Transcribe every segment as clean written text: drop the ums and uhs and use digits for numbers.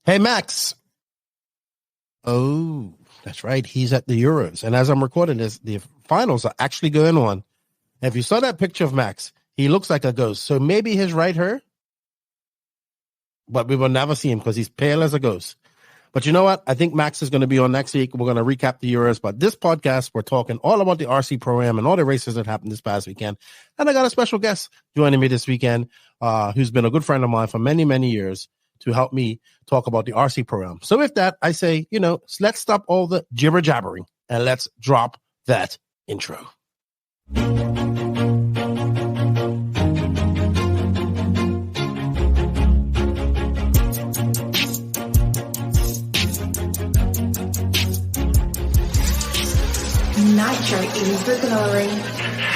Hey, Max. Oh, that's right. He's at the Euros. And as I'm recording this, the finals are actually going on. If you saw that picture of Max, he looks like a ghost. So maybe his right hair, but we will never see him because he's pale as a ghost. But you know what? I think Max is going to be on next week. We're going to recap the Euros. But this podcast, we're talking all about the RC Pro-Am and all the races that happened this past weekend. And I got a special guest joining me this weekend who's been a good friend of mine for many, many years to help me talk about the RC Pro-Am. So with that, I say, let's stop all the jibber-jabbering and let's drop that intro. Nitro is the glory,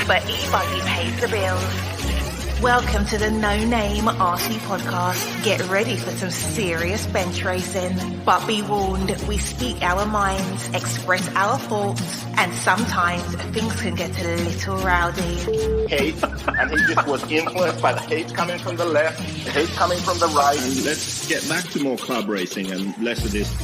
but e-buggy pays the bills. Welcome to the No Name RC Podcast. Get ready for some serious bench racing. But be warned, we speak our minds, express our thoughts, and sometimes things can get a little rowdy. Hate, and he just was influenced by the hate coming from the left, the hate coming from the right. And let's get back to more club racing and less of this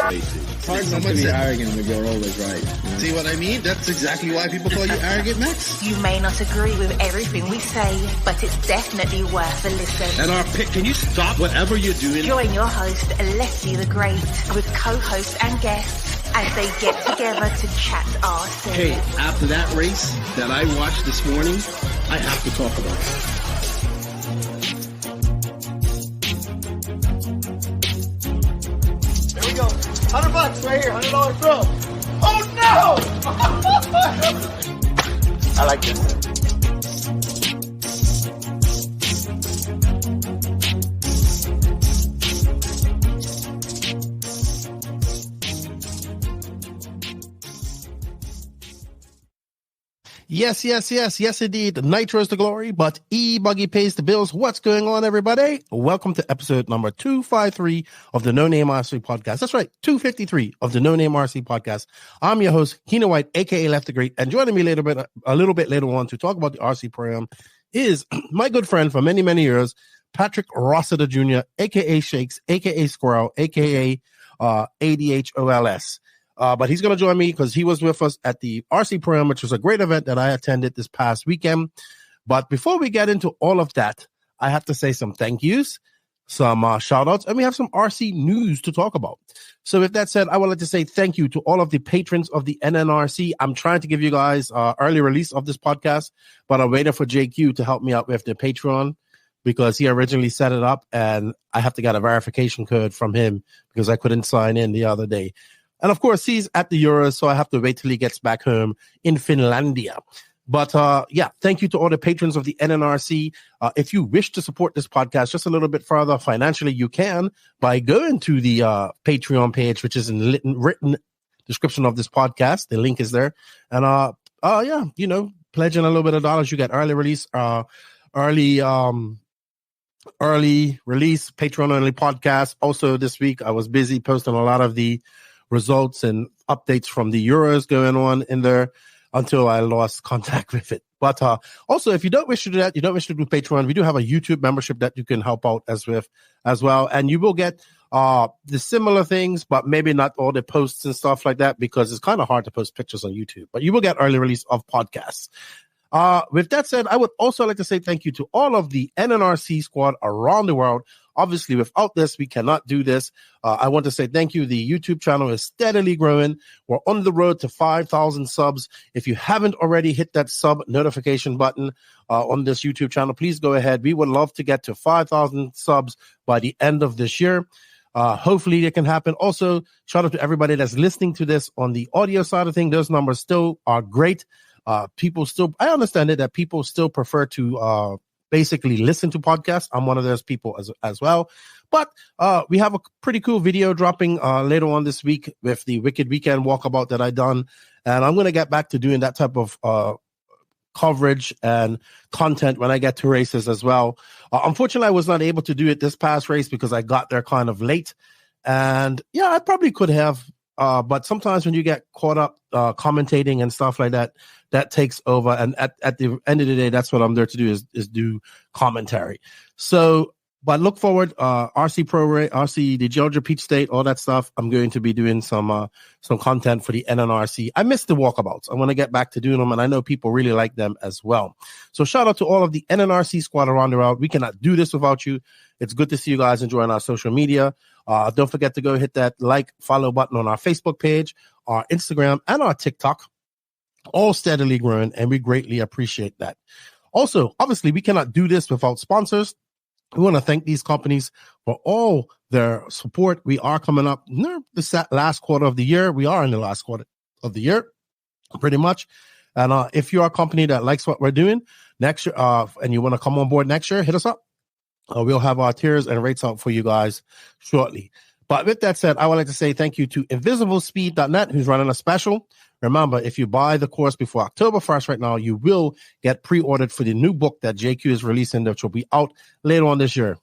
racing. It's hard not to be arrogant when you're always right. See what I mean? That's exactly why people call you arrogant, Max. You may not agree with everything we say, but it's definitely worth a listen. And our pick, can you stop whatever you're doing? Join your host, Lefty the Great, with co-hosts and guests as they get together to chat RC. Hey, after that race that I watched this morning, I have to talk about it. Here we go. $100 right here, $100 throw. Oh no! I like this. Yes, indeed. Nitro is the glory, but e-buggy pays the bills. What's going on, everybody? Welcome to episode number 253 of the No Name RC Podcast. That's right, 253 of the No Name RC Podcast. I'm your host, Keno White, aka Lefty the Great, and joining me a little bit later on to talk about the RC Pro-Am is my good friend for many, many years, Patrick Rossiter Jr., aka Shakes, aka Squirrel, aka ADHOLS. But he's going to join me because he was with us at the RC Pro-Am, which was a great event that I attended this past weekend. But before we get into all of that, I have to say some thank yous, some shout outs, and we have some RC news to talk about. So with that said, I would like to say thank you to all of the patrons of the NNRC. I'm trying to give you guys early release of this podcast, but I'm waiting for JQ to help me out with the Patreon because he originally set it up and I have to get a verification code from him because I couldn't sign in the other day. And of course, he's at the Euros, so I have to wait till he gets back home in Finlandia. But thank you to all the patrons of the NNRC. If you wish to support this podcast just a little bit further financially, you can by going to the Patreon page, which is in written description of this podcast. The link is there. And pledging a little bit of dollars, you get early release, early release, Patreon only podcast. Also this week, I was busy posting a lot of the results and updates from the Euros going on in there until I lost contact with it. But also, if you don't wish to do that, you don't wish to do Patreon, we do have a YouTube membership that you can help out as well. And you will get the similar things, but maybe not all the posts and stuff like that because it's kind of hard to post pictures on YouTube. But you will get early release of podcasts. With that said, I would also like to say thank you to all of the NNRC squad around the world. Obviously, without this, we cannot do this. I want to say thank you. The YouTube channel is steadily growing. We're on the road to 5,000 subs. If you haven't already hit that sub notification button on this YouTube channel, please go ahead. We would love to get to 5,000 subs by the end of this year. Hopefully it can happen. Also, shout out to everybody that's listening to this on the audio side of things. Those numbers still are great. I understand it that people still prefer to basically listen to podcasts. I'm one of those people as well. But we have a pretty cool video dropping later on this week with the Wicked Weekend walkabout that I done. And I'm going to get back to doing that type of coverage and content when I get to races as well. Unfortunately, I was not able to do it this past race because I got there kind of late. And yeah, I probably could have. But sometimes when you get caught up commentating and stuff like that, that takes over. And at the end of the day, that's what I'm there to do is do commentary. So But look forward, RC Pro, RC, the Georgia Peach State, all that stuff. I'm going to be doing some content for the NNRC. I missed the walkabouts. I want to get back to doing them, and I know people really like them as well. So shout out to all of the NNRC squad around the world. We cannot do this without you. It's good to see you guys enjoying our social media. Don't forget to go hit that like, follow button on our Facebook page, our Instagram, and our TikTok. All steadily growing, and we greatly appreciate that. Also, obviously, we cannot do this without sponsors. We want to thank these companies for all their support. We are coming up this last quarter of the year. We are in the last quarter of the year, pretty much. And if you're a company that likes what we're doing next year, and you want to come on board next year, hit us up. We'll have our tiers and rates out for you guys shortly. But with that said, I would like to say thank you to invisiblespeed.net, who's running a special. Remember, if you buy the course before October 1st right now, you will get pre-ordered for the new book that JQ is releasing, which will be out later on this year.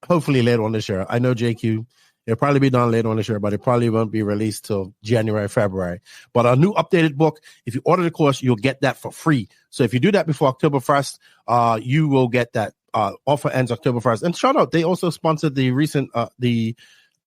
Hopefully later on this year. I know JQ, it'll probably be done later on this year, but it probably won't be released till January, February. But a new updated book, if you order the course, you'll get that for free. So if you do that before October 1st, you will get that. Offer ends October 1st. And shout out, they also sponsored the recent, the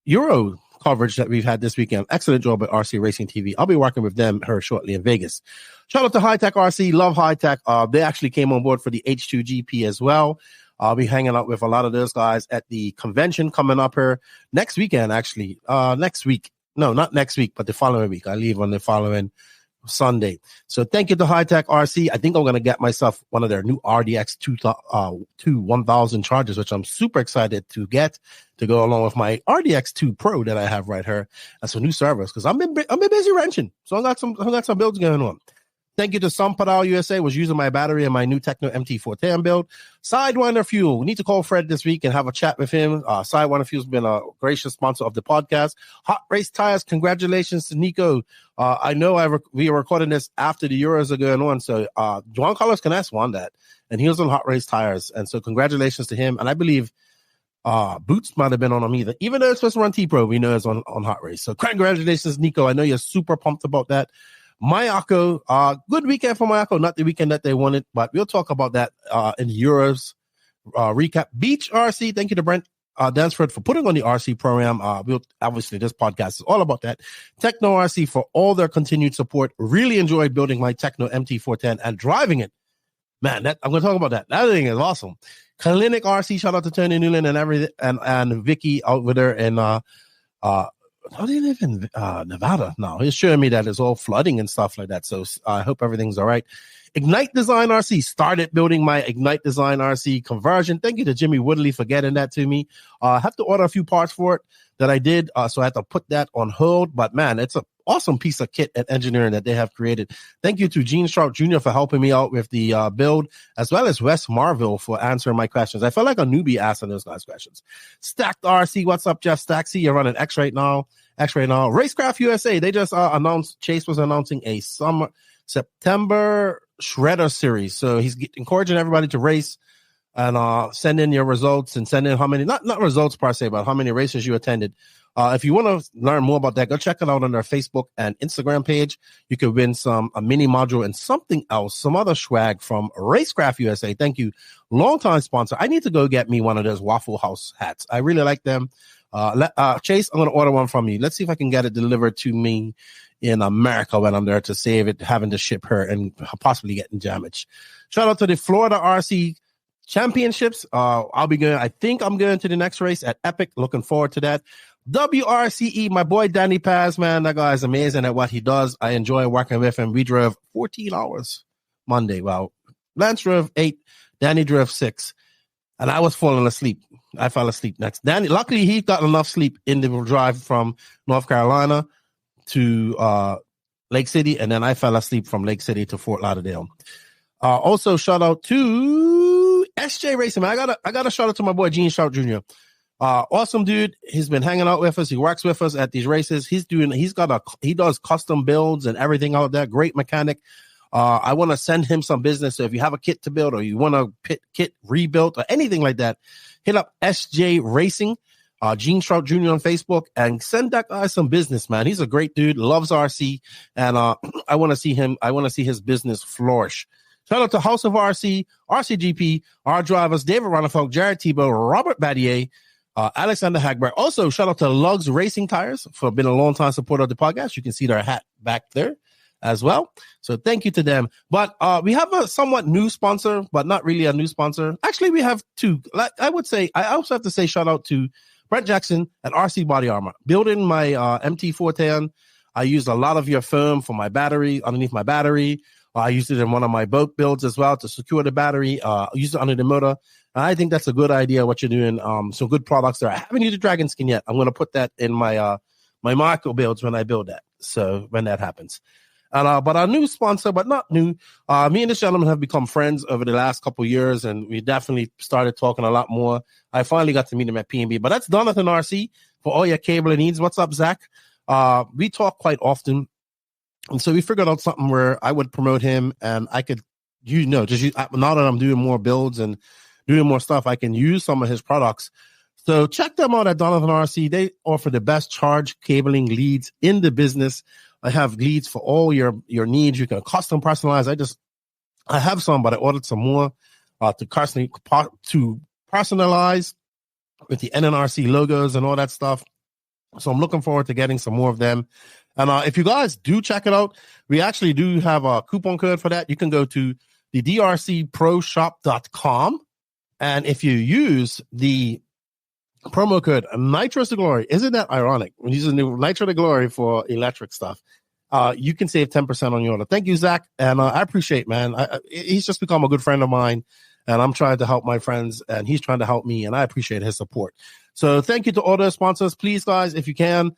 Euro coverage that we've had this weekend. Excellent job at RC Racing TV. I'll be working with them shortly in Vegas. Shout out to High Tech RC. Love High Tech. They actually came on board for the H2GP as well. I'll be hanging out with a lot of those guys at the convention coming up here next weekend, actually. Next week. No, not next week, but the following week. I leave on the following Sunday. So thank you to High Tech RC. I think I'm going to get myself one of their new RDX 1000 chargers, which I'm super excited to get to go along with my RDX 2 Pro that I have right here. That's some new servers because I've been busy wrenching. So I got some builds going on. Thank you to Sampadal USA, was using my battery in my new Techno MT410 build. Sidewinder Fuel. We need to call Fred this week and have a chat with him. Sidewinder Fuel's been a gracious sponsor of the podcast. Hot Race Tires. Congratulations to Nico. I know we are recording this after the Euros are going on. So Juan Carlos Canes won that. And he was on Hot Race Tires. And so congratulations to him. And I believe Boots might have been on him either. Even though it's supposed to run T-Pro, we know it's on Hot Race. So congratulations, Nico. I know you're super pumped about that. Mayako, good weekend for Mayako, not the weekend that they wanted, but we'll talk about that in the Euros recap. Beach RC, thank you to Brent Densford for putting on the RC program. Obviously, this podcast is all about that. Techno RC for all their continued support. Really enjoyed building my Techno MT410 and driving it. Man, I'm going to talk about that. That thing is awesome. Clinic RC, shout out to Tony Newland and everything, and Vicky over there in how do you live in Nevada? No, he's showing me that it's all flooding and stuff like that. So I hope everything's all right. Ignite Design RC started building my Ignite Design RC conversion. Thank you to Jimmy Woodley for getting that to me. I have to order a few parts for it that I did. So I had to put that on hold. But man, it's an awesome piece of kit and engineering that they have created. Thank you to Gene Sharp Jr. for helping me out with the build, as well as Wes Marville for answering my questions. I felt like a newbie asking those guys questions. Stacked RC, what's up, Jeff Staxy? You're running X right now. RaceCraft USA, they just announced, Chase was announcing a September Shredder series. So he's encouraging everybody to race and send in your results and send in how many, not results per se, but how many races you attended. If you want to learn more about that, go check it out on their Facebook and Instagram page. You could win a mini module and something else, some other swag from RaceCraft USA. Thank you. Longtime sponsor. I need to go get me one of those Waffle House hats. I really like them. Chase, I'm going to order one from you. Let's see if I can get it delivered to me in America when I'm there to save it, having to ship her and possibly getting damaged. Shout out to the Florida RC Championships. I think I'm going to the next race at Epic. Looking forward to that. WRCE, my boy Danny Paz, man, that guy is amazing at what he does. I enjoy working with him. We drove 14 hours Monday. Well, Lance drove 8, Danny drove 6, and I was falling asleep. I fell asleep next. Danny, luckily, he got enough sleep in the drive from North Carolina to Lake City, and then I fell asleep from Lake City to Fort Lauderdale. Also, shout out to SJ Racing. Man, I got a shout out to my boy Gene Sharp Jr. Awesome dude. He's been hanging out with us. He works with us at these races. He does custom builds and everything out there. Great mechanic. I want to send him some business. So if you have a kit to build or you want a kit rebuilt or anything like that, hit up SJ Racing, Gene Sharp Jr. on Facebook, and send that guy some business, man. He's a great dude, loves RC, and I want to see him. I want to see his business flourish. Shout out to House of RC, RCGP, our drivers, David Ronnefalk, Jared Tebow, Robert Battier, Alexander HagBerg. Also, shout out to Lugs Racing Tires for being a long-time supporter of the podcast. You can see their hat back there as well. So thank you to them. But we have a somewhat new sponsor, but not really a new sponsor. Actually, we have two. Like I would say, I also have to say shout out to Brent Jackson at RC Body Armor. Building my MT410, I used a lot of your foam for my battery, underneath my battery. I used it in one of my boat builds as well to secure the battery. I used it under the motor. And I think that's a good idea, what you're doing. Some good products there. I haven't used a Dragon Skin yet. I'm going to put that in my my Marco builds when I build that. So when that happens. And but our new sponsor, but not new, me and this gentleman have become friends over the last couple of years, and we definitely started talking a lot more. I finally got to meet him at P&B, but that's Donathan RC for all your cable needs. What's up, Zach? We talk quite often. And so we figured out something where I would promote him, and I could, now that I'm doing more builds and doing more stuff, I can use some of his products. So check them out at Donathan RC. They offer the best charge cabling leads in the business. I have leads for all your needs. You can custom personalize. I have some, but I ordered some more to personalize with the NNRC logos and all that stuff. So I'm looking forward to getting some more of them. And if you guys do check it out, we actually do have a coupon code for that. You can go to the drcproshop.com. And if you use the promo code Nitro to Glory, isn't that ironic? When using the Nitro to Glory for electric stuff, you can save 10% on your order. Thank you, Zach. And I appreciate, man. He's just become a good friend of mine, and I'm trying to help my friends, and he's trying to help me, and I appreciate his support. So thank you to all the sponsors. Please, guys, if you can,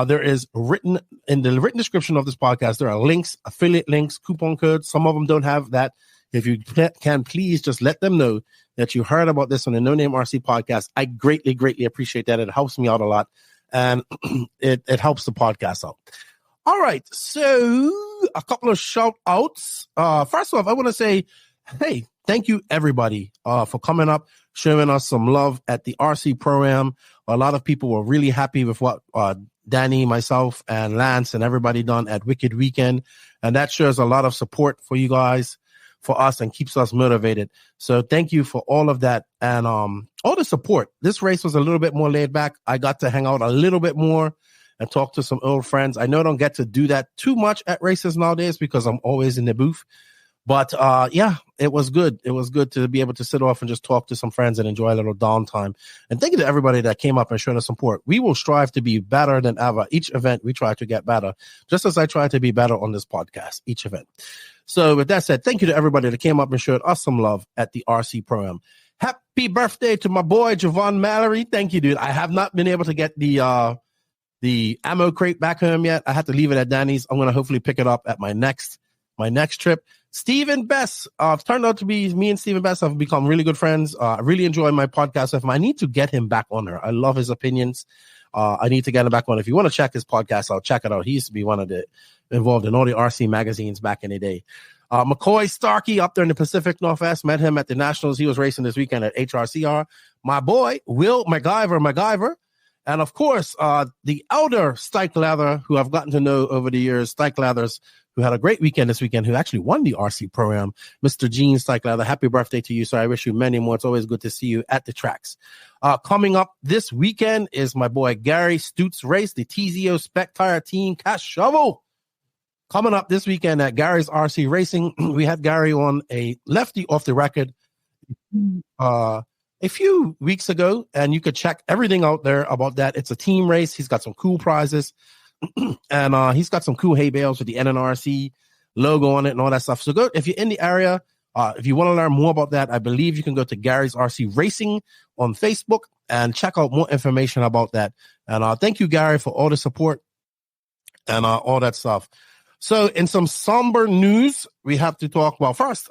there is written in the written description of this podcast, there are links, affiliate links, coupon codes. Some of them don't have that. If you can, please just let them know that you heard about this on the No Name RC podcast. I greatly, greatly appreciate that. It helps me out a lot, and it helps the podcast out. All right, so a couple of shout outs. First off, I want to say, hey, thank you everybody for coming up, showing us some love at the RC program. A lot of people were really happy with what Danny, myself, and Lance and everybody done at Wicked Weekend, and that shows a lot of support for you guys, for us, and keeps us motivated. So thank you for all of that and all the support. This race was a little bit more laid back. I got to hang out a little bit more and talk to some old friends. I know I don't get to do that too much at races nowadays because I'm always in the booth. But yeah, it was good. It was good to be able to sit off and just talk to some friends and enjoy a little downtime. And thank you to everybody that came up and showed us support. We will strive to be better than ever. Each event, we try to get better, just as I try to be better on this podcast, each event. So with that said, thank you to everybody that came up and showed us some love at the RC program. Happy birthday to my boy, Javon Mallory. Thank you, dude. I have not been able to get the ammo crate back home yet. I had to leave it at Danny's. I'm going to hopefully pick it up at my next trip. Stephen Bess, turned out to be me and Stephen Bess have become really good friends. I really enjoy my podcast with him. I need to get him back on there. I love his opinions. I need to get him back on. If you want to check his podcast out, check it out. He used to be one of the involved in all the RC magazines back in the day. McCoy Starkey up there in the Pacific Northwest, met him at the Nationals. He was racing this weekend at HRCR. My boy, Will MacGyver. And of course, the elder Stike Lather, who I've gotten to know over the years, Stike Lathers, who had a great weekend this weekend, who actually won the RC program. Mr. Gene Stike Lather, happy birthday to you, sir. I wish you many more. It's always good to see you at the tracks. Coming up this weekend is my boy Gary Stutz race, the TZO Spec Tire Team Cash Shovel. Coming up this weekend at Gary's RC Racing, we had Gary on a Lefty off the record a few weeks ago, and you could check everything out there about that. It's a team race. He's got some cool prizes, and he's got some cool hay bales with the NNRC logo on it and all that stuff. So go if you're in the area. If you want to learn more about that, I believe you can go to Gary's RC Racing on Facebook and check out more information about that. And thank you, Gary, for all the support and all that stuff. So in some somber news, we have to talk about first,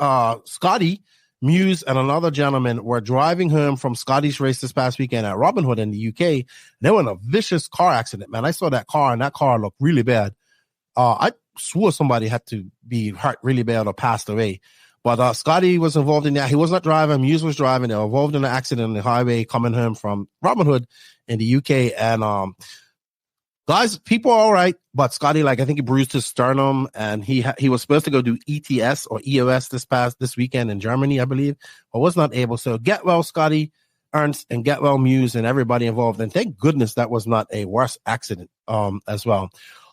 Scotty Muse and another gentleman were driving home from Scotty's race this past weekend at Robin Hood in the UK. They were in a vicious car accident, man. I saw that car, and that car looked really bad. I swore somebody had to be hurt really bad or passed away. But Scotty was involved in that. He was not driving. Muse was driving. They were involved in an accident on the highway coming home from Robin Hood in the UK. And Guys, people are all right, but Scotty, like, I think he bruised his sternum, and he was supposed to go do ETS or EOS this weekend in Germany, I believe, but was not able. So get well, Scotty, Ernst, and get well, Muse, and everybody involved. And thank goodness that was not a worse accident as well.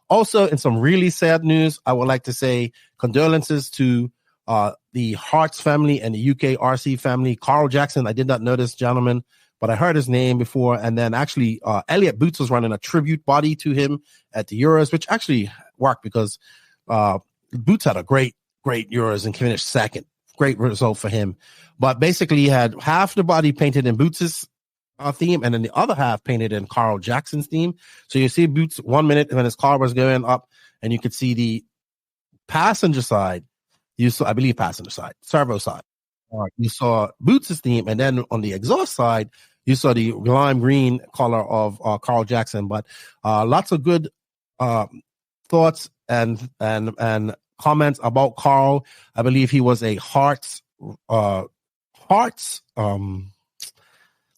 Also, in some really sad news, I would like to say condolences to the Hart's family and the UK RC family. Carl Jackson, I did not know this gentleman, but I heard his name before. And then actually, Elliot Boots was running a tribute body to him at the Euros, which actually worked because Boots had a great Euros and finished second. Great result for him. But basically, he had half the body painted in Boots' theme, and then the other half painted in Carl Jackson's theme. So you see Boots 1 minute when his car was going up, and you could see the passenger side. You saw, I believe, passenger side, servo side. You saw Boots' theme, and then on the exhaust side, you saw the lime green color of Carl Jackson. But lots of good thoughts and comments about Carl. I believe he was a Hearts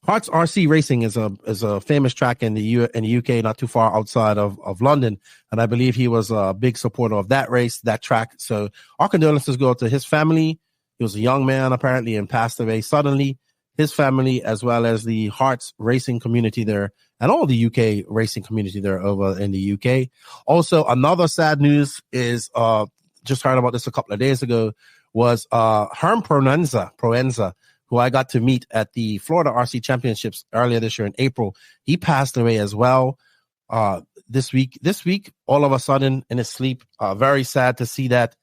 RC Racing is a famous track in the UK, not too far outside of London, and I believe he was a big supporter of that race, that track. So our condolences go to his family. He was a young man apparently and passed away suddenly. His family, as well as the Hearts racing community there, and all the UK racing community there over in the UK. Also, another sad news is just heard about this a couple of days ago, was Herm Proenza, who I got to meet at the Florida RC Championships earlier this year in April. He passed away as well this week, all of a sudden in his sleep. Very sad to see that.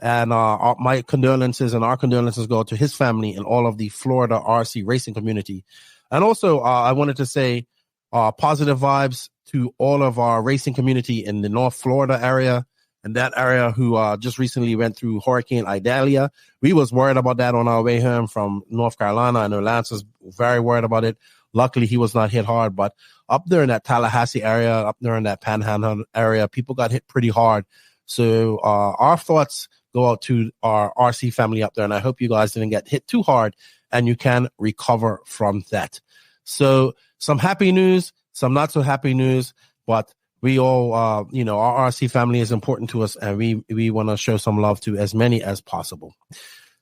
And my condolences and our condolences go to his family and all of the Florida RC racing community. And also, I wanted to say positive vibes to all of our racing community in the North Florida area, and that area who just recently went through Hurricane Idalia. We was worried about that on our way home from North Carolina. I know Lance was very worried about it. Luckily, he was not hit hard, but up there in that Tallahassee area, up there in that Panhandle area, people got hit pretty hard. So our thoughts go out to our RC family up there, and I hope you guys didn't get hit too hard and you can recover from that. So some happy news, some not so happy news, but we all, our RC family is important to us, and we want to show some love to as many as possible.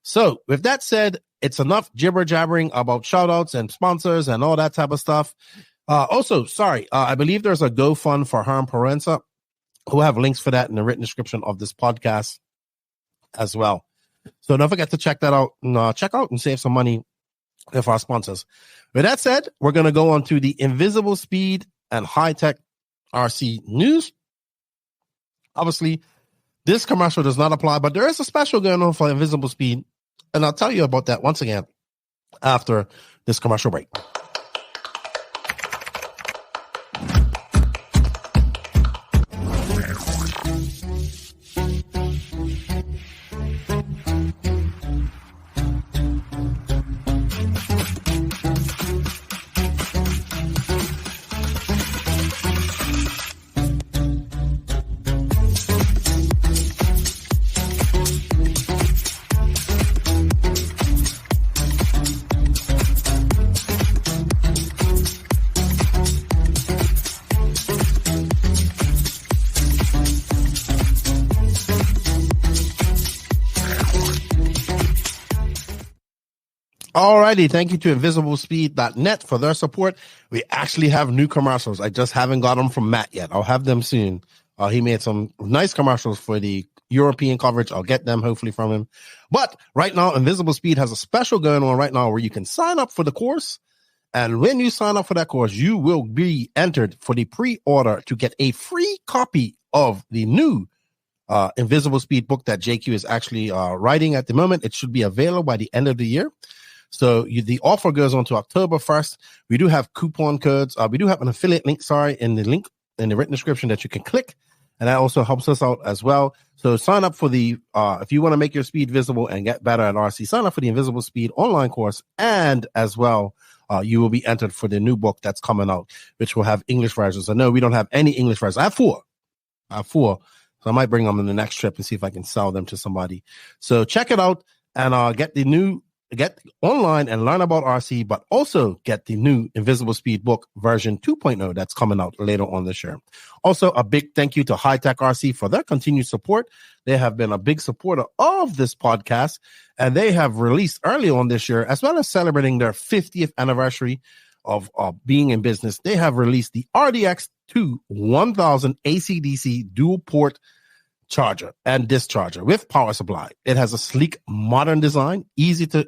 So with that said, it's enough jibber jabbering about shout outs and sponsors and all that type of stuff. Also, I believe there's a GoFund for Herm Proenza. We'll have links for that in the written description of this podcast as well. So don't forget to check that out and check out and save some money with our sponsors. With that said, we're going to go on to the Invisible Speed and High Tech RC news. Obviously, this commercial does not apply, but there is a special going on for Invisible Speed, and I'll tell you about that once again after this commercial break. Alrighty, thank you to invisiblespeed.net for their support. We actually have new commercials. I just haven't got them from Matt yet. I'll have them soon. He made some nice commercials for the European coverage. I'll get them hopefully from him. But right now, Invisible Speed has a special going on right now where you can sign up for the course. And when you sign up for that course, you will be entered for the pre-order to get a free copy of the new Invisible Speed book that JQ is actually writing at the moment. It should be available by the end of the year. So the offer goes on to October 1st. We do have coupon codes. We do have an affiliate link, in the link in the written description that you can click. And that also helps us out as well. So sign up for the, if you want to make your speed visible and get better at RC, sign up for the Invisible Speed online course. And as well, you will be entered for the new book that's coming out, which will have English versions. I know we don't have any English versions. I have four. So I might bring them on the next trip and see if I can sell them to somebody. So check it out and get the new get online and learn about RC, but also get the new Invisible Speed book version 2.0 that's coming out later on this year. Also, a big thank you to High Tech RC for their continued support. They have been a big supporter of this podcast, and they have released early on this year, as well as celebrating their 50th anniversary of being in business. They have released the RDX2 1000 AC/DC dual port charger and discharger with power supply. It has a sleek, modern design, easy to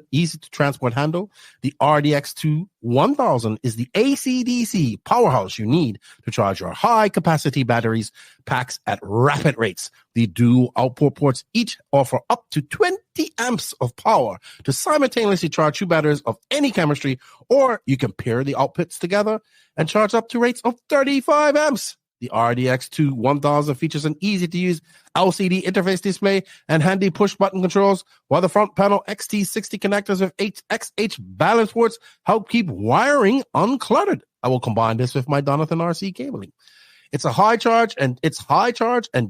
transport handle. The RDX2 1000 is the AC/DC powerhouse you need to charge your high capacity batteries packs at rapid rates. The dual output ports each offer up to 20 amps of power to simultaneously charge two batteries of any chemistry, or you can pair the outputs together and charge up to rates of 35 amps. The RDX2 1000 features an easy-to-use LCD interface display and handy push-button controls, while the front panel XT60 connectors with XH balance ports help keep wiring uncluttered. I will combine this with my Donathan RC cabling. It's high charge and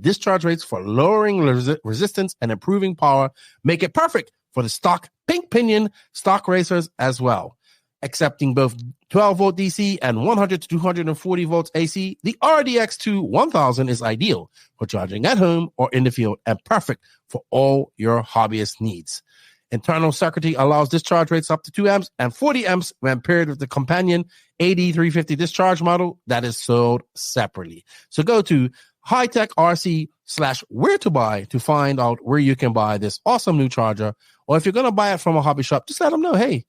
discharge rates for lowering resistance and improving power make it perfect for the stock pink pinion stock racers as well. Accepting both 12-volt DC and 100 to 240 volts AC, the RDX2 1000 is ideal for charging at home or in the field and perfect for all your hobbyist needs. Internal circuitry allows discharge rates up to 2 amps and 40 amps when paired with the companion AD350 discharge model that is sold separately. So go to hightechrc.com/where to buy to find out where you can buy this awesome new charger. Or if you're going to buy it from a hobby shop, just let them know, hey,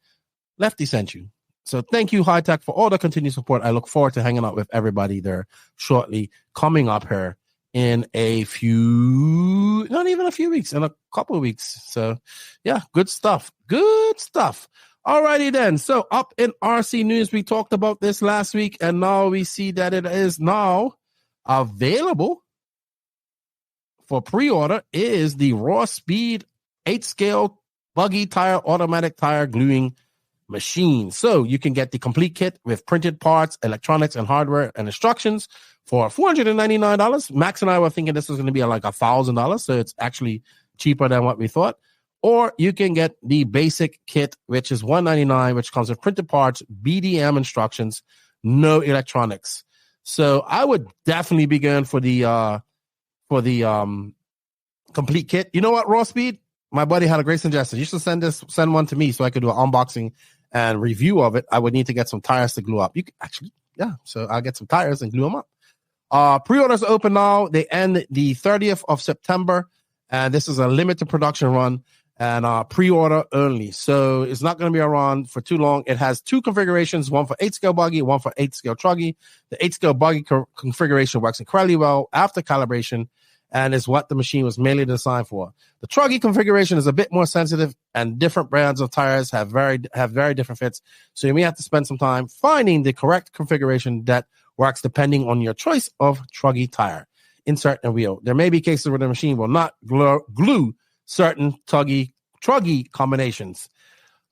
Lefty sent you. So thank you, High Tech, for all the continued support. I look forward to hanging out with everybody there shortly, coming up here in not even a few weeks, in a couple of weeks. So yeah, good stuff. Good stuff. Alrighty then. So up in RC news, we talked about this last week, and now we see that it is now available for pre-order is the Raw Speed 8-scale buggy tire automatic tire gluing machine. So you can get the complete kit with printed parts, electronics, and hardware and instructions for $499. Max and I were thinking this was going to be like $1,000, so it's actually cheaper than what we thought. Or you can get the basic kit, which is $199, which comes with printed parts, BDM instructions, no electronics. So I would definitely be going for the complete kit. You know what, Raw Speed? My buddy had a great suggestion. You should send one to me so I could do an unboxing and review of it. I would need to get some tires to glue up. You can actually, yeah. So I'll get some tires and glue them up. Pre-orders are open now. They end the 30th of September, and this is a limited production run and pre-order only. So it's not going to be around for too long. It has two configurations, one for 8-scale buggy, one for 8-scale truggy. The 8-scale buggy configuration works incredibly well after calibration, and is what the machine was mainly designed for. The truggy configuration is a bit more sensitive, and different brands of tires have very different fits. So you may have to spend some time finding the correct configuration that works depending on your choice of truggy tire. Insert and wheel. There may be cases where the machine will not glue certain truggy combinations.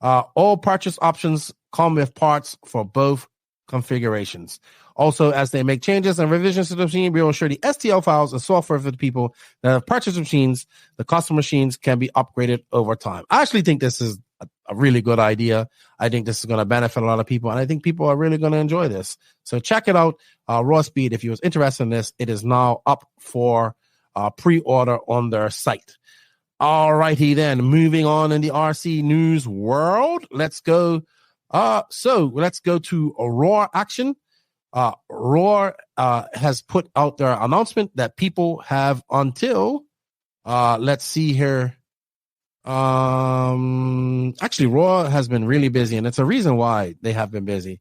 All purchase options come with parts for both configurations. Also, as they make changes and revisions to the machine, we will share the STL files and software for the people that have purchased machines. The custom machines can be upgraded over time. I actually think this is a really good idea. I think this is going to benefit a lot of people, and I think people are really going to enjoy this. So check it out, Raw Speed. If you was interested in this, it is now up for pre-order on their site. All righty then, moving on in the RC news world. Let's go. Let's go to Aurora action. Roar has put out their announcement that people have until let's see here. Actually, Roar has been really busy, and it's a reason why they have been busy.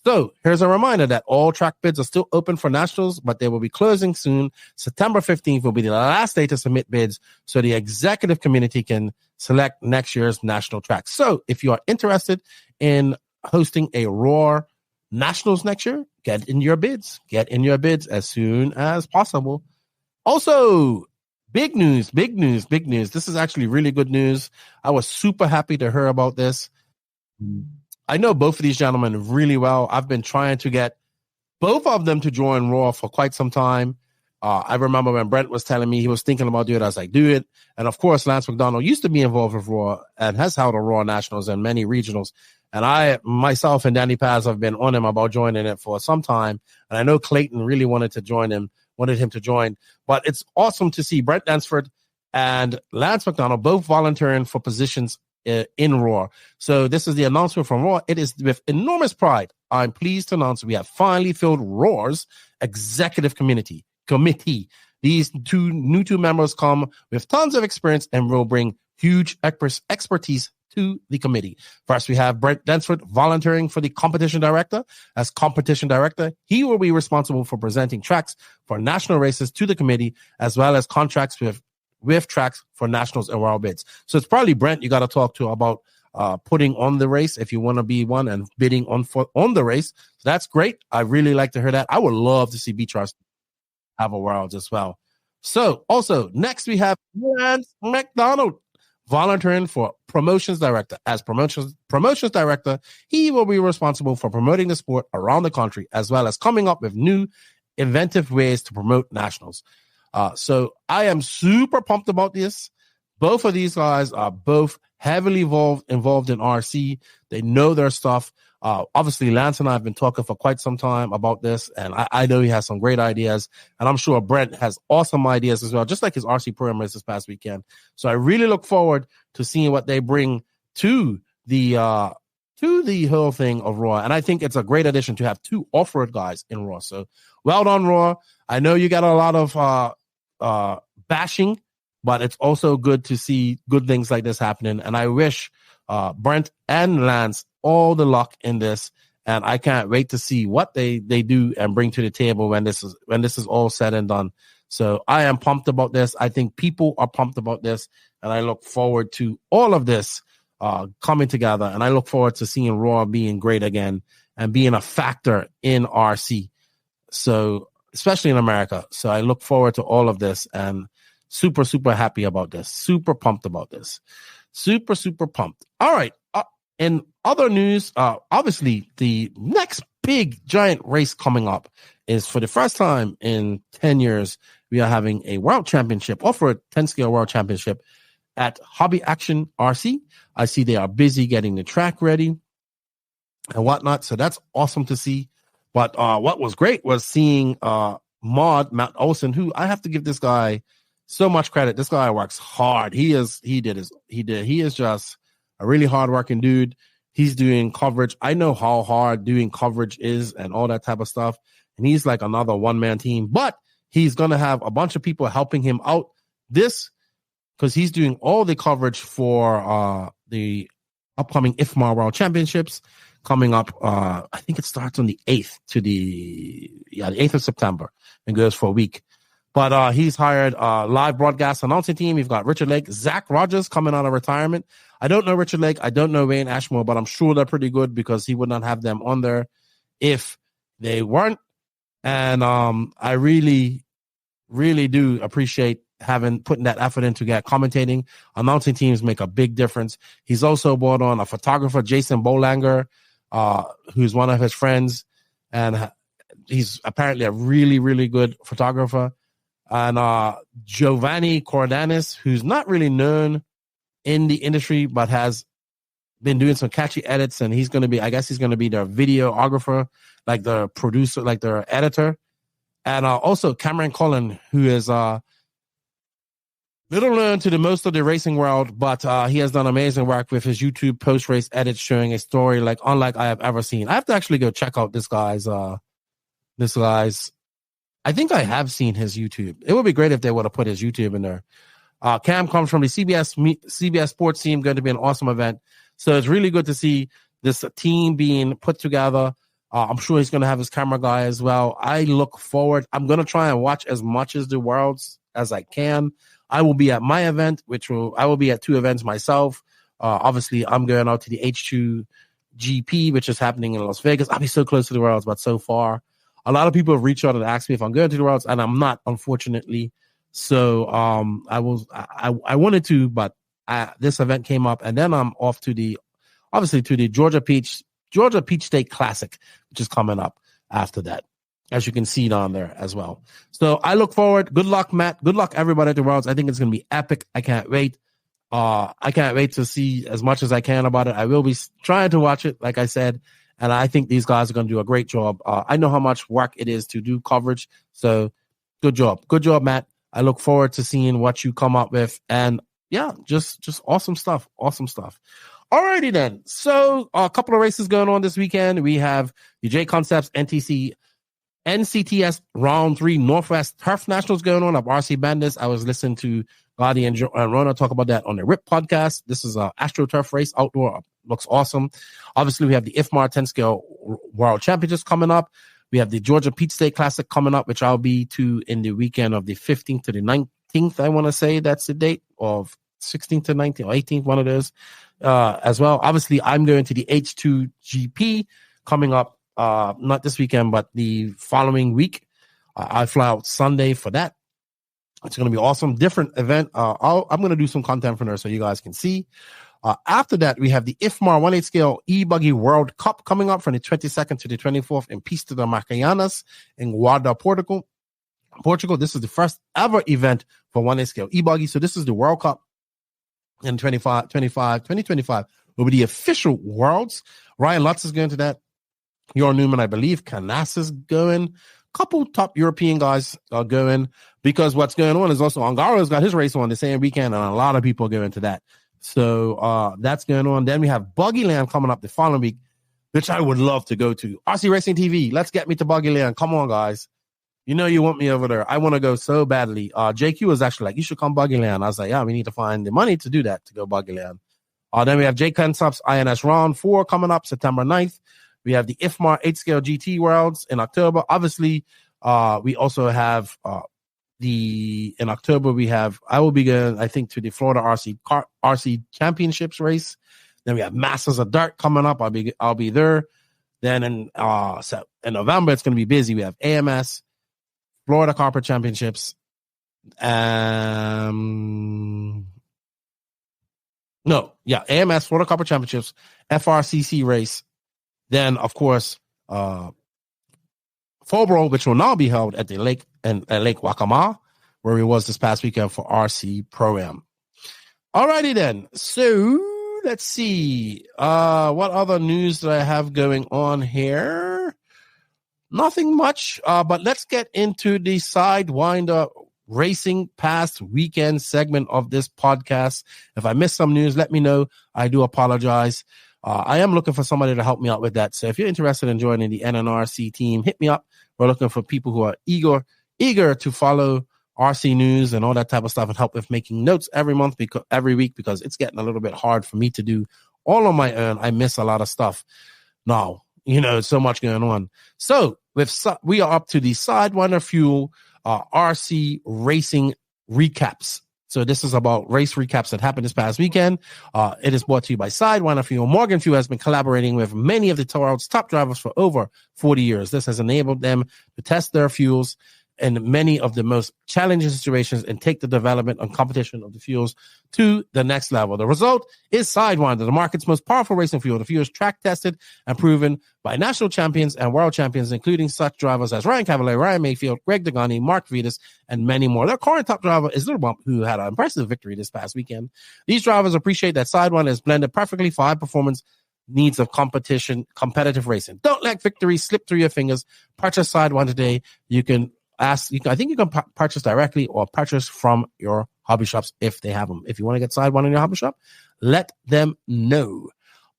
So here's a reminder that all track bids are still open for nationals, but they will be closing soon. September 15th will be the last day to submit bids, so the executive community can select next year's national tracks. So if you are interested in hosting a Roar Nationals next year, get in your bids. Get in your bids as soon as possible. Also, big news. This is actually really good news. I was super happy to hear about this. I know both of these gentlemen really well. I've been trying to get both of them to join Raw for quite some time. I remember when Brent was telling me he was thinking about doing it, I was like, do it. And of course, Lance MacDonald used to be involved with RAW and has held a RAW Nationals and many regionals. And I, myself and Danny Paz have been on him about joining it for some time. And I know Clayton really wanted him to join. But it's awesome to see Brent Densford and Lance MacDonald both volunteering for positions in RAW. So this is the announcement from RAW. It is with enormous pride I'm pleased to announce we have finally filled RAW's executive committee. These two members come with tons of experience and will bring huge expertise to the committee. First, we have Brent Densford volunteering for the competition director. As competition director, he will be responsible for presenting tracks for national races to the committee, as well as contracts with tracks for nationals and world bids. So it's probably Brent you got to talk to about putting on the race if you want to be one and bidding on the race. So that's great. I really like to hear that. I would love to see Beachars have a world as well. So also next we have Lance MacDonald volunteering for promotions director. As promotions director, he will be responsible for promoting the sport around the country, as well as coming up with new inventive ways to promote nationals. So I am super pumped about this. Both of these guys are both heavily involved in RC. They know their stuff. Obviously, Lance and I have been talking for quite some time about this, and I know he has some great ideas, and I'm sure Brent has awesome ideas as well, just like his RC program race this past weekend. So I really look forward to seeing what they bring to the whole thing of RAW, and I think it's a great addition to have two off-road guys in RAW. So well done, RAW. I know you got a lot of bashing, but it's also good to see good things like this happening, and I wish Brent and Lance all the luck in this, and I can't wait to see what they do and bring to the table when this is all said and done. So I am pumped about this. I think people are pumped about this, and I look forward to all of this coming together, and I look forward to seeing RAW being great again and being a factor in RC, so especially in America. So I look forward to all of this and super happy about this, super pumped about this, super pumped. All right. In other news, obviously the next big giant race coming up is, for the first time in 10 years, we are having a world championship, off-road 10-scale world championship at Hobby Action RC. I see they are busy getting the track ready and whatnot. So that's awesome to see. But what was great was seeing Maud Mount Olson, who I have to give this guy so much credit. This guy works hard. He is just a really hardworking dude. He's doing coverage. I know how hard doing coverage is and all that type of stuff. And he's like another one-man team, but he's going to have a bunch of people helping him out this, because he's doing all the coverage for the upcoming IFMAR World Championships coming up. I think it starts on the 8th the 8th of September and goes for a week. But he's hired a live broadcast announcing team. We've got Richard Lake, Zach Rogers coming out of retirement. I don't know Richard Lake. I don't know Wayne Ashmore, but I'm sure they're pretty good, because he would not have them on there if they weren't. And I really do appreciate putting that effort into commentating. Announcing teams make a big difference. He's also brought on a photographer, Jason Bolanger, who's one of his friends, and he's apparently a really good photographer. And Giovanni Cordanis, who's not really known in the industry, but has been doing some catchy edits, and he's going to be their videographer, like the producer, like their editor. And also Cameron Cullen, who is little known to the most of the racing world, but he has done amazing work with his YouTube post-race edits, showing a story like unlike I have ever seen. I have to actually go check out this guy's I think I have seen his YouTube. It would be great if they would have put his YouTube in there. Cam comes from the CBS Sports team, going to be an awesome event. So it's really good to see this team being put together. I'm sure he's going to have his camera guy as well. I look forward. I'm going to try and watch as much as the Worlds as I can. I will be at my event, I will be at two events myself. Obviously, I'm going out to the H2 GP, which is happening in Las Vegas. I'll be so close to the Worlds, but so far, a lot of people have reached out and asked me if I'm going to the Worlds, and I'm not, unfortunately. So I wanted to, but this event came up, and then I'm off to the Georgia Peach State Classic, which is coming up after that. as you can see down there as well. So I look forward. Good luck, Matt. Good luck, everybody at the Worlds. I think it's going to be epic. I can't wait. I can't wait to see as much as I can about it. I will be trying to watch it, like I said, and I think these guys are going to do a great job. I know how much work it is to do coverage, so good job, Matt. I look forward to seeing what you come up with, and yeah, just awesome stuff. Alrighty then. So a couple of races going on this weekend. We have the J Concepts NCTS Round 3 Northwest Turf Nationals going on of RC Bandits. I was listening to Gotti and Rona talk about that on the RIP podcast. This is a AstroTurf race outdoor. Looks awesome. Obviously, we have the IFMAR 10 scale World Championships coming up. We have the Georgia Peach State Classic coming up, which I'll be to in the weekend of the 15th to the 19th. I want to say that's the date of 16th to 19th or 18th, one of those as well. Obviously, I'm going to the H2GP coming up, not this weekend, but the following week. I fly out Sunday for that. It's going to be awesome. Different event. I'm going to do some content from there so you guys can see. After that, we have the IFMAR 1/8 scale e-buggy World Cup coming up from the 22nd to the 24th in Pista de Macayanas in Guarda, Portugal. This is the first ever event for 1/8 scale e-buggy. So this is the World Cup in 2025 will be the official Worlds. Ryan Lutz is going to that. Jorn Newman, I believe. Canas is going. Couple top European guys are going, because what's going on is also Angaro's got his race on the same weekend, and a lot of people are going to that. So that's going on. Then we have Buggyland coming up the following week, which I would love to go to. RC Racing TV, let's get me to Buggyland. Come on, guys. You know you want me over there. I want to go so badly. JQ was actually like, you should come Buggyland. I was like, yeah, we need to find the money to do that, to go Buggyland. Then we have J Concepts INS Round 4 coming up September 9th. We have the IFMAR 8-scale GT Worlds in October. Obviously, we also have in October, I will be going, I think, to the Florida RC Championships race. Then we have Masters of Dirt coming up. I'll be there. Then in November, it's going to be busy. We have AMS, Florida Carpet Championships. AMS, Florida Carpet Championships, FRCC race. Then, of course, Fobro, which will now be held at the Lake Waccamaw, where it was this past weekend for RC Pro-Am. Alrighty then. So let's see. What other news do I have going on here? Nothing much, but let's get into the Sidewinder Racing past weekend segment of this podcast. If I missed some news, let me know. I do apologize. I am looking for somebody to help me out with that. So if you're interested in joining the NNRC team, hit me up. We're looking for people who are eager to follow RC news and all that type of stuff and help with making notes every week, because it's getting a little bit hard for me to do all on my own. I miss a lot of stuff now. So much going on. So we are up to the Sidewinder Fuel RC racing recaps. So this is about race recaps that happened this past weekend. It is brought to you by Sidewinder Fuel. Morgan Fuel has been collaborating with many of the world's top drivers for over 40 years. This has enabled them to test their fuels in many of the most challenging situations and take the development and competition of the fuels to the next level. The result is Sidewinder, the market's most powerful racing fuel. The fuel is track tested and proven by national champions and world champions, including such drivers as Ryan Cavalier, Ryan Mayfield, Greg Degani, Mark Vitas, and many more. Their current top driver is Little Bump, who had an impressive victory this past weekend. These drivers appreciate that Sidewinder is blended perfectly for high performance needs of competitive racing. Don't let victory slip through your fingers. Purchase Sidewinder today. I think you can purchase directly or purchase from your hobby shops if they have them. If you want to get Sidewinder in your hobby shop, let them know.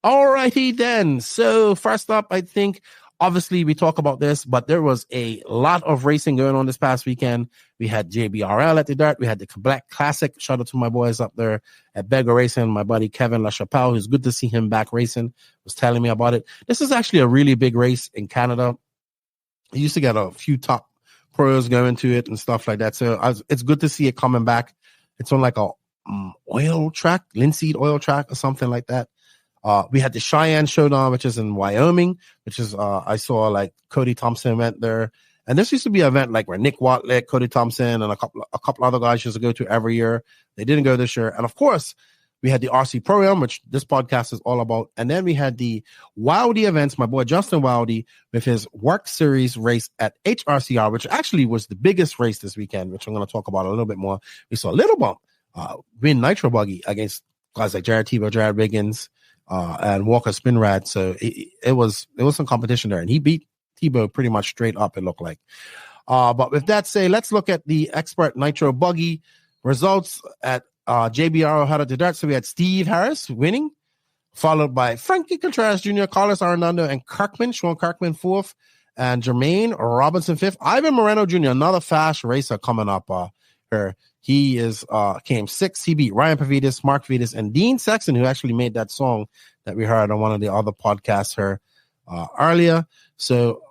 Alrighty then. So first up, I think obviously we talk about this, but there was a lot of racing going on this past weekend. We had JBRL at the Dirt. We had the Black Classic. Shout out to my boys up there at Beggar Racing. My buddy Kevin LaChapelle, who's good to see him back racing, was telling me about it. This is actually a really big race in Canada. He used to get a few top pros going to it and stuff like that. So it's good to see it coming back. It's on like a oil track, linseed oil track or something like that. We had the Cheyenne Showdown, which is in Wyoming, which is I saw like Cody Thompson went there. And this used to be an event like where Nick Watlett, Cody Thompson, and a couple other guys used to go to every year. They didn't go this year. And of course, We had the RC Pro-Am, which this podcast is all about. And then we had the Wildy events, my boy Justin Wildy, with his Work Series race at HRCR, which actually was the biggest race this weekend, which I'm going to talk about a little bit more. We saw Little Bump win Nitro Buggy against guys like Jared Tebow, Jared Wiggins, and Walker Spinrad. So it was some competition there. And he beat Tebow pretty much straight up, it looked like. But with that said, let's look at the Expert Nitro Buggy results at JBR had at the dirt. So we had Steve Harris winning, followed by Frankie Contreras Jr., Carlos Arredondo, and Kirkman, Sean Kirkman fourth, and Jermaine Robinson fifth. Ivan Moreno Jr., another fast racer coming up here. He came sixth. He beat Ryan Pavidis, Mark Pavidis, and Dean Sexton, who actually made that song that we heard on one of the other podcasts here earlier. So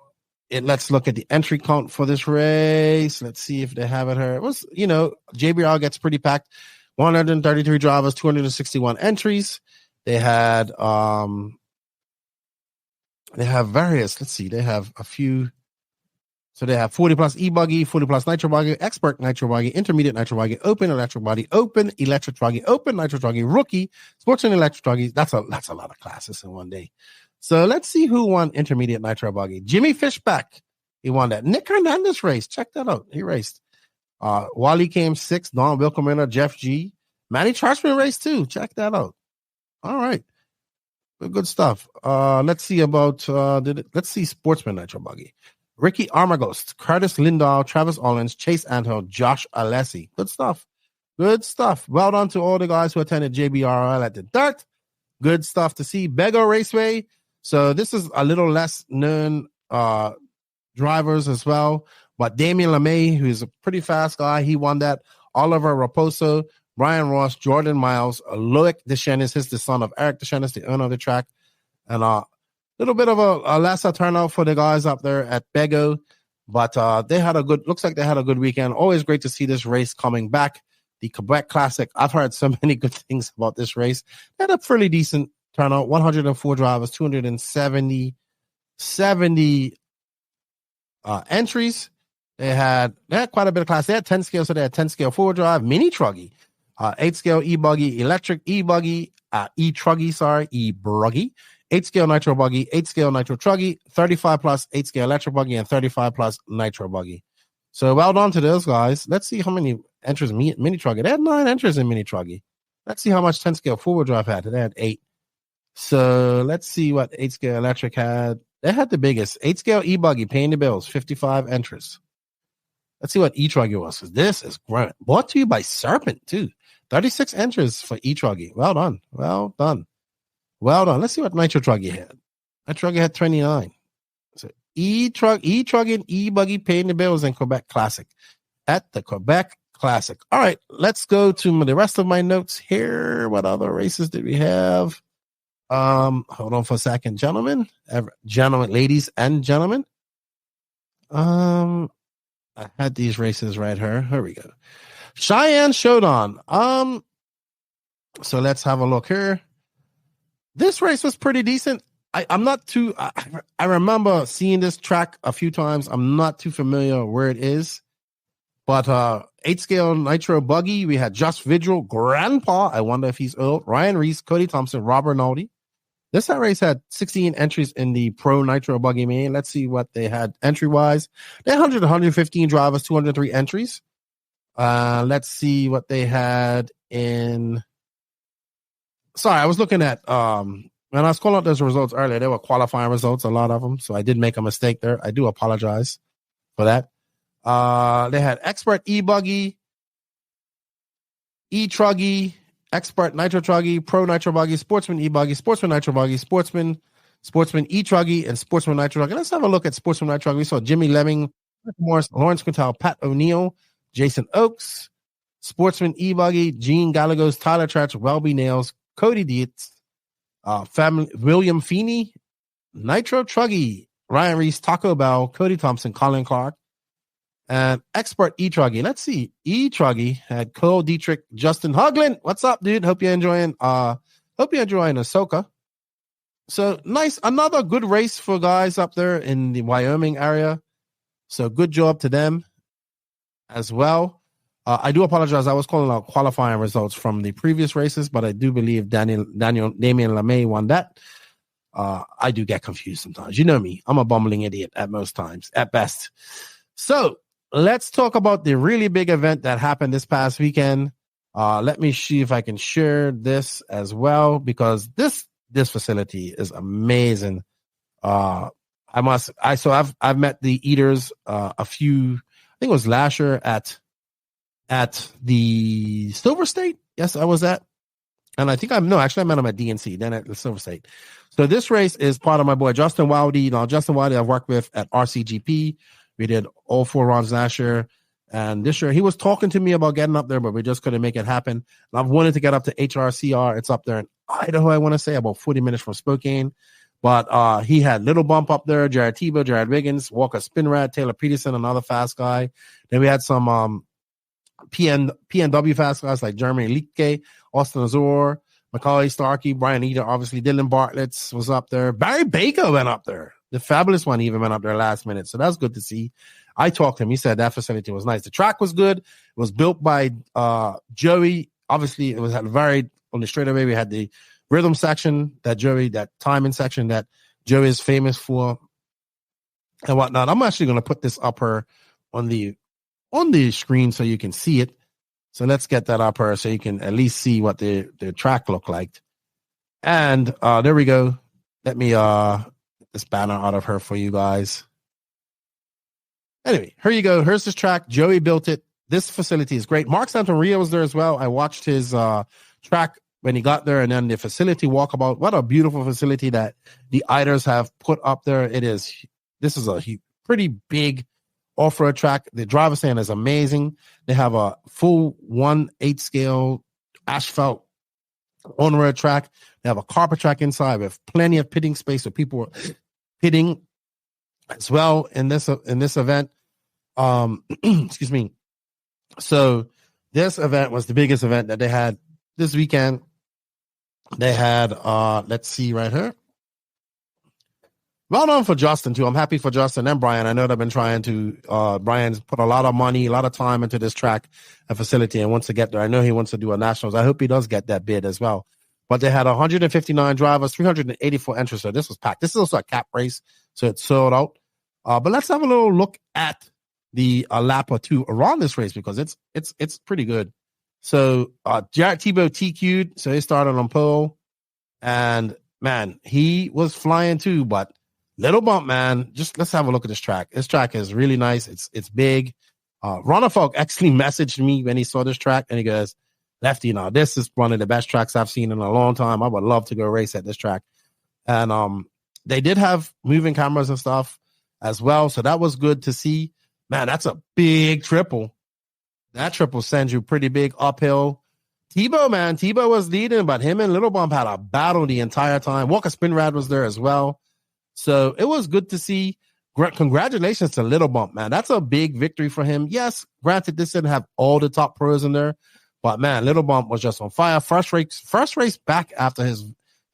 let's look at the entry count for this race. Let's see if they have it here. It was, JBR gets pretty packed. 133 drivers, 261 entries. They had various, let's see, they have a few. So they have 40 plus e-buggy, 40 plus nitro buggy, expert nitro buggy, intermediate nitro buggy, open electric buggy, open electric buggy, open nitro buggy, rookie, sports and electric buggy. That's a lot of classes in one day. So let's see who won intermediate nitro buggy. Jimmy Fishback, he won that. Nick Hernandez race, check that out. He raced. Wally came sixth. Don Wilcomer, Jeff G. Manny Charchman raced too. Check that out. All right. Good stuff. Let's see about let's see Sportsman Nitro Buggy. Ricky Armagos, Curtis Lindahl, Travis Ollins, Chase Anthill, Josh Alessi. Good stuff. Good stuff. Well done to all the guys who attended JBRL at the dirt. Good stuff to see. Bego Raceway. So this is a little less known drivers as well. But Damian LeMay, who's a pretty fast guy, he won that. Oliver Raposo, Brian Ross, Jordan Miles, Loic Deschenes, he's the son of Eric Deschenes, the owner of the track. And a little bit of a lesser turnout for the guys up there at Bego. But looks like they had a good weekend. Always great to see this race coming back. The Quebec Classic, I've heard so many good things about this race. They had a fairly decent turnout, 104 drivers, 270 entries. They had quite a bit of class. They had 10 scale, so they had 10 scale four drive, mini truggy, 8 scale e-buggy, electric e-buggy, e-truggy, e-bruggy, 8 scale nitro buggy, 8 scale nitro truggy, 35 plus 8 scale electric buggy, and 35 plus nitro buggy. So well done to those guys. Let's see how many entries mini truggy. They had 9 entries in mini truggy. Let's see how much 10 scale four-wheel drive had. They had 8. So let's see what 8 scale electric had. They had the biggest. 8 scale e-buggy, paying the bills, 55 entries. Let's see what e-truggy was. This is great. Brought to you by Serpent, too. 36 entries for e-truggy. Well done. Well done. Well done. Let's see what nitro truggy had. Nitro truggy had 29. So e-truggy and e-buggy paying the bills in Quebec Classic. At the Quebec Classic. All right, let's go to the rest of my notes here. What other races did we have? Hold on for a second, gentlemen, ladies and gentlemen. I had these races right here. Here we go. Cheyenne Showdown. So let's have a look here. This race was pretty decent. I'm not too. I remember seeing this track a few times. I'm not too familiar where it is, but 8 scale nitro buggy. We had Just Vigil, Grandpa. I wonder if he's old. Ryan Reese, Cody Thompson, Robert Rinaldi. This race had 16 entries in the Pro Nitro Buggy Main. Let's see what they had entry-wise. They had 115 drivers, 203 entries. Let's see what they had in... Sorry, I was looking at... when I was calling out those results earlier, they were qualifying results, a lot of them. So I did make a mistake there. I do apologize for that. They had Expert E-Buggy, E-Truggy, Expert Nitro Truggy, Pro Nitro Buggy, Sportsman E-Buggy, Sportsman Nitro Buggy, Sportsman E-Truggy, and Sportsman Nitro Truggy. Let's have a look at Sportsman Nitro Truggy. We saw Jimmy Lemming, Morris, Lawrence Quintal, Pat O'Neill, Jason Oakes, Sportsman E-Buggy, Gene Gallegos, Tyler Tratch, Welby Nails, Cody Dietz, William Feeney, Nitro Truggy, Ryan Reese, Taco Bell, Cody Thompson, Colin Clark, and Expert E-Truggy. Let's see. E-Truggy had Cole Dietrich, Justin Hoagland. What's up, dude? Hope you're enjoying Ahsoka. So nice. Another good race for guys up there in the Wyoming area. So good job to them as well. I do apologize. I was calling out qualifying results from the previous races, but I do believe Damien LeMay won that. I do get confused sometimes. You know me. I'm a bumbling idiot at most times, at best. So let's talk about the really big event that happened this past weekend. Let me see if I can share this as well, because this facility is amazing. I've met the eaters I think it was last year at the Silver State. Yes, I was at. And I think I met him at DNC, then at the Silver State. So this race is part of my boy Justin Wildey. Now, Justin Wildey I've worked with at RCGP. We did all 4 rounds last year. And this year, he was talking to me about getting up there, but we just couldn't make it happen. And I've wanted to get up to HRCR. It's up there in Idaho, I want to say, about 40 minutes from Spokane. But he had Little Bump up there, Jared Tebow, Jared Wiggins, Walker Spinrad, Taylor Peterson, another fast guy. Then we had some PNW fast guys like Jeremy Leake, Austin Azor, Macaulay Starkey, Brian Eder, obviously Dylan Bartlett's was up there. Barry Baker went up there. The fabulous one even went up there last minute. So that's good to see. I talked to him. He said that facility was nice. The track was good. It was built by Joey. Obviously, it was varied on the straightaway. We had the rhythm section that timing section that Joey is famous for and whatnot. I'm actually going to put this up here on the screen so you can see it. So let's get that up here so you can at least see what the track looked like. And there we go. Let me get this banner out of her for you guys. Anyway, here you go. Here's this track. Joey built it. This facility is great. Mark Santamaria was there as well. I watched his track when he got there, and then the facility walkabout. What a beautiful facility that the Iders have put up there. This is a pretty big off-road track. The driver stand is amazing. They have a full 1/8 scale asphalt on-road track. They have a carpet track inside with plenty of pitting space so people are pitting as well in this event. Excuse me. So this event was the biggest event that they had this weekend. They had let's see right here. Well done for Justin too. I'm happy for Justin and Brian. I know they've been trying to Brian's put a lot of money, a lot of time into this track and facility and wants to get there. I know he wants to do a nationals. I hope he does get that bid as well. But they had 159 drivers, 384 entries. So this was packed. This is also a cap race, so it's sold out. But let's have a little look at the lap or two around this race because it's pretty good. So Jared Tebow TQ'd, so he started on pole, and man, he was flying too. But Little Bump, man, just let's have a look at this track. This track is really nice. It's big. Ronald Falk actually messaged me when he saw this track, and he goes, "Lefty, now this is one of the best tracks I've seen in a long time. I would love to go race at this track." And they did have moving cameras and stuff as well, so that was good to see. Man, that's a big triple. That triple sends you pretty big uphill. Tebow was leading, but him and Little Bump had a battle the entire time. Walker Spinrad was there as well. So it was good to see. Congratulations to Little Bump, man. That's a big victory for him. Yes, granted, this didn't have all the top pros in there, but man, Little Bump was just on fire. First race back after his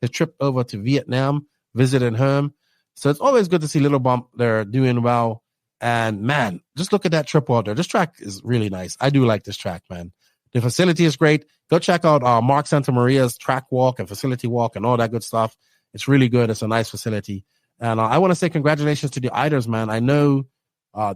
trip over to Vietnam, visiting home. So it's always good to see Little Bump there doing well. And man, just look at that triple out there. This track is really nice. I do like this track, man. The facility is great. Go check out Mark Santamaria's track walk and facility walk and all that good stuff. It's really good. It's a nice facility. And I want to say congratulations to the Iders, man. I know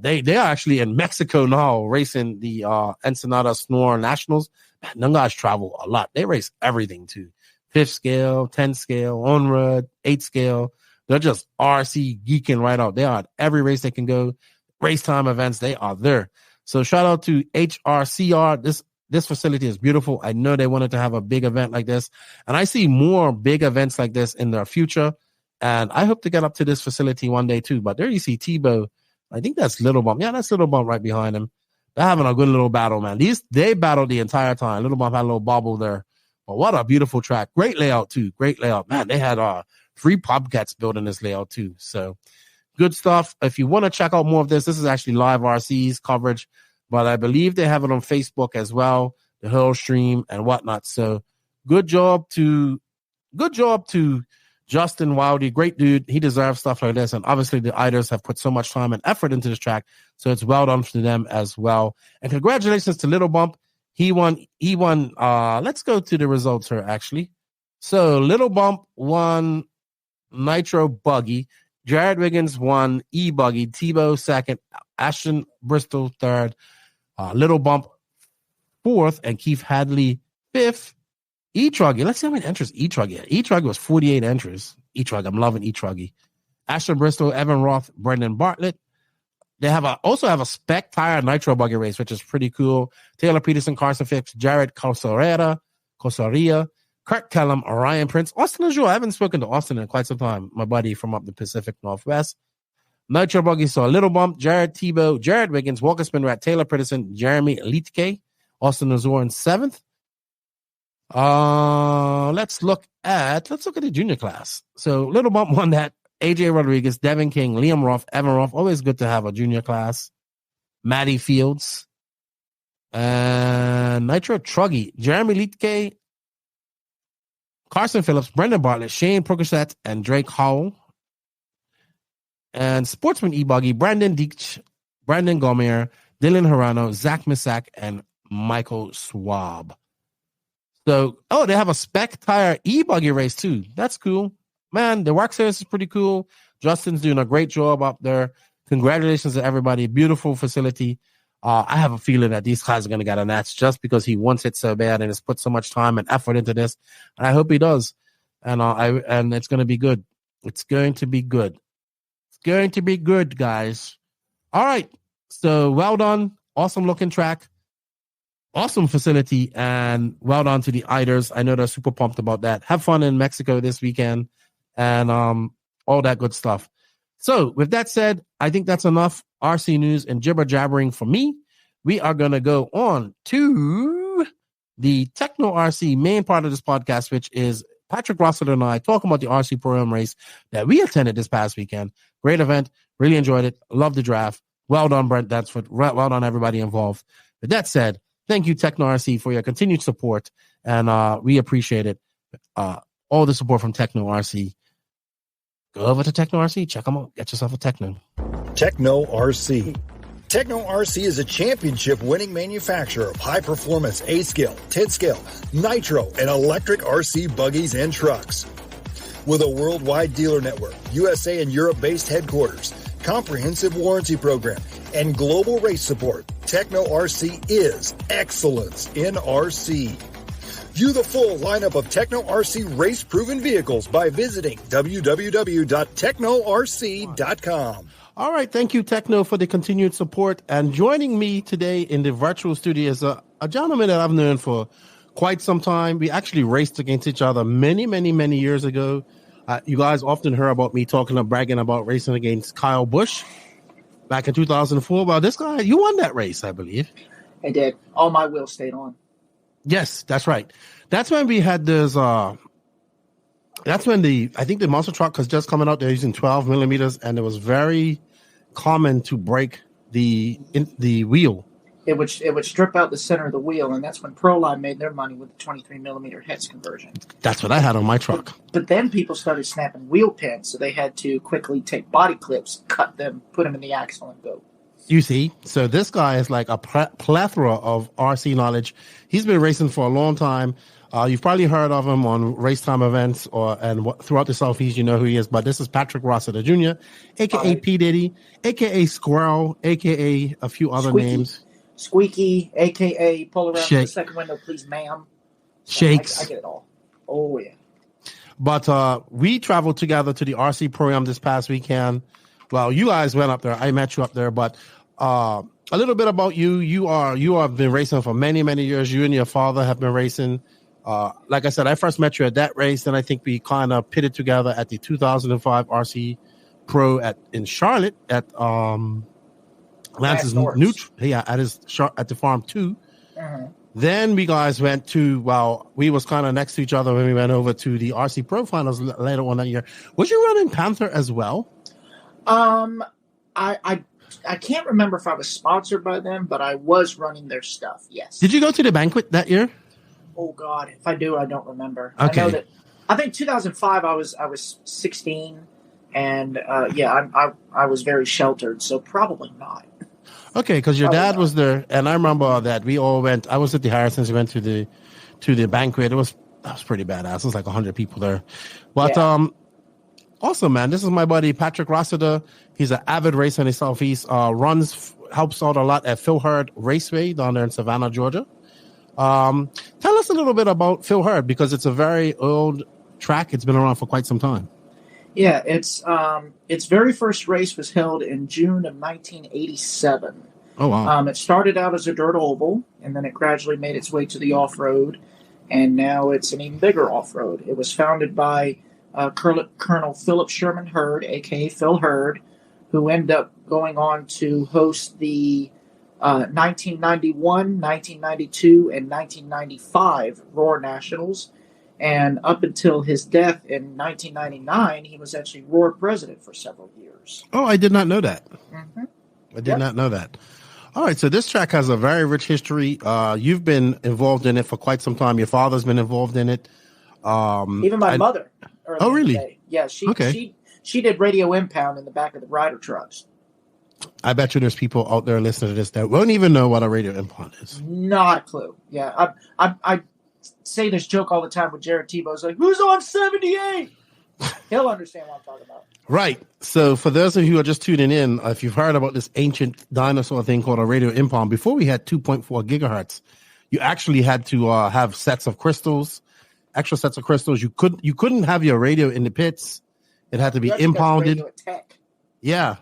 they are actually in Mexico now racing the Ensenada Snore Nationals. Man, them guys travel a lot. They race everything too. 5th scale, 10th scale, on-road, 8th scale. They're just RC geeking right out. They are at every race they can go. Race time events, they are there. So shout out to HRCR. This facility is beautiful. I know they wanted to have a big event like this. And I see more big events like this in their future. And I hope to get up to this facility one day too. But there you see Tebow. I think that's Little Bump. Yeah, that's Little Bump right behind him. They're having a good little battle, man. They battled the entire time. Little Bump had a little bobble there. But what a beautiful track. Great layout too. Great layout. Man, they had 3 Bobcats building this layout too. So good stuff. If you want to check out more of this is actually live RC's coverage. But I believe they have it on Facebook as well, the whole stream and whatnot. So good job to Justin Wildy, great dude. He deserves stuff like this. And obviously the Iders have put so much time and effort into this track. So it's well done for them as well. And congratulations to Little Bump. He won. Let's go to the results here, actually. So Little Bump won Nitro Buggy. Jared Wiggins won E-Buggy. Tebow second. Ashton Bristol third. Little Bump fourth. And Keith Hadley fifth. E-Truggy. Let's see how many entries E-Truggy had. E-Truggy was 48 entries. E-Truggy. I'm loving E-Truggy. Ashton Bristol, Evan Roth, Brendan Bartlett. They also have a spec tire Nitro Buggy race, which is pretty cool. Taylor Peterson, Carson Phipps, Jared Cosaria, Kurt Kellum, Orion Prince, Austin Azure. I haven't spoken to Austin in quite some time. My buddy from up the Pacific Northwest. Nitro Buggy saw Little Bump, Jared Tebow, Jared Wiggins, Walker Spinrat, Taylor Peterson, Jeremy Lietke, Austin Azure in seventh. Let's look at the junior class. So Little Bump won that. AJ Rodriguez, Devin King, Liam Roth, Evan Roth. Always good to have a junior class. Matty Fields. And Nitro Truggy, Jeremy Lietke, Carson Phillips, Brendan Bartlett, Shane Prokoshet, and Drake Howell. And Sportsman E-Buggy, Brandon Deitch, Brandon Gomer, Dylan Hirano, Zach Misak, and Michael Swab. So, they have a spec tire E-Buggy race too. That's cool. Man, the work service is pretty cool. Justin's doing a great job up there. Congratulations to everybody. Beautiful facility. I have a feeling that these guys are going to get a match just because he wants it so bad and has put so much time and effort into this. And I hope he does. And and it's going to be good. It's going to be good. It's going to be good, guys. All right. So well done. Awesome looking track. Awesome facility. And well done to the Iders. I know they're super pumped about that. Have fun in Mexico this weekend. And all that good stuff. So with that said, I think that's enough RC news and jibber jabbering for me. We are going to go on to the Techno RC main part of this podcast, which is Patrick Rossiter and I talking about the RC Pro-Am race that we attended this past weekend. Great event. Really enjoyed it. Loved the draft. Well done, Brent Densford. Well done, everybody involved. With that said, thank you, Techno RC, for your continued support. And we appreciate it. All the support from Techno RC. Go over to Techno RC, check them out, get yourself a Techno. Techno RC. Techno RC is a championship-winning manufacturer of high-performance A-scale, 10-scale, nitro, and electric RC buggies and trucks. With a worldwide dealer network, USA and Europe-based headquarters, comprehensive warranty program, and global race support, Techno RC is excellence in RC. View the full lineup of Techno RC race-proven vehicles by visiting www.technorc.com. All right, thank you, Techno, for the continued support. And joining me today in the virtual studio is a gentleman that I've known for quite some time. We actually raced against each other many, many, many years ago. You guys often hear about me bragging about racing against Kyle Busch back in 2004. Well, this guy, you won that race, I believe. I did. All my wheels stayed on. Yes, that's right. That's when we had this. That's when I think the monster truck was just coming out. They're using 12 millimeters, and it was very common to break the wheel. It would strip out the center of the wheel, and that's when Proline made their money with the 23 millimeter hex conversion. That's what I had on my truck. But then people started snapping wheel pins, so they had to quickly take body clips, cut them, put them in the axle, and go. You see, so this guy is like a plethora of RC knowledge. He's been racing for a long time. You've probably heard of him on race time events throughout the Southeast. You know who he is. But this is Patrick Rossiter Jr., a.k.a. P Ditty, a.k.a. Squirrel, a.k.a. a few other names. Squeaky, a.k.a. pull around the second window, please, ma'am. Shakes. I get it all. Oh, yeah. But we traveled together to the RC Pro-Am this past weekend. Well, you guys went up there. I met you up there, but a little bit about you. You have been racing for many, many years. You and your father have been racing. Like I said, I first met you at that race, and I think we kind of pitted together at the 2005 RC Pro in Charlotte at Lance's at the farm 2. Mm-hmm. Then we guys went to, we was kind of next to each other when we went over to the RC Pro finals later on that year. Was you running Panther as well? I can't remember if I was sponsored by them, but I was running their stuff. Yes. Did you go to the banquet that year? Oh God, if I do, I don't remember. Okay. I know that I think 2005. I was 16, and I was very sheltered, so probably not. Okay, because your dad was there, and I remember that we all went. I was at the Harrisons. We went to the banquet. That was pretty badass. It was like 100 people there. But also, man, this is my buddy Patrick Rossiter. He's an avid racer in the Southeast. Helps out a lot at Phil Hurd Raceway down there in Savannah, Georgia. Tell us a little bit about Phil Hurd, because it's a very old track. It's been around for quite some time. Yeah, its very first race was held in June of 1987. Oh, wow. It started out as a dirt oval, and then it gradually made its way to the off-road, and now it's an even bigger off-road. It was founded by Colonel Philip Sherman Hurd, a.k.a. Phil Hurd, who ended up going on to host the 1991, 1992, and 1995 Roar Nationals. And up until his death in 1999, he was actually Roar president for several years. Oh, I did not know that. Mm-hmm. I did not know that. All right, so this track has a very rich history. You've been involved in it for quite some time. Your father's been involved in it. Even my mother. Oh, really? Today. Yeah, she did radio impound in the back of the rider trucks. I bet you there's people out there listening to this that won't even know what a radio impound is. Not a clue. Yeah, I say this joke all the time with Jared Tebow's like, who's on 78? He'll understand what I'm talking about. Right. So for those of you who are just tuning in, if you've heard about this ancient dinosaur thing called a radio impound, before we had 2.4 gigahertz, you actually had to have extra sets of crystals. You couldn't have your radio in the pits. It had to be impounded. Yeah.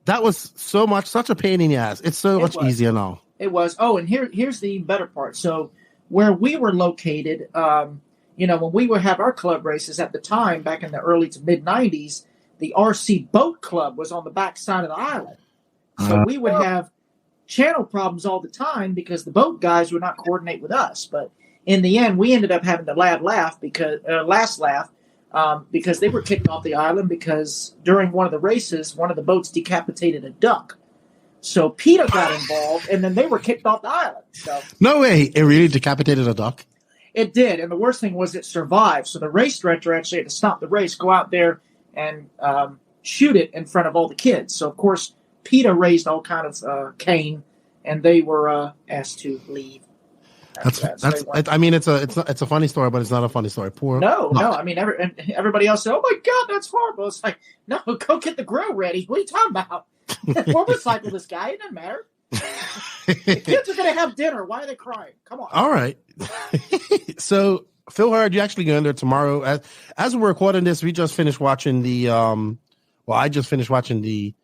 That was such a pain in the ass. It's much easier now. It was. Oh, and here's the better part. So where we were located, when we would have our club races at the time, back in the early to mid 90s, the RC Boat Club was on the back side of the island. So we would have channel problems all the time because the boat guys would not coordinate with us. But in the end, we ended up having the last laugh because they were kicked off the island because during one of the races, one of the boats decapitated a duck. So PETA got involved, and then they were kicked off the island. So no way. It really decapitated a duck? It did, and the worst thing was it survived. So the race director actually had to stop the race, go out there, and shoot it in front of all the kids. So, of course, PETA raised all kind of cane, and they were asked to leave. It's a funny story, but it's not a funny story. No. I mean, everybody else said, "Oh my God, that's horrible." It's like, no, go get the grill ready. What are you talking about? We'll recycle this guy. It doesn't matter. The kids are going to have dinner. Why are they crying? Come on. All right. So, Phil Hurd, you actually go in there tomorrow. As we're recording this, we just finished watching I just finished watching the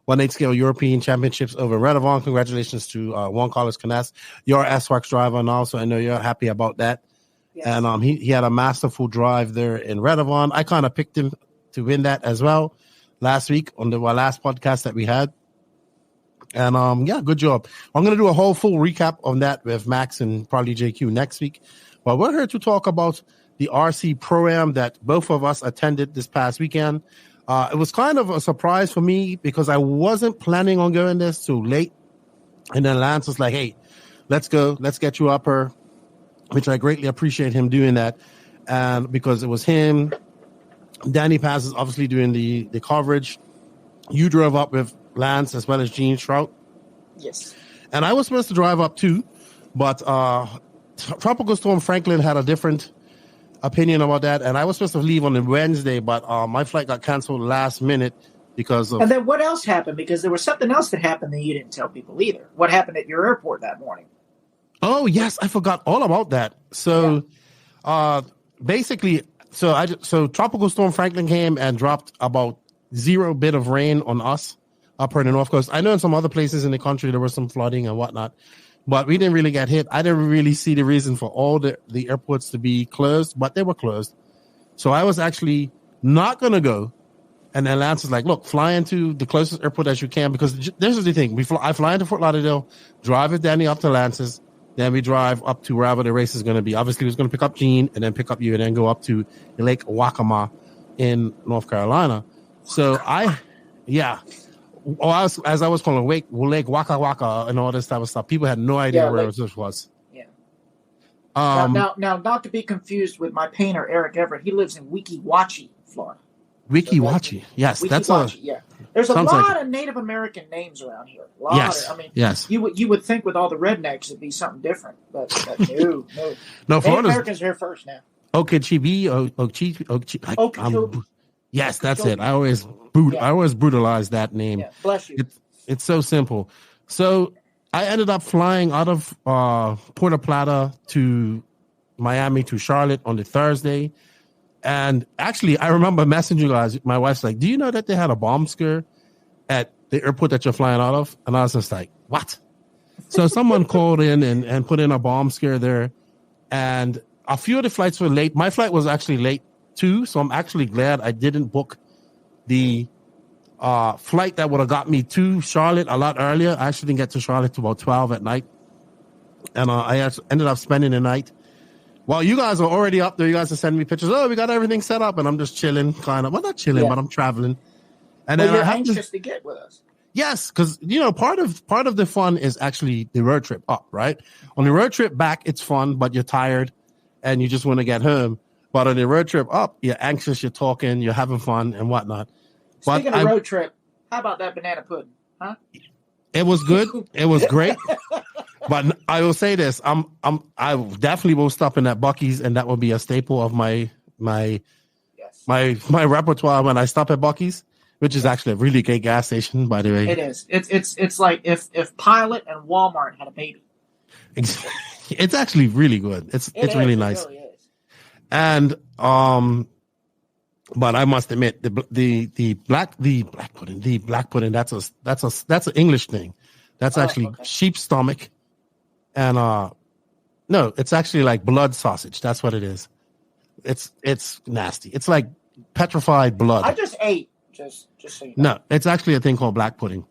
1/8 scale European Championships over in Redavon. Congratulations to Juan Carlos Canas, your S-Works driver, and also I know you're happy about that. Yes. And he had a masterful drive there in Redavon. I kind of picked him to win that as well last week on the last podcast that we had. And good job. I'm going to do a whole full recap on that with Max and probably JQ next week. But we're here to talk about the RC Pro-Am that both of us attended this past weekend. It was kind of a surprise for me because I wasn't planning on going this too late. And then Lance was like, hey, let's go. Let's get you up here, which I greatly appreciate him doing that. And because it was him, Danny Paz is obviously doing the coverage. You drove up with Lance as well as Gene Strout. Yes. And I was supposed to drive up too, but Tropical Storm Franklin had a different opinion about that, and I was supposed to leave on the Wednesday, but my flight got canceled last minute because of... And then what else happened? Because there was something else that happened that you didn't tell people either. What happened at your airport that morning? Oh, yes, I forgot all about that. So, basically, so Tropical Storm Franklin came and dropped about 0 bit of rain on us up here in the North Coast. I know in some other places in the country there was some flooding and whatnot, but we didn't really get hit. I didn't really see the reason for all the airports to be closed, but they were closed. So I was actually not going to go. And then Lance was like, look, fly into the closest airport as you can, because this is the thing. I fly into Fort Lauderdale, drive with Danny up to Lance's, then we drive up to wherever the race is going to be. Obviously, he was going to pick up Gene and then pick up you and then go up to Lake Waccamaw in North Carolina. So as I was calling Lake Waka Waka and all this type of stuff, people had no idea where this was. Yeah. Now, not to be confused with my painter Eric Everett. He lives in Weeki Wachee, Florida. Weeki Wachee, yes, that's yeah. There's a lot of Native American names around here. Yes. You would think with all the rednecks it'd be something different, but no. No, Native Americans are here first now. Okeechobee, yes, that's it. I always brutalize that name. Yeah, bless you. It's so simple. So I ended up flying out of Puerto Plata to Miami to Charlotte on the Thursday. And actually, I remember messaging you guys. My wife's like, do you know that they had a bomb scare at the airport that you're flying out of? And I was just like, what? So someone called in and put in a bomb scare there. And a few of the flights were late. My flight was actually late too. So I'm actually glad I didn't book the flight that would have got me to Charlotte a lot earlier. I actually didn't get to Charlotte till about 12 at night. And I ended up spending the night. While you guys are already up there, you guys are sending me pictures. Oh, we got everything set up. And I'm just chilling, kind of. Well, not chilling, but I'm traveling. And then you're anxious to get with us. Yes, because, part of the fun is actually the road trip up, right? On the road trip back, it's fun, but you're tired and you just want to get home. But on the road trip up, you're anxious, you're talking, you're having fun and whatnot. Speaking of road trip, how about that banana pudding, huh? It was good. It was great. But I will say this: I definitely will stop in at Buc-ee's, and that will be a staple of my repertoire when I stop at Buc-ee's, which is actually a really great gas station, by the way. It is. It's like if Pilot and Walmart had a baby. It's actually really good. It's really nice. It really is. And but I must admit the black pudding that's an English thing. That's actually sheep stomach. And no, it's actually like blood sausage. That's what it is. It's nasty. It's like petrified blood. I just ate. Just so you know. No, it's actually a thing called black pudding.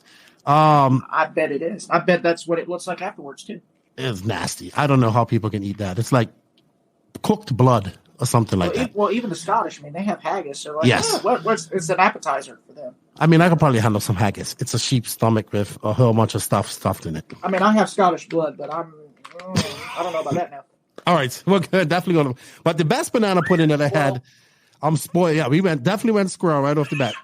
I bet it is. I bet that's what it looks like afterwards too. It's nasty. I don't know how people can eat that. It's like cooked blood or something like that. Well, even the Scottish, I mean, they have haggis. So like, yes, it's an appetizer for them. I mean, I could probably handle some haggis. It's a sheep stomach with a whole bunch of stuff stuffed in it. I mean, I have Scottish blood, but I don't know about that now. All right, we're good. Definitely going to. But the best banana pudding that I had, I'm spoiled. Yeah, we definitely went squirrel right off the bat.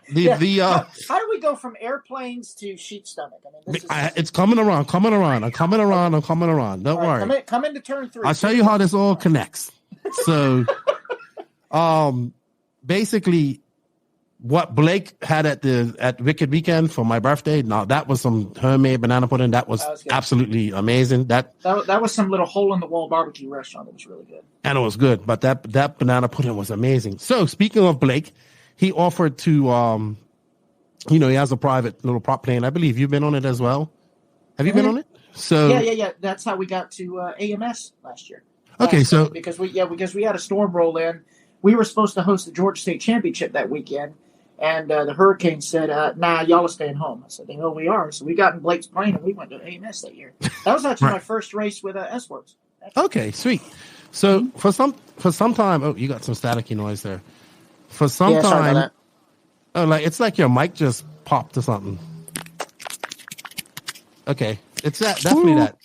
How do we go from airplanes to sheep stomach? I mean, it's coming around. I'm coming around. Don't worry. Come into turn 3. I'll show you how this all connects. So, basically, what Blake had at Wicked Weekend for my birthday. Now that was some homemade banana pudding. That was absolutely amazing. That was some little hole in the wall barbecue restaurant. That was really good. And it was good, but that banana pudding was amazing. So speaking of Blake, he offered to he has a private little prop plane. I believe you've been on it as well. Have you been on it? So yeah. That's how we got to AMS last year. Okay, so because we had a storm roll in. We were supposed to host the Georgia State Championship that weekend. And the Hurricane said, nah, y'all are staying home. I said, they know we are. So we got in Blake's plane and we went to AMS that year. That was actually my first race with S-Works. Okay, sweet. So for some time, you got some staticky noise there. For some time, sorry about that. It's like your mic just popped or something. Okay, it's that. Definitely that.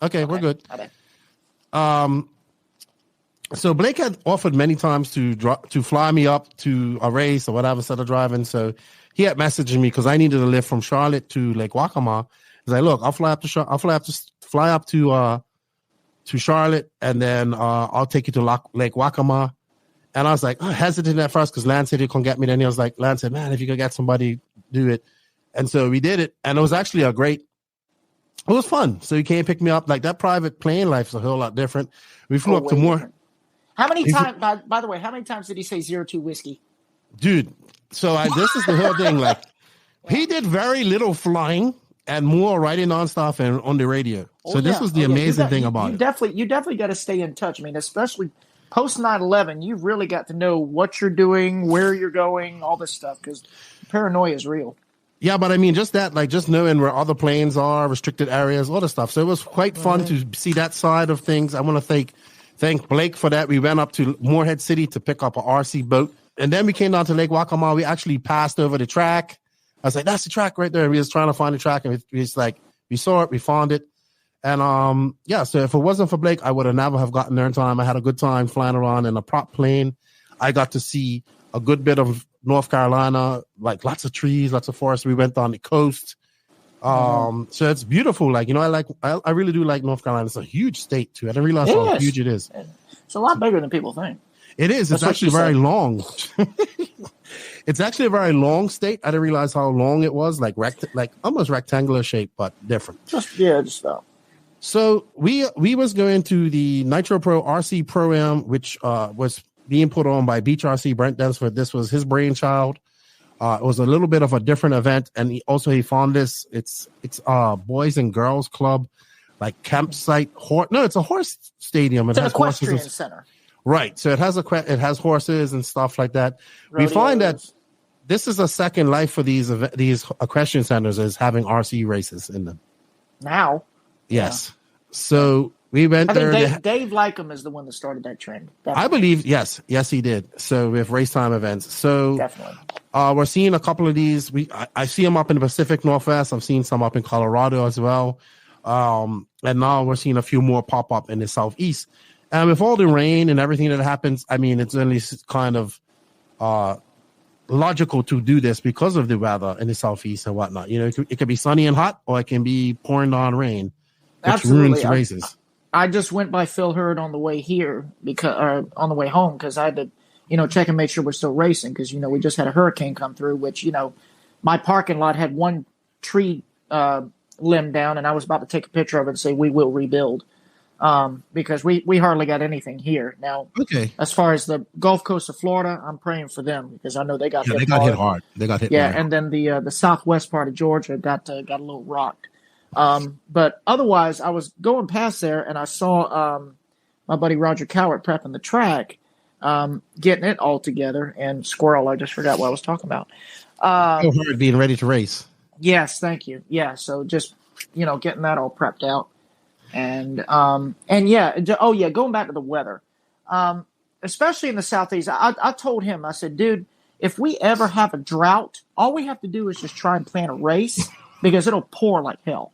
Okay, we're good. So Blake had offered many times to fly me up to a race or whatever instead of driving. So he had messaged me because I needed a lift from Charlotte to Lake Waccamaw. He's like, "Look, I'll fly up to Charlotte, and then I'll take you to Lake Waccamaw." And I was like, hesitant at first because Lance said he couldn't get me. Then he was like, Lance said, "Man, if you could get somebody, do it." And so we did it, and it was actually it was fun. So he came pick me up. Like that private plane life is a whole lot different. We flew up to more. Different. How many times? By the way, how many times did he say 02 whiskey? Dude, so this is the whole thing. Like, he did very little flying and more writing on stuff and on the radio. So this was the amazing thing about it. You definitely got to stay in touch. I mean, especially post 9/11, you've really got to know what you're doing, where you're going, all this stuff because paranoia is real. Yeah, but I mean, just that, like, just knowing where other planes are, restricted areas, all the stuff. So it was quite fun to see that side of things. I want to thank Blake for that. We went up to Morehead City to pick up an RC boat. And then we came down to Lake Waccamaw. We actually passed over the track. I was like, that's the track right there. We was trying to find the track. And we saw it. We found it. And yeah, so if it wasn't for Blake, I would have never have gotten there in time. I had a good time flying around in a prop plane. I got to see a good bit of North Carolina, like lots of trees, lots of forests. We went on the coast. So it's beautiful. Like, I really do like North Carolina. It's a huge state too. I didn't realize how huge it is. It's a lot bigger than people think. It is. It's actually very long. It's actually a very long state. I didn't realize how long it was, like almost rectangular shape, but different. Just about. So we was going to the Nitro Pro RC Pro-Am, which was being put on by Beach RC Brent Densford. This was his brainchild. It was a little bit of a different event, and he found this. It's Boys and Girls Club, like campsite. It's a horse stadium. It's an equestrian center. Right. So it has horses and stuff like that. Rodeos. We find that this is a second life for these equestrian centers, is having RC races in them. Now. Yes. Yeah. So we went there. Dave Lycum is the one that started that trend. Definitely. I believe, yes, he did. So with race time events. So definitely. We're seeing a couple of these. I see them up in the Pacific Northwest. I've seen some up in Colorado as well. And now we're seeing a few more pop up in the Southeast. And with all the rain and everything that happens, I mean, it's only kind of logical to do this because of the weather in the Southeast and whatnot. It could be sunny and hot, or it can be pouring down rain, which ruins races. I just went by Phil Hurd on the way here on the way home, because I had to, check and make sure we're still racing, because we just had a hurricane come through, which my parking lot had one tree limb down, and I was about to take a picture of it and say we will rebuild. Because we hardly got anything here. Now, as far as the Gulf Coast of Florida, I'm praying for them, because I know they got hit hard. They got hit hard. And then the southwest part of Georgia got a little rocked. But otherwise, I was going past there, and I saw my buddy Roger Cowart prepping the track, getting it all together. And Squirrel, I just forgot what I was talking about. Being ready to race. Yes, thank you. Yeah, so just getting that all prepped out. And going back to the weather, especially in the Southeast, I told him, I said, dude, if we ever have a drought, all we have to do is just try and plan a race, because it'll pour like hell.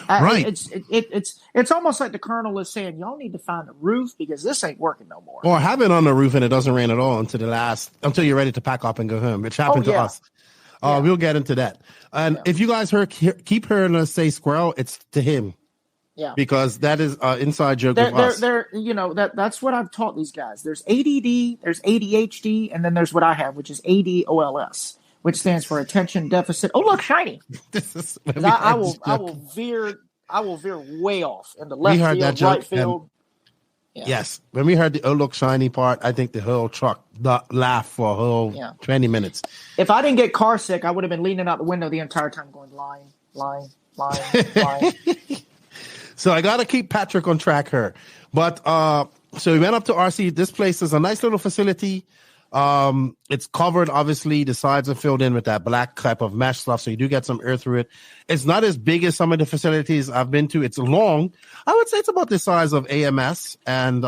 Right. It's almost like the Colonel is saying, y'all need to find a roof, because this ain't working no more. Or have it on the roof and it doesn't rain at all until you're ready to pack up and go home, which happened to us. We'll get into that. And if you guys keep hearing us say Squirrel, it's to him. Yeah, because that is an inside joke of us. That's what I've taught these guys. There's ADD, there's ADHD, and then there's what I have, which is ADOLS, which stands for attention deficit. Oh, look, shiny! I will veer way off in the left field, right field. Yes, when we heard the "oh look shiny" part, I think the whole truck laughed for a whole 20 minutes. If I didn't get car sick, I would have been leaning out the window the entire time, going lying. So I got to keep Patrick on track here. But so we went up to RC. This place is a nice little facility. It's covered, obviously. The sides are filled in with that black type of mesh stuff, so you do get some air through it. It's not as big as some of the facilities I've been to. It's long. I would say it's about the size of AMS, and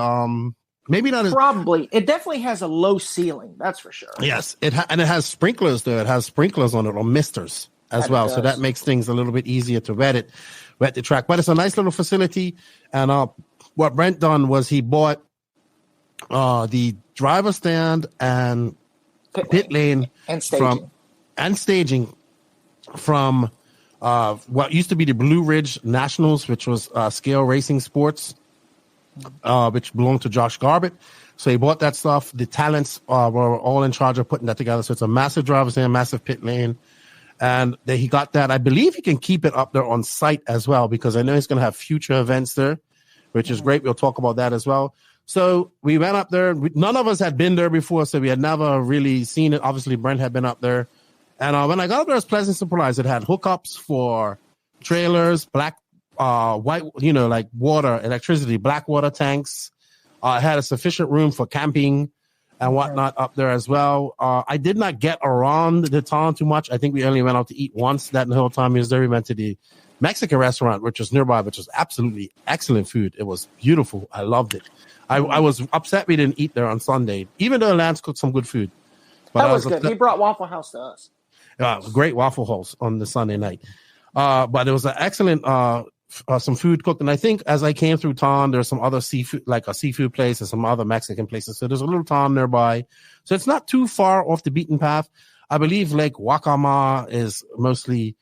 maybe not as... Probably. It definitely has a low ceiling, that's for sure. Yes, and it has sprinklers, though. It has sprinklers on it, or misters as well, so that makes things a little bit easier to wet the track. But it's a nice little facility. And what Brent done was he bought the driver stand and pit lane and staging from what used to be the Blue Ridge Nationals, which was Scale Racing Sports, which belonged to Josh Garbett. So he bought that stuff. The talents were all in charge of putting that together. So it's a massive driver stand, massive pit lane. And he got that. I believe he can keep it up there on site as well, because I know he's going to have future events there, which is great. We'll talk about that as well. So we went up there. None of us had been there before, so we had never really seen it. Obviously, Brent had been up there. And when I got up there, I was pleasantly surprised. It had hookups for trailers, white, like water, electricity, black water tanks. It had a sufficient room for camping and whatnot up there as well. I did not get around the town too much. I think we only went out to eat once that the whole time he was there. We went to the Mexican restaurant, which was nearby, which was absolutely excellent food. It was beautiful. I loved it. I was upset we didn't eat there on Sunday, even though Lance cooked some good food. But that was good. He brought Waffle House to us. Great Waffle House on the Sunday night. But it was an excellent some food cooked. And I think as I came through town, there's some other seafood, like a seafood place and some other Mexican places. So there's a little town nearby. So it's not too far off the beaten path. I believe Lake Waccamaw is mostly,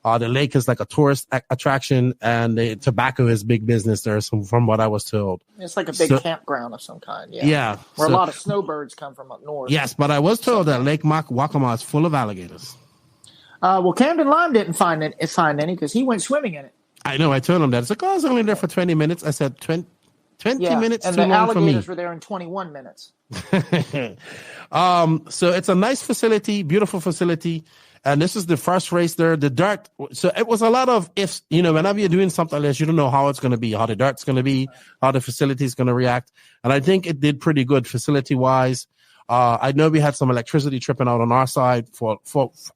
the lake is like a tourist attraction, and the tobacco is big business there, from what I was told. It's like a big campground of some kind. Yeah. Where a lot of snowbirds come from up north. Yes, but I was told that Lake Waccamaw is full of alligators. Well, Camden Lime didn't find any because he went swimming in it. I know. I told him that. It's like, I was only there for 20 minutes. I said 20 minutes and too the long for me. alligators were there in 21 minutes. So it's a nice facility, beautiful facility. And this is the first race there. The dirt. So it was a lot of ifs. Whenever you're doing something like this, you don't know how it's going to be, how the dirt's going to be, how the facility is going to react. And I think it did pretty good facility-wise. I know we had some electricity tripping out on our side for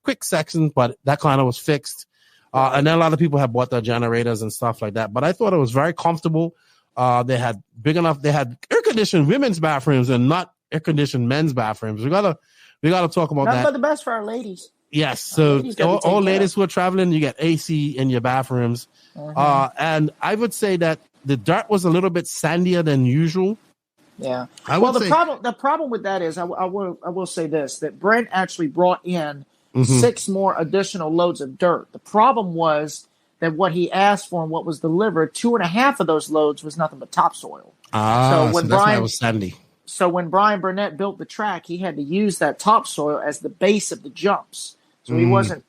quick sections, but that kind of was fixed. And then a lot of people have bought their generators and stuff like that. But I thought it was very comfortable. They had air-conditioned women's bathrooms and not air-conditioned men's bathrooms. We gotta talk about that. Nothing but the best for our ladies. Yes, so all ladies who are traveling, you get AC in your bathrooms. And I would say that the dirt was a little bit sandier than usual. Yeah. The problem with that is I will say this, that Brent actually brought in 6 more additional loads of dirt. The problem was that what he asked for and what was delivered, 2.5 of those loads was nothing but topsoil. So that's why it was sandy. So when Brian Burnett built the track, he had to use that topsoil as the base of the jumps. So he wasn't,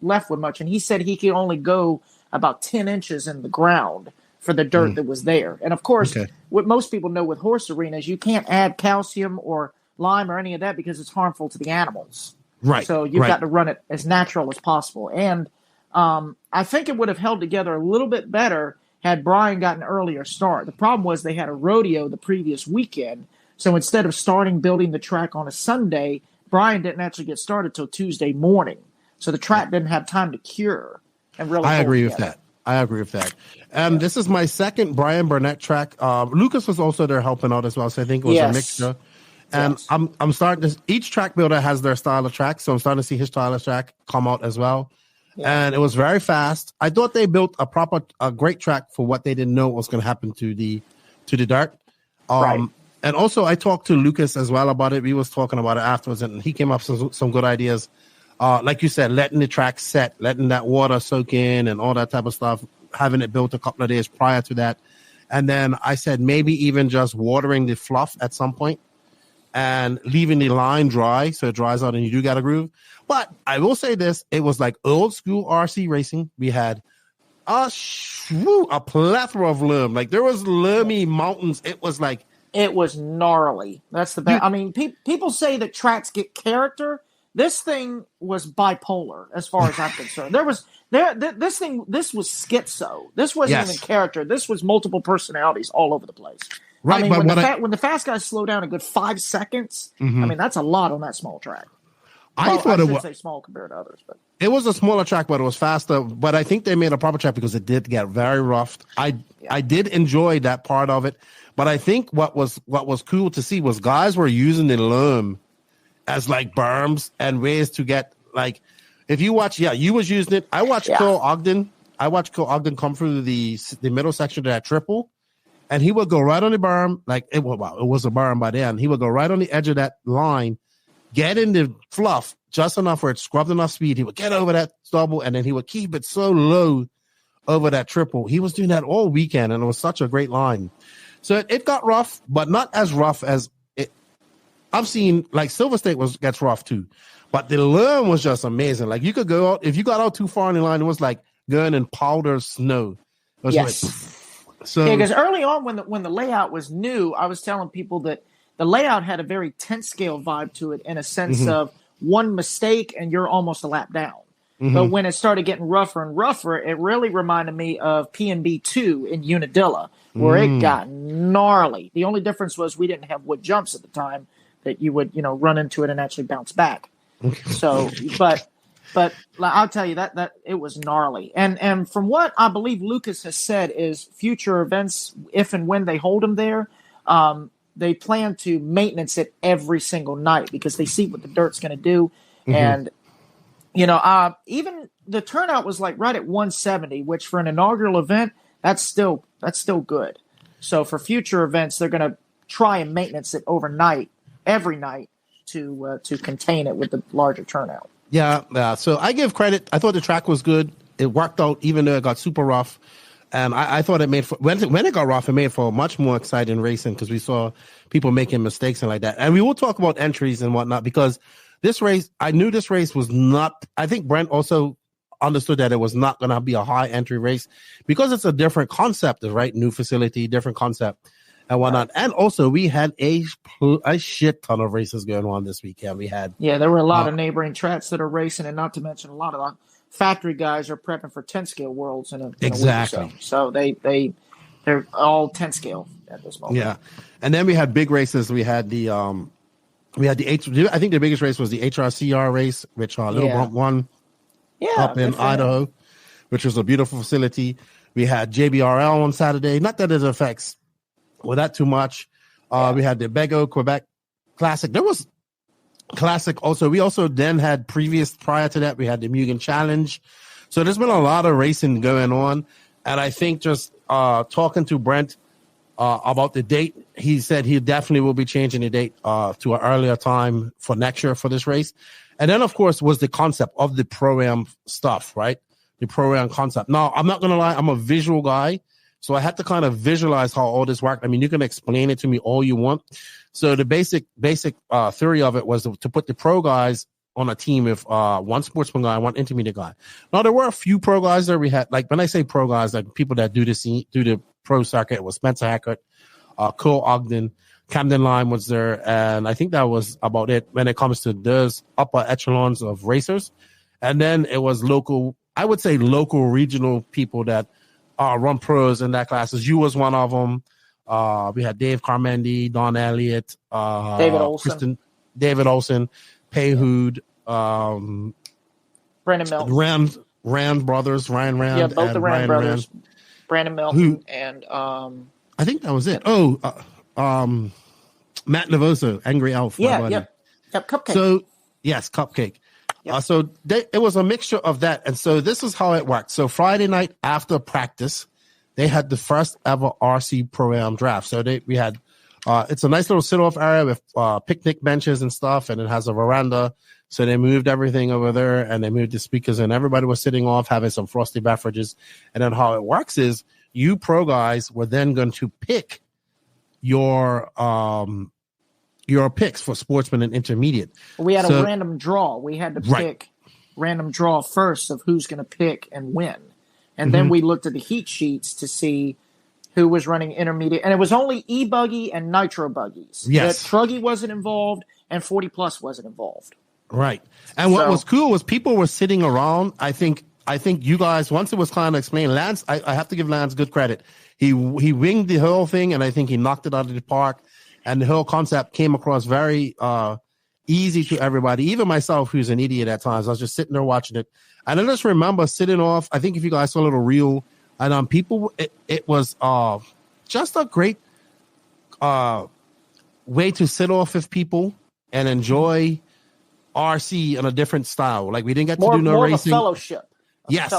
left with much. And he said he could only go about 10 inches in the ground for the dirt that was there. And, of course, what most people know with horse arenas, you can't add calcium or lime or any of that because it's harmful to the animals. Right. So you've got to run it as natural as possible. And I think it would have held together a little bit better had Brian gotten an earlier start. The problem was they had a rodeo the previous weekend. So instead of building the track on a Sunday, Brian didn't actually get started till Tuesday morning. So the track didn't have time to cure. And really, I agree with that. And this is my second Brian Burnett track. Lucas was also there helping out as well. So I think it was a mixture. And I'm starting to, each track builder has their style of track. So I'm starting to see his style of track come out as well. Yeah. And it was very fast. I thought they built a great track for what they didn't know was going to happen to the dirt. And also, I talked to Lucas as well about it. We was talking about it afterwards, and he came up with some good ideas. Like you said, letting the track set, letting that water soak in and all that type of stuff, having it built a couple of days prior to that. And then I said maybe even just watering the fluff at some point and leaving the line dry so it dries out and you do got a groove. But I will say this, it was like old school RC racing. We had a plethora of loam. Like there was loamy mountains. It was like... It was gnarly. That's the best. I mean, people say that tracks get character. This thing was bipolar, as far as I'm concerned. This was schizo. This wasn't even character. This was multiple personalities all over the place. Right. I mean, when the fast guys slow down a good 5 seconds, I mean, that's a lot on that small track. I thought it was say small compared to others, but it was a smaller track, but it was faster. But I think they made a proper track because it did get very rough. I did enjoy that part of it. But I think what was cool to see was guys were using the loam as like berms and ways to get like, if you watch, you was using it. I watched Cole Ogden. I watched Cole Ogden come through the middle section of that triple, and he would go right on the berm. Like it was a berm by then. He would go right on the edge of that line, get in the fluff just enough where it scrubbed enough speed. He would get over that stubble, and then he would keep it so low over that triple. He was doing that all weekend, and it was such a great line. So it got rough, but not as rough as it. I've seen like Silver State gets rough too, but the loam was just amazing. Like you could go out if you got out too far in the line, it was like going in powder snow. It was because early on when the layout was new, I was telling people that the layout had a very 10th scale vibe to it in a sense of one mistake and you're almost a lap down. But when it started getting rougher and rougher, it really reminded me of PNB 2 in Unadilla, where it got gnarly. The only difference was we didn't have wood jumps at the time that you would, run into it and actually bounce back. So, but I'll tell you that it was gnarly. And from what I believe Lucas has said is future events, if and when they hold them there, they plan to maintenance it every single night because they see what the dirt's going to do. And, even the turnout was like right at 170, which for an inaugural event, that's still good. So for future events, they're going to try and maintenance it overnight, every night, to contain it with the larger turnout. Yeah. So I give credit. I thought the track was good. It worked out, even though it got super rough. And I thought it made when it got rough, it made for much more exciting racing because we saw people making mistakes and like that. And we will talk about entries and whatnot because this race, I knew this race was not. I think Brent also understood that it was not going to be a high entry race because it's a different concept, right? New facility, different concept and whatnot. And also, we had a shit ton of races going on this weekend. There were a lot of neighboring tracks that are racing, and not to mention a lot of the factory guys are prepping for 10 scale worlds in a week or so they're all 10 scale at this moment. Yeah, and then we had big races. We had the I think the biggest race was the HRCR race, which Little Bump won up in Idaho, which was a beautiful facility. We had JBRL on Saturday. Not that it affects that too much. We had the Bego Quebec Classic. There was Classic also. We also then had prior to that, we had the Mugen Challenge. So there's been a lot of racing going on. And I think just talking to Brent about the date, he said he definitely will be changing the date to an earlier time for next year for this race. And then, of course, was the concept of the Pro-Am stuff, right? The Pro-Am concept. Now, I'm not going to lie. I'm a visual guy. So I had to kind of visualize how all this worked. I mean, you can explain it to me all you want. So the basic theory of it was to put the pro guys on a team with one sportsman guy, one intermediate guy. Now, there were a few pro guys there. We had, like, when I say pro guys, like people that do the pro circuit, it was Spencer Hackett, Cole Ogden, Camden Lime was there, and I think that was about it when it comes to those upper echelons of racers. And then it was local, regional people that run pros in that classes. You was one of them. We had Dave Carmendi, Don Elliott, David Olson, Payhood, Brandon Milton, Rand brothers, Ryan Rand. Yeah, both the Rand brothers, Brandon Milton, and I think that was it. Matt Navoso, Angry Elf. Yep, Cupcake. So yes, Cupcake. Yep. It was a mixture of that. And so this is how it worked. So Friday night after practice, they had the first ever RC Pro-Am draft. So we had, it's a nice little sit-off area with picnic benches and stuff, and it has a veranda. So they moved everything over there, and they moved the speakers, and everybody was sitting off, having some frosty beverages. And then how it works is you pro guys were then going to pick your picks for sportsman and intermediate. We had a random draw. We had to pick random draw first of who's going to pick and win. And then we looked at the heat sheets to see who was running intermediate. And it was only e-buggy and nitro buggies. Yes. The Truggy wasn't involved and 40 plus wasn't involved. Right. And what was cool was people were sitting around. I think you guys, once it was kind of explained, Lance, I have to give Lance good credit. He winged the whole thing, and I think he knocked it out of the park. And the whole concept came across very easy to everybody, even myself, who's an idiot at times. I was just sitting there watching it. And I just remember sitting off. I think if you guys saw a little reel, and people, it was just a great way to sit off with people and enjoy RC in a different style. Like, we didn't get to do no racing. More of a fellowship. Yes,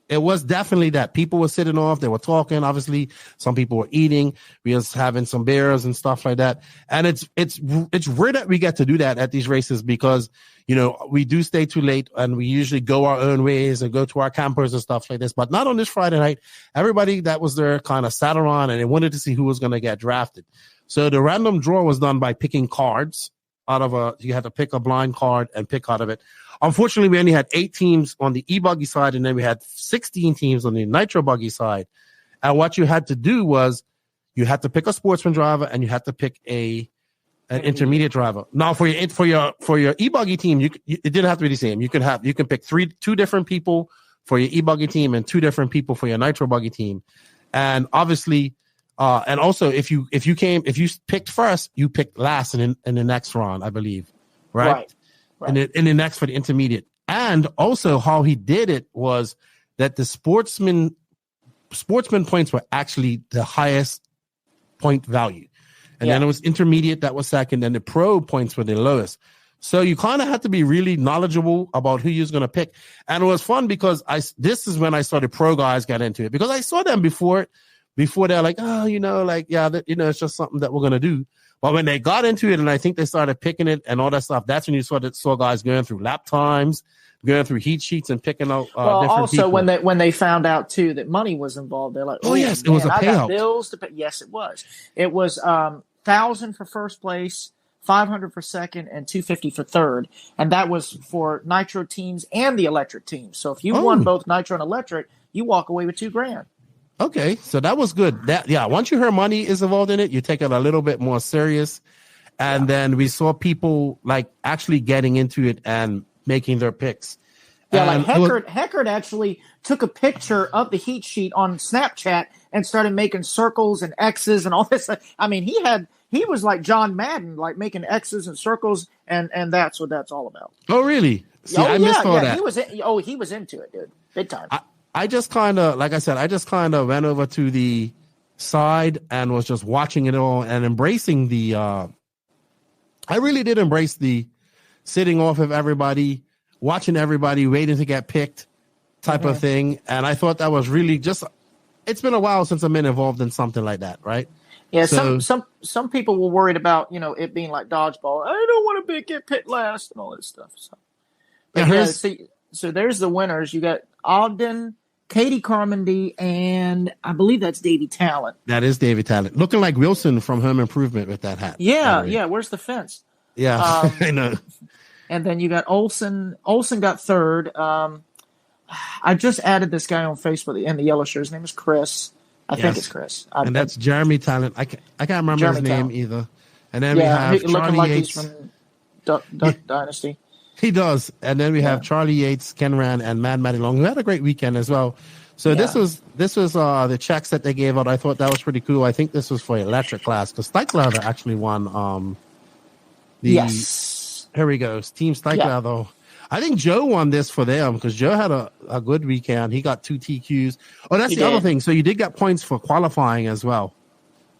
it was definitely that. People were sitting off, they were talking. Obviously, some people were eating. We was having some beers and stuff like that. And it's rare that we get to do that at these races because, you know, we do stay too late and we usually go our own ways and go to our campers and stuff like this. But not on this Friday night. Everybody that was there kind of sat around and they wanted to see who was going to get drafted. So the random draw was done by picking cards out of you had to pick a blind card and pick out of it. Unfortunately, we only had 8 teams on the e-buggy side, and then we had 16 teams on the nitro buggy side. And what you had to do was you had to pick a sportsman driver and you had to pick an intermediate driver. Now, for your e-buggy team, it didn't have to be the same. You can pick two different people for your e-buggy team and 2 different people for your nitro buggy team. And obviously, and also if you picked first, you picked last in the next round, I believe, right? In the next for the intermediate. And also how he did it was that the sportsman points were actually the highest point value. And then it was intermediate that was second, and the pro points were the lowest. So you kind of had to be really knowledgeable about who you're going to pick. And it was fun because this is when I started pro guys got into it, because I saw them before they're like, oh, it's just something that we're going to do. But when they got into it and I think they started picking it and all that stuff, that's when you saw guys going through lap times, going through heat sheets and picking out different also people. when they found out too that money was involved, they're like, oh yes, it was a I payout. got bills to pay. Yes, it was. It was $1,000 for first place, $500 for second, and $250 for third, and that was for nitro teams and the electric teams. So if you won both nitro and electric, you walk away with $2,000. Okay, so that was good. Once you heard money is involved in it, you take it a little bit more serious. And then we saw people like actually getting into it and making their picks. Yeah, and like Heckard actually took a picture of the heat sheet on Snapchat and started making circles and X's and all this. I mean, he was like John Madden, like making X's and circles, and that's what that's all about. Oh, really? See, I missed all that. He was into it, dude, big time. I just kind of, like I said, went over to the side and was just watching it all and embracing the, I really did embrace the sitting off of everybody, watching everybody, waiting to get picked type of thing. And I thought that was really just, it's been a while since I've been involved in something like that, right? Yeah, so, some people were worried about, it being like dodgeball. I don't want to get picked last and all this stuff. So, so there's the winners. You got Ogden, Katie Carmody, and I believe that's Davey Talent. That is Davey Talent. Looking like Wilson from Home Improvement with that hat. Yeah. Where's the fence? Yeah, I know. And then you got Olson. Olson got third. I just added this guy on Facebook in the yellow shirt. His name is Chris. I think it's Chris. And that's Jeremy Talent. I can't remember Jeremy his name Talent. either. And then we have looking Charlie like Yates. he's from Duck Dynasty. He does. And then we have Charlie Yates, Ken Rand, and Mad Matty Long, who had a great weekend as well. So this was the checks that they gave out. I thought that was pretty cool. I think this was for electric class because Steichler actually won here we go. Team Steichler though. I think Joe won this for them because Joe had a good weekend. He got 2 TQs. Oh, that's the other thing. So you did get points for qualifying as well.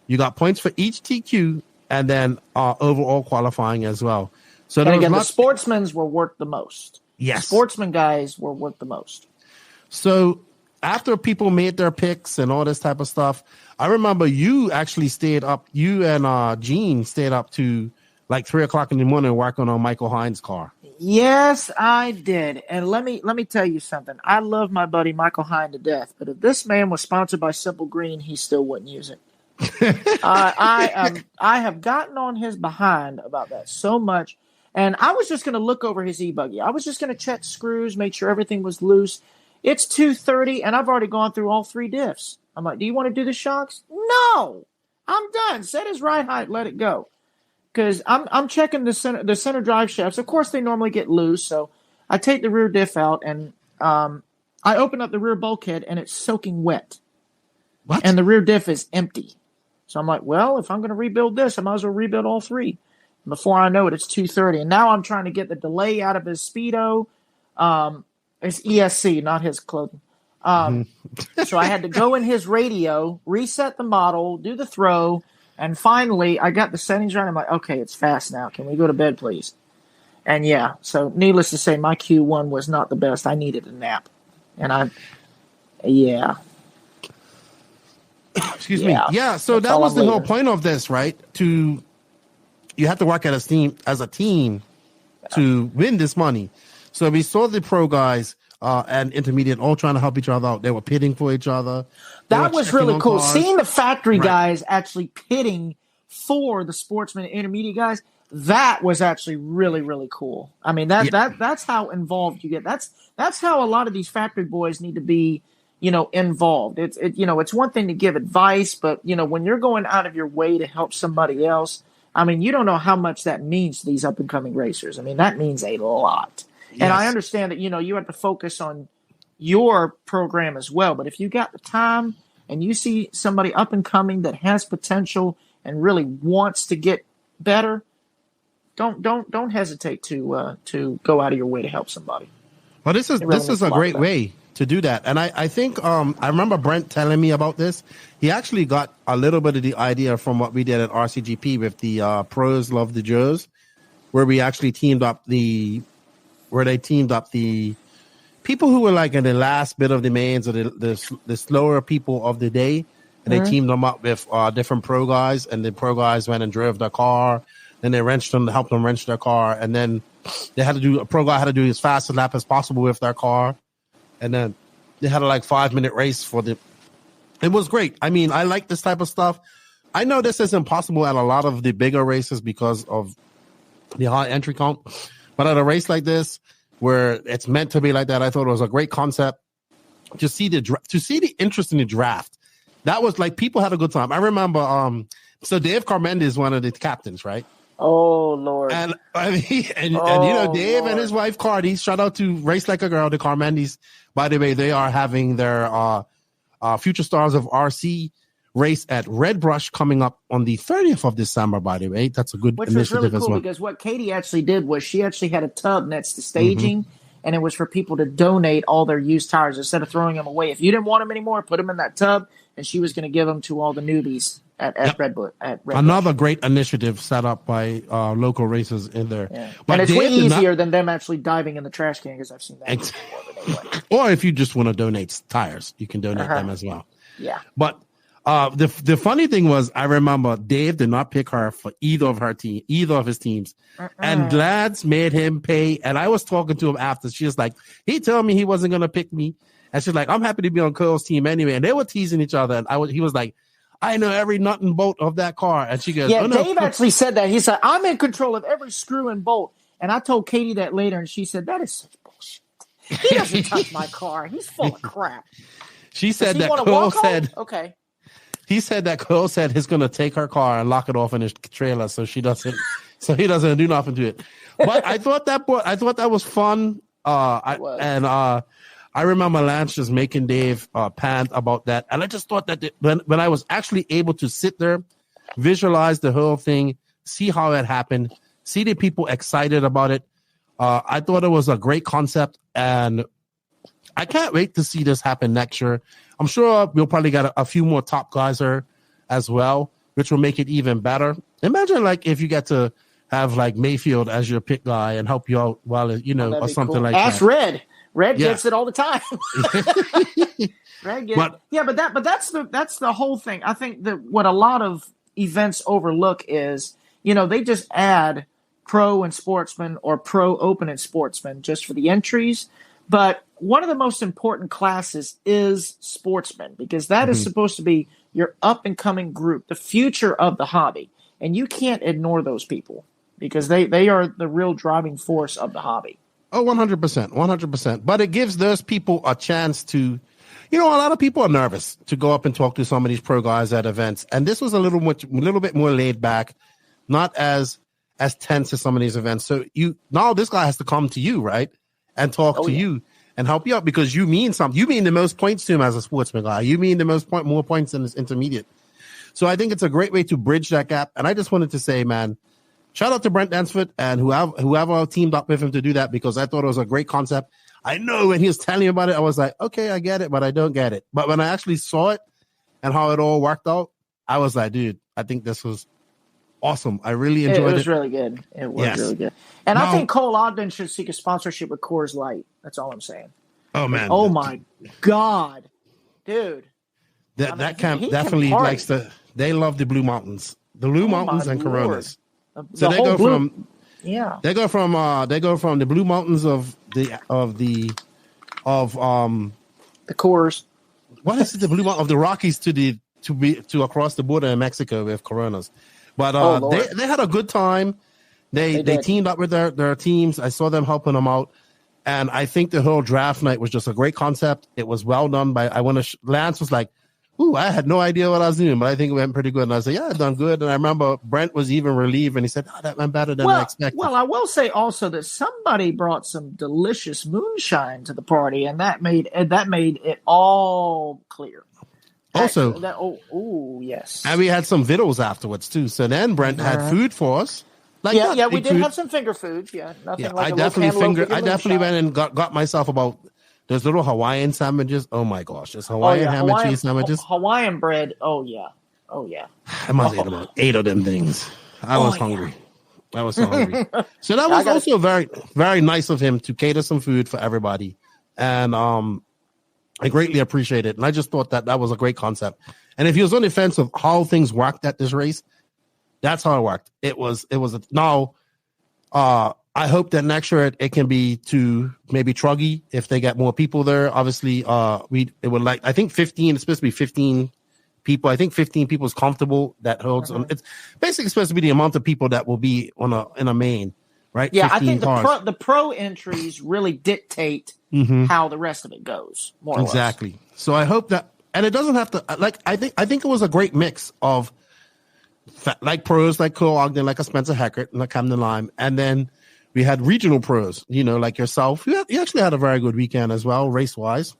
You got points for each TQ and then overall qualifying as well. So and again, the sportsmen's were worth the most. Yes. Sportsman guys were worth the most. So after people made their picks and all this type of stuff, I remember you actually stayed up. You and Gene stayed up to like 3:00 in the morning working on Michael Hines' car. Yes, I did. And let me tell you something. I love my buddy Michael Hines to death, but if this man was sponsored by Simple Green, he still wouldn't use it. I have gotten on his behind about that so much. And I was just going to look over his e-buggy. I was just going to check screws, make sure everything was loose. It's 2:30, and I've already gone through all 3 diffs. I'm like, do you want to do the shocks? No, I'm done. Set his ride height, let it go. Because I'm checking the center drive shafts. Of course, they normally get loose, so I take the rear diff out, and I open up the rear bulkhead, and it's soaking wet. What? And the rear diff is empty. So I'm like, well, if I'm going to rebuild this, I might as well rebuild all 3. Before I know it, it's 2:30, and now I'm trying to get the delay out of his Speedo. It's ESC, not his clothing. So I had to go in his radio, reset the model, do the throw, and finally I got the settings right. I'm like, okay, it's fast now. Can we go to bed, please? And so needless to say, my Q1 was not the best. I needed a nap, and Excuse me. Yeah, so that was the whole point of this, right? You have to work as a team to win this money. So we saw the pro guys and intermediate all trying to help each other out. They were pitting for each other. That was really cool. Seeing the factory guys actually pitting for the sportsman and intermediate guys, that was actually really, really cool. I mean, that's how involved you get. That's how a lot of these factory boys need to be, involved. It's one thing to give advice, but when you're going out of your way to help somebody else, I mean, you don't know how much that means to these up-and-coming racers. I mean, that means a lot. Yes. And I understand that, you have to focus on your program as well. But if you got the time and you see somebody up-and-coming that has potential and really wants to get better, don't hesitate to go out of your way to help somebody. Well, this is a great way to do that. And I think I remember Brent telling me about this. He actually got a little bit of the idea from what we did at RCGP with the Pros Love the Joes. where we actually teamed up the people who were like in the last bit of the mains or the slower people of the day, and they teamed them up with different pro guys, and the pro guys went and drove their car, then they helped them wrench their car, and then a pro guy had to do as fast a lap as possible with their car, and then they had a like 5-minute race it was great. I mean, I like this type of stuff. I know this is impossible at a lot of the bigger races because of the high entry count, but at a race like this where it's meant to be like that, I thought it was a great concept to see the interest in the draft. That was like, people had a good time. I remember, so Dave Carmendi is one of the captains, right? Oh Lord! And I mean, and you know, Dave and his wife Cardi. Shout out to Race Like a Girl, the Carmendis. By the way, they are having their Future Stars of RC race at Red Brush coming up on the 30th of December. By the way, that's a good Which initiative was really as cool well. because what Katie actually did was she actually had a tub next to staging, and it was for people to donate all their used tires instead of throwing them away. If you didn't want them anymore, put them in that tub, and she was going to give them to all the newbies at Red Bull. Another great initiative set up by local racers in there. Yeah. But and it's way Dave easier than them actually diving in the trash can, because I've seen that before. But anyway. Or if you just want to donate tires, you can donate them as well. Yeah. But the funny thing was, I remember Dave did not pick her for either of his teams, and Lads made him pay. And I was talking to him after. She was like, he told me he wasn't gonna pick me, and she's like, I'm happy to be on Cole's team anyway. And they were teasing each other, and he was like, I know every nut and bolt of that car. And she goes, yeah, oh, no. Dave actually said that. He said, I'm in control of every screw and bolt. And I told Katie that later, and she said, that is such bullshit. He doesn't touch my car. He's full of crap. She said that Cole said, okay. He said that Cole said he's going to take her car and lock it off in his trailer so he doesn't do nothing to it. But I thought that was fun. I remember Lance just making Dave pant about that. And I just thought that when I was actually able to sit there, visualize the whole thing, see how it happened, see the people excited about it, I thought it was a great concept. And I can't wait to see this happen next year. I'm sure we'll probably get a few more top guys there as well, which will make it even better. Imagine like if you get to have like Mayfield as your pick guy and help you out while, you know, or something cool. Like Ask that. Red. Red gets it all the time. Red gets, but that's the whole thing. I think that what a lot of events overlook is, you know, they just add pro and sportsman or pro open and sportsman just for the entries. But one of the most important classes is sportsman, because that is supposed to be your up and coming group, the future of the hobby. And you can't ignore those people because they are the real driving force of the hobby. Oh, 100%. But it gives those people a chance to, you know, a lot of people are nervous to go up and talk to some of these pro guys at events. And this was a little bit more laid back, not as tense as some of these events. So now this guy has to come to you, right? And talk to you and help you out because you mean something. You mean the most points to him as a sportsman guy. You mean the more points than his intermediate. So I think it's a great way to bridge that gap. And I just wanted to say, man, shout out to Brent Densford and whoever teamed up with him to do that, because I thought it was a great concept. I know when he was telling me about it, I was like, okay, I get it, but I don't get it. But when I actually saw it and how it all worked out, I was like, dude, I think this was awesome. I really enjoyed it. It was really good. It was really good. And I think Cole Ogden should seek a sponsorship with Coors Light. That's all I'm saying. Oh, man. Oh, my God. Dude. That camp definitely likes they love the Blue Mountains. The Blue Mountains and Coronas. So they go from the Blue Mountains of the Coors. What is it? The Blue Mountain of the Rockies to across the border in Mexico with Coronas. But they had a good time. They teamed up with their teams. I saw them helping them out. And I think the whole draft night was just a great concept. It was well done Lance was like, ooh, I had no idea what I was doing, but I think it went pretty good. And I said, yeah, I done good. And I remember Brent was even relieved, and he said, that went better than I expected. Well, I will say also that somebody brought some delicious moonshine to the party, and that made it all clear. Also, yes. And we had some vittles afterwards, too. So then Brent had food for us. We did have some finger foods. Yeah, nothing like I definitely went and got myself about those little Hawaiian sandwiches. Oh my gosh, there's Hawaiian ham and cheese sandwiches. Hawaiian bread. Oh yeah. I must eat about 8 of them things. I was hungry. I was so hungry. So that was also very, very nice of him to cater some food for everybody. And I greatly appreciate it. And I just thought that was a great concept. And if he was on the fence of how things worked at this race, that's how it worked. Now, I hope that next year it can be to maybe Truggy if they get more people there. Obviously, I think 15, it's supposed to be 15 people. I think 15 people is comfortable. That holds. It's basically supposed to be the amount of people that will be in a main, right? Yeah, I think the pro entries really dictate how the rest of it goes. More or less. So I hope that, and it doesn't have to. I think it was a great mix of like pros, like Cole Ogden, like a Spencer Heckert, and like Camden Lime, and then we had regional pros. Like yourself. You actually had a very good weekend as well, race wise.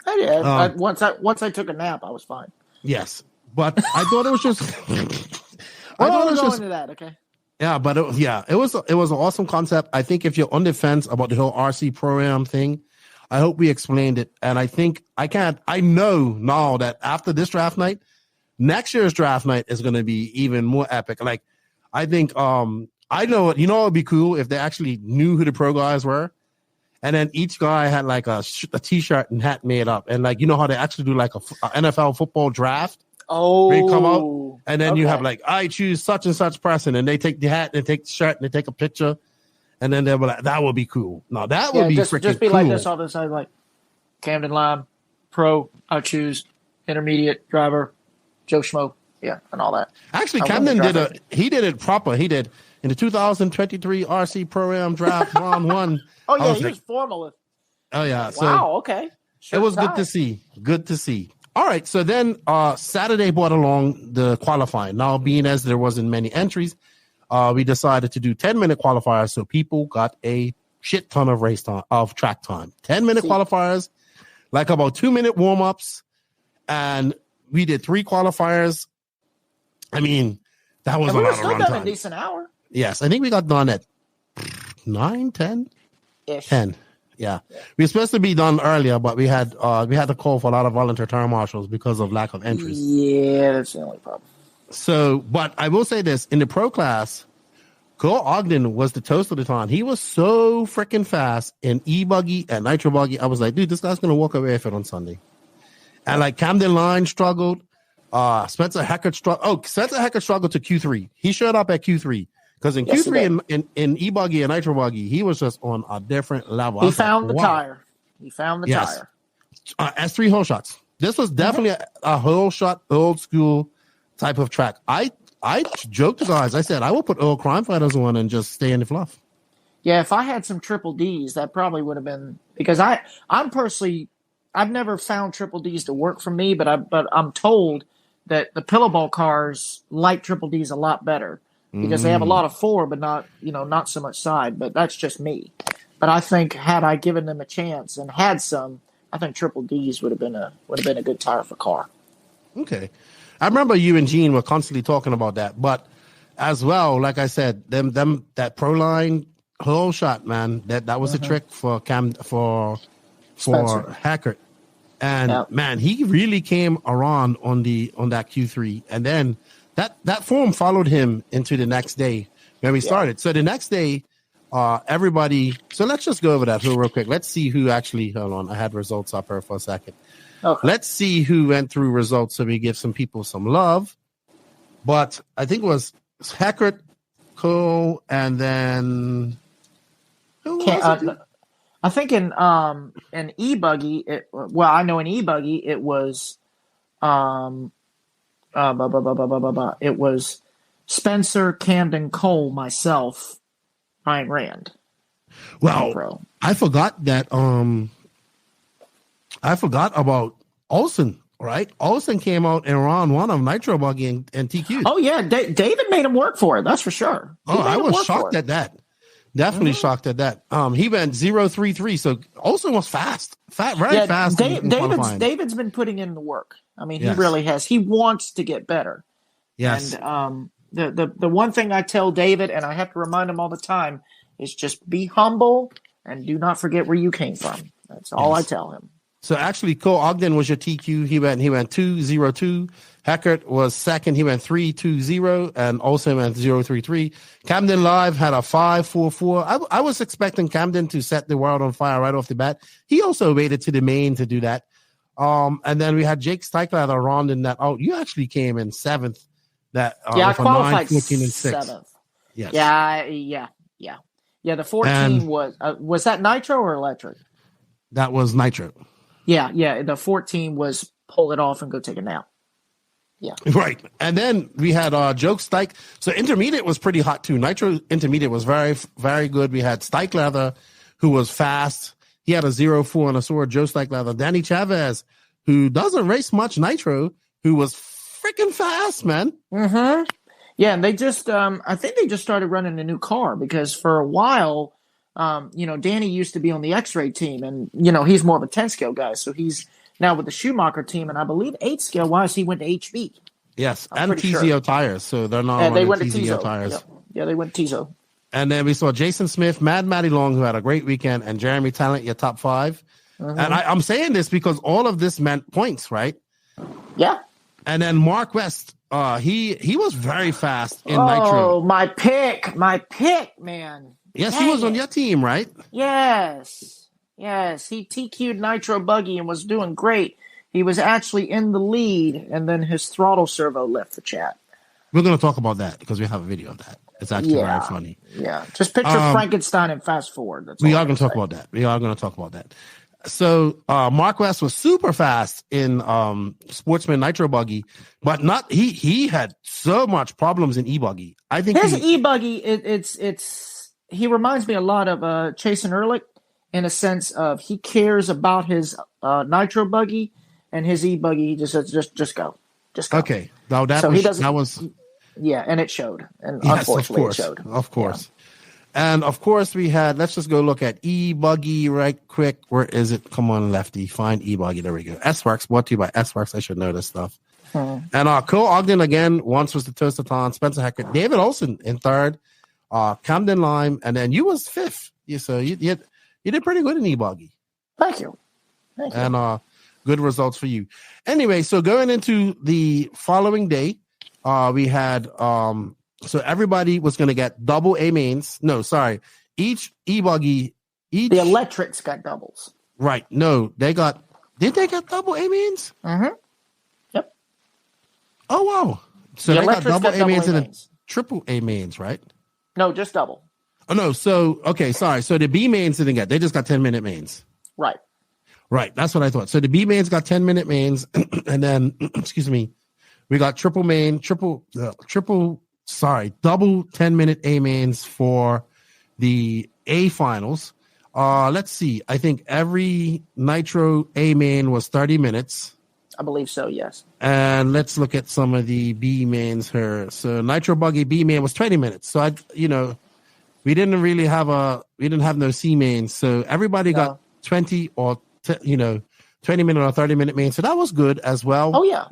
I did. Once I took a nap, I was fine. Yes, but I thought it was just. Into that, okay. Yeah, but it was an awesome concept. I think if you're on the fence about the whole RC program thing, I hope we explained it. And I think I know now that after this draft night, next year's draft night is going to be even more epic. Like, I think I know it. It would be cool if they actually knew who the pro guys were, and then each guy had like a t-shirt and hat made up, and like how they actually do like a NFL football draft. Oh, they come out, and then you have like, I choose such and such person, and they take the hat, and they take the shirt, and they take a picture, and then they'll be like, that would be cool. No, that would be freaking just be cool. like this all the time, like Camden Lime, pro, I choose intermediate driver, Joe Schmo, and all that. Actually, Camden he did it proper. He did in the 2023 RC Pro-Am Draft round 1. Oh yeah, he was formal. Oh yeah. So wow. Okay. It was good to see. Good to see. All right, so then Saturday brought along the qualifying. Now, being as there wasn't many entries, we decided to do 10-minute qualifiers, so people got a shit ton of track time. 10-minute qualifiers, like about 2-minute warm-ups, and we did 3 qualifiers. I mean, that was a lot of run time. We were still done a decent hour. Yes, I think we got done at 9, 10-ish. 10. Yeah, we were supposed to be done earlier, but we had to call for a lot of volunteer term marshals because of lack of entries. Yeah, that's the only problem. So, but I will say this: in the pro class, Cole Ogden was the toast of the time. He was so freaking fast in e-buggy and nitro buggy. I was like, dude, this guy's gonna walk away with it on Sunday. And like Camden Line struggled. Spencer Heckert struggled. Oh, Spencer Heckert struggled to Q3. He showed up at Q3. Because in Q3 in e-buggy and nitro buggy, he was just on a different level. He found the tire. He found the tire. S3 hole shots. This was definitely a hole shot, old school type of track. I joked to guys. I said, I will put old crime fighters on and just stay in the fluff. Yeah, if I had some triple Ds, that probably would have been, because I'm personally, I've never found triple Ds to work for me, but I'm told that the pillow ball cars like triple Ds a lot better. Because they have a lot of forward, but not so much side. But that's just me. But I think had I given them a chance and had some, I think triple Ds would have been a good tire for car. Okay, I remember you and Gene were constantly talking about that. But as well, like I said, them that pro line hole shot, man, that was a trick for Hackert, and man, he really came around on that Q3, and then. That form followed him into the next day when we started. So the next day, everybody. So let's just go over that real quick. Let's see who actually. Hold on, I had results up here for a second. Okay. Let's see who went through results, so we give some people some love. But I think it was Heckert, Cole, and then who was it? I think in e-buggy. I know in e-buggy it was. It was Spencer, Camden, Cole, myself, Ryan Rand. Well, I forgot that. I forgot about Olsen. Right, Olsen came out in round 1 of Nitro Buggy and TQ. Oh yeah, David made him work for it. That's for sure. I was shocked at that. Definitely shocked at that. He went 0.33, so Olsen was fast, very fast. David's been putting in the work. I mean, he really has. He wants to get better. Yes. And the one thing I tell David, and I have to remind him all the time, is just be humble and do not forget where you came from. That's all I tell him. So actually, Cole Ogden was your TQ. He went 2-0-2. Hackert was second. He went 3-2-0, and also went 0-3-3. Camden Live had a 5-4-4. I was expecting Camden to set the world on fire right off the bat. He also waited to the main to do that. And then we had Jake Steichler rounding that out. You actually came in seventh. That I qualified 9, 14, and 6. Seventh. Yes. Yeah. The 14 was that nitro or electric? That was nitro. Yeah. The 14 was pull it off and go take a nap. Yeah. Right. And then we had Joke Steik. So intermediate was pretty hot too. Nitro intermediate was very, very good. We had Steikleather, who was fast. He had a 0-4 on a sword. Joe Steikleather. Danny Chavez, who doesn't race much nitro, who was freaking fast, man. Mm-hmm. Yeah, and they just I think they just started running a new car because for a while, Danny used to be on the X-Ray team, and he's more of a 10 scale guy, so he's now with the Schumacher team, and I believe 8 scale wise he went to HB. Yes, and TZO tires, so they're not. They went to TZO tires. Yeah, they went to TZO. And then we saw Jason Smith, Mad Matty Long, who had a great weekend, and Jeremy Talent, your top 5. Mm-hmm. And I'm saying this because all of this meant points, right? Yeah. And then Mark West, he was very fast in Oh, nitro. my pick, man. Yes, Dang he was it. on your team, right? Yes. He TQ'd Nitro Buggy and was doing great. He was actually in the lead, and then his throttle servo left the chat. We're going to talk about that because we have a video of that. It's actually very funny. Yeah, just picture Frankenstein and fast forward. We are going to talk about that. So Mark West was super fast in Sportsman Nitro Buggy, but not he had so much problems in e-buggy. I think his e-buggy he reminds me a lot of Chasen Ehrlich in a sense of he cares about his Nitro Buggy, and his e-buggy he just go. Okay, now that was yeah, and it showed, and yes, unfortunately it showed. Of course. Yeah. And of course we had, let's just go look at e-buggy right quick. Where is it? Come on, Lefty, find e-buggy. There we go. S-Works, brought to you by S-Works. I should know this stuff. And Cole Ogden again, once was the Toastathon, Spencer Hackett, David Olson in third, Camden Lime, and then you was fifth. So you did pretty good in e-buggy. Thank you. And good results for you. Anyway, so going into the following day, we had so everybody was going to get double A mains. No, sorry. Each e-buggy, the electrics got doubles. Right. No, did they get double A mains? Mm-hmm. Yep. Oh, wow. So they got double A mains and triple A mains, right? No, just double. Oh, no. So, okay, sorry. So the B mains didn't get, they just got 10-minute mains. Right. Right. That's what I thought. So the B mains got 10-minute mains, and then, excuse me, we got double 10-minute A mains for the A finals. Let's see. I think every Nitro A main was 30 minutes. I believe so, yes. And let's look at some of the B mains here. So Nitro Buggy B main was 20 minutes. So we didn't have no C mains. So everybody got 20 or 20-minute or 30-minute mains. So that was good as well. Oh yeah.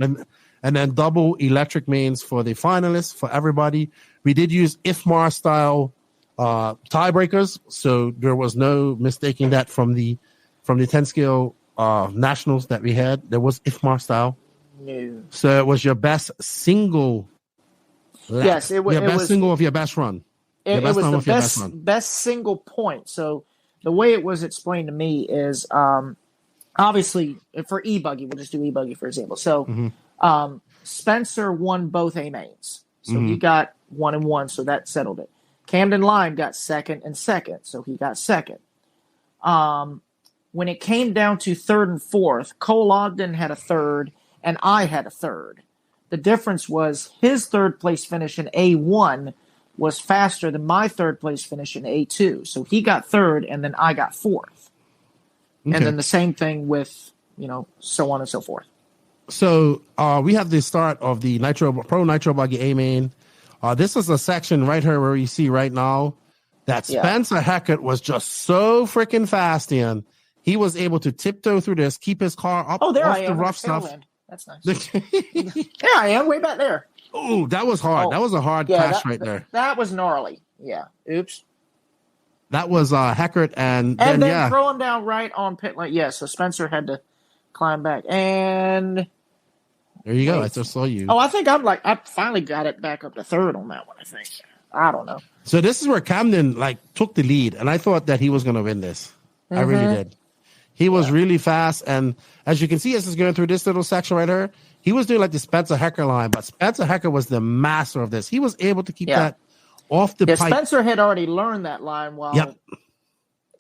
And then double electric mains for the finalists, for everybody. We did use IFMAR style tiebreakers, so there was no mistaking that from the 10 scale nationals that we had. There was IFMAR style. No. So it was your best single lap. Yes, it was. Your best single of your best run. It was the best single point. So the way it was explained to me is obviously for e-buggy, we'll just do e-buggy for example. So Spencer won both A mains. So he got 1 and 1, so that settled it. Camden Lime got second and second, so he got second. When it came down to third and fourth, Cole Ogden had a third, and I had a third. The difference was his third place finish in A1 was faster than my third place finish in A2. So he got third, and then I got fourth. Okay. And then the same thing with, so on and so forth. So we have the start of the Pro Nitro Buggy A main. This is a section right here where you see right now that Spencer Hackett was just so freaking fast in. He was able to tiptoe through this, keep his car up off the rough stuff. That's nice. There I am, way back there. Oh, that was hard. That was a hard crash right there. That was gnarly. Yeah. Oops. That was Hackett and then throw him down right on pit lane. Yeah, so Spencer had to climb back. And there you go. I just saw you. Oh, I think I finally got it back up to third on that one, I think. I don't know. So this is where Camden took the lead, and I thought that he was going to win this. I really did. He was really fast, and as you can see, as he's going through this little section right here, he was doing the Spencer Hecker line, but Spencer Hecker was the master of this. He was able to keep that off the pipe. Spencer had already learned that line while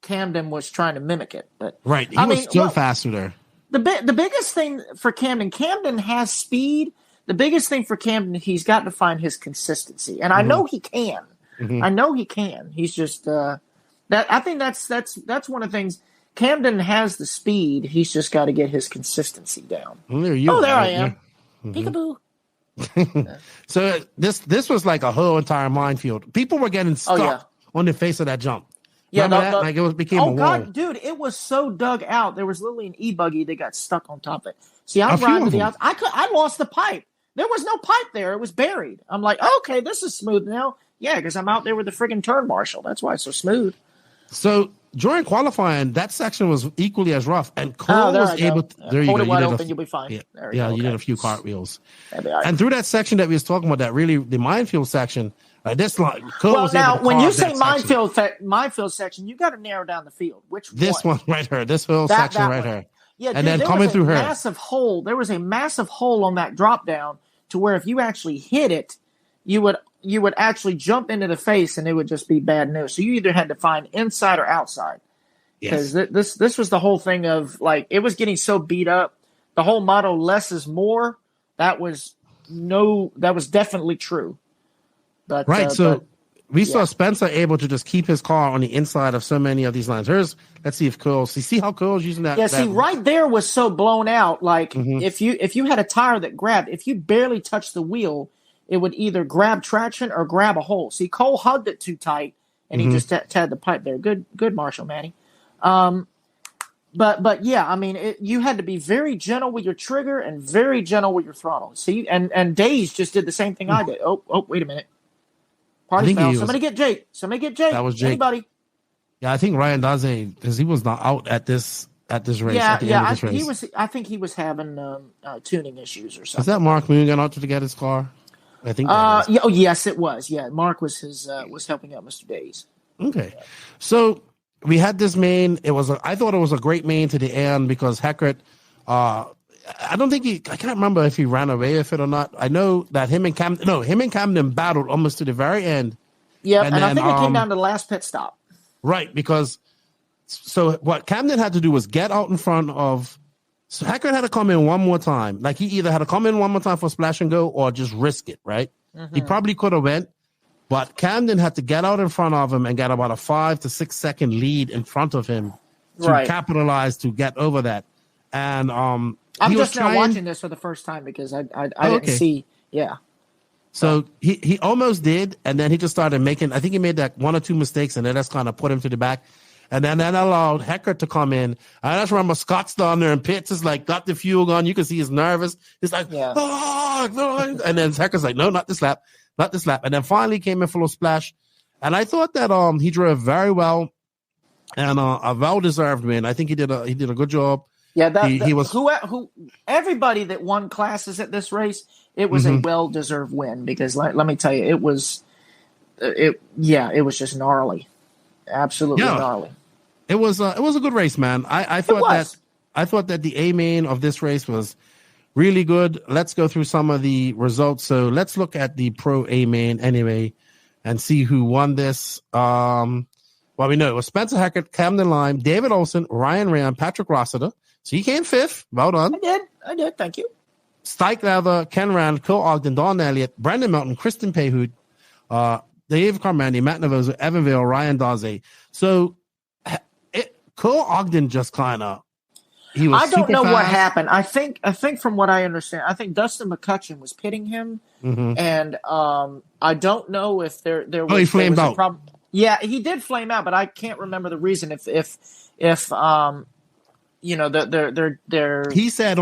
Camden was trying to mimic it. But he was still faster there. The biggest thing for Camden has speed. The biggest thing for Camden, he's got to find his consistency, and I know he can. I know he can. He's just I think that's one of the things. Camden has the speed. He's just got to get his consistency down. There I am. Peekaboo. So this was like a whole entire minefield. People were getting stuck on the face of that jump. Yeah, it became a wall. God, dude, it was so dug out. There was literally an e-buggy that got stuck on top of it. See, I'm riding to the outside. I lost the pipe. There was no pipe there. It was buried. I'm like, okay, this is smooth now. Yeah, because I'm out there with the friggin' turn marshal. That's why it's so smooth. So during qualifying, that section was equally as rough, and Cole was able to. There you go. Hold it wide open, you'll be fine. You did a few cartwheels. And through that section that we was talking about, that really the minefield section, this line. Cole was able to when you say minefield section, you got to narrow down the field. This one right here, this whole section right here. Yeah, and then coming through her, massive hole. There was a massive hole on that drop down to where if you actually hit it, you would actually jump into the face, and it would just be bad news. So you either had to find inside or outside. Because this was the whole thing of it was getting so beat up. The whole motto "less is more." That was definitely true. But we saw Spencer able to just keep his car on the inside of so many of these lines. Let's see if Cole's. See how Cole's using that. Yeah, see right there was so blown out. If you had a tire that grabbed, if you barely touched the wheel, it would either grab traction or grab a hole. See, Cole hugged it too tight, and he just had the pipe there. Good, Marshall, Manny. But yeah, I mean, you had to be very gentle with your trigger and very gentle with your throttle. See, and Days just did the same thing I did. Oh, wait a minute. Party foul. Somebody get Jake. That was Jake. Anybody? Yeah, I think Ryan Daze, because he was not out at this race. I think he was having tuning issues or something. Is that Mark Moon out to get his car? I think. Yes, it was. Yeah, Mark was helping out Mr. Days. Okay, so we had this main. I thought it was a great main to the end because Heckert. I can't remember if he ran away with it or not. I know that him and Camden battled almost to the very end. Yeah, and I think it came down to the last pit stop. Right, because what Camden had to do was get out in front of. So Heckert had to come in one more time. He either had to come in one more time for splash and go or just risk it, right? He probably could have went, but Camden had to get out in front of him and get about a 5 to 6 second lead in front of him to capitalize to get over that. And I'm just now watching this for the first time because I didn't see. Yeah. So he almost did, and then he just started making. I think he made that 1 or 2 mistakes, and then that's kind of put him to the back. And then that allowed Heckert to come in. I just remember Scott's down there in pits is got the fuel gun. You can see he's nervous. He's like, oh, and then Heckert's like, no, not this lap. And then finally came in full of splash. And I thought that he drove very well and a well-deserved win. I think he did a good job. Yeah, he was who everybody that won classes at this race. It was a well-deserved win because let me tell you, it was just gnarly, absolutely gnarly. It was a good race, man. I thought that the A main of this race was really good. Let's go through some of the results. So let's look at the Pro A main anyway, and see who won this. Well, we know it was Spencer Heckert, Camden Lime, David Olson, Ryan Ram, Patrick Rossiter. So he came 5th. Well done. I did. Thank you. Stike Leather, Ken Rand, Cole Ogden, Don Elliott, Brendan Melton, Kristen Payhood, Dave Carmandi, Matt Navosa, Evanville, Ryan Daze. So Cole Ogden just kind of he was. I don't know fast. what happened. I think from what I understand, I think Dustin McCutcheon was pitting him, and I don't know if there was. He flamed out. A problem. Yeah, he did flame out, but I can't remember the reason. If you know, they're. He said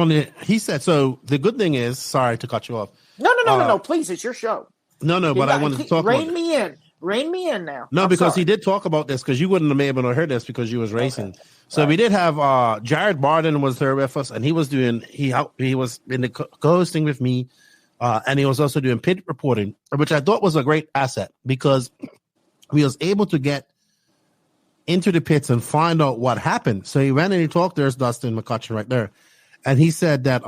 so. The good thing is, sorry to cut you off. No. Please, it's your show. No. But I wanted to talk. Rein me in. Rein me in now. No, I'm because sorry. he did talk about this because you wouldn't have been able to hear this because you was racing. Okay. So we did have Jared Barden was there with us, and he was doing he was in the co-hosting with me, and he was also doing pit reporting, which I thought was a great asset because we was able to get into the pits and find out what happened. So he went and he talked. There's Dustin McCutcheon right there, and he said that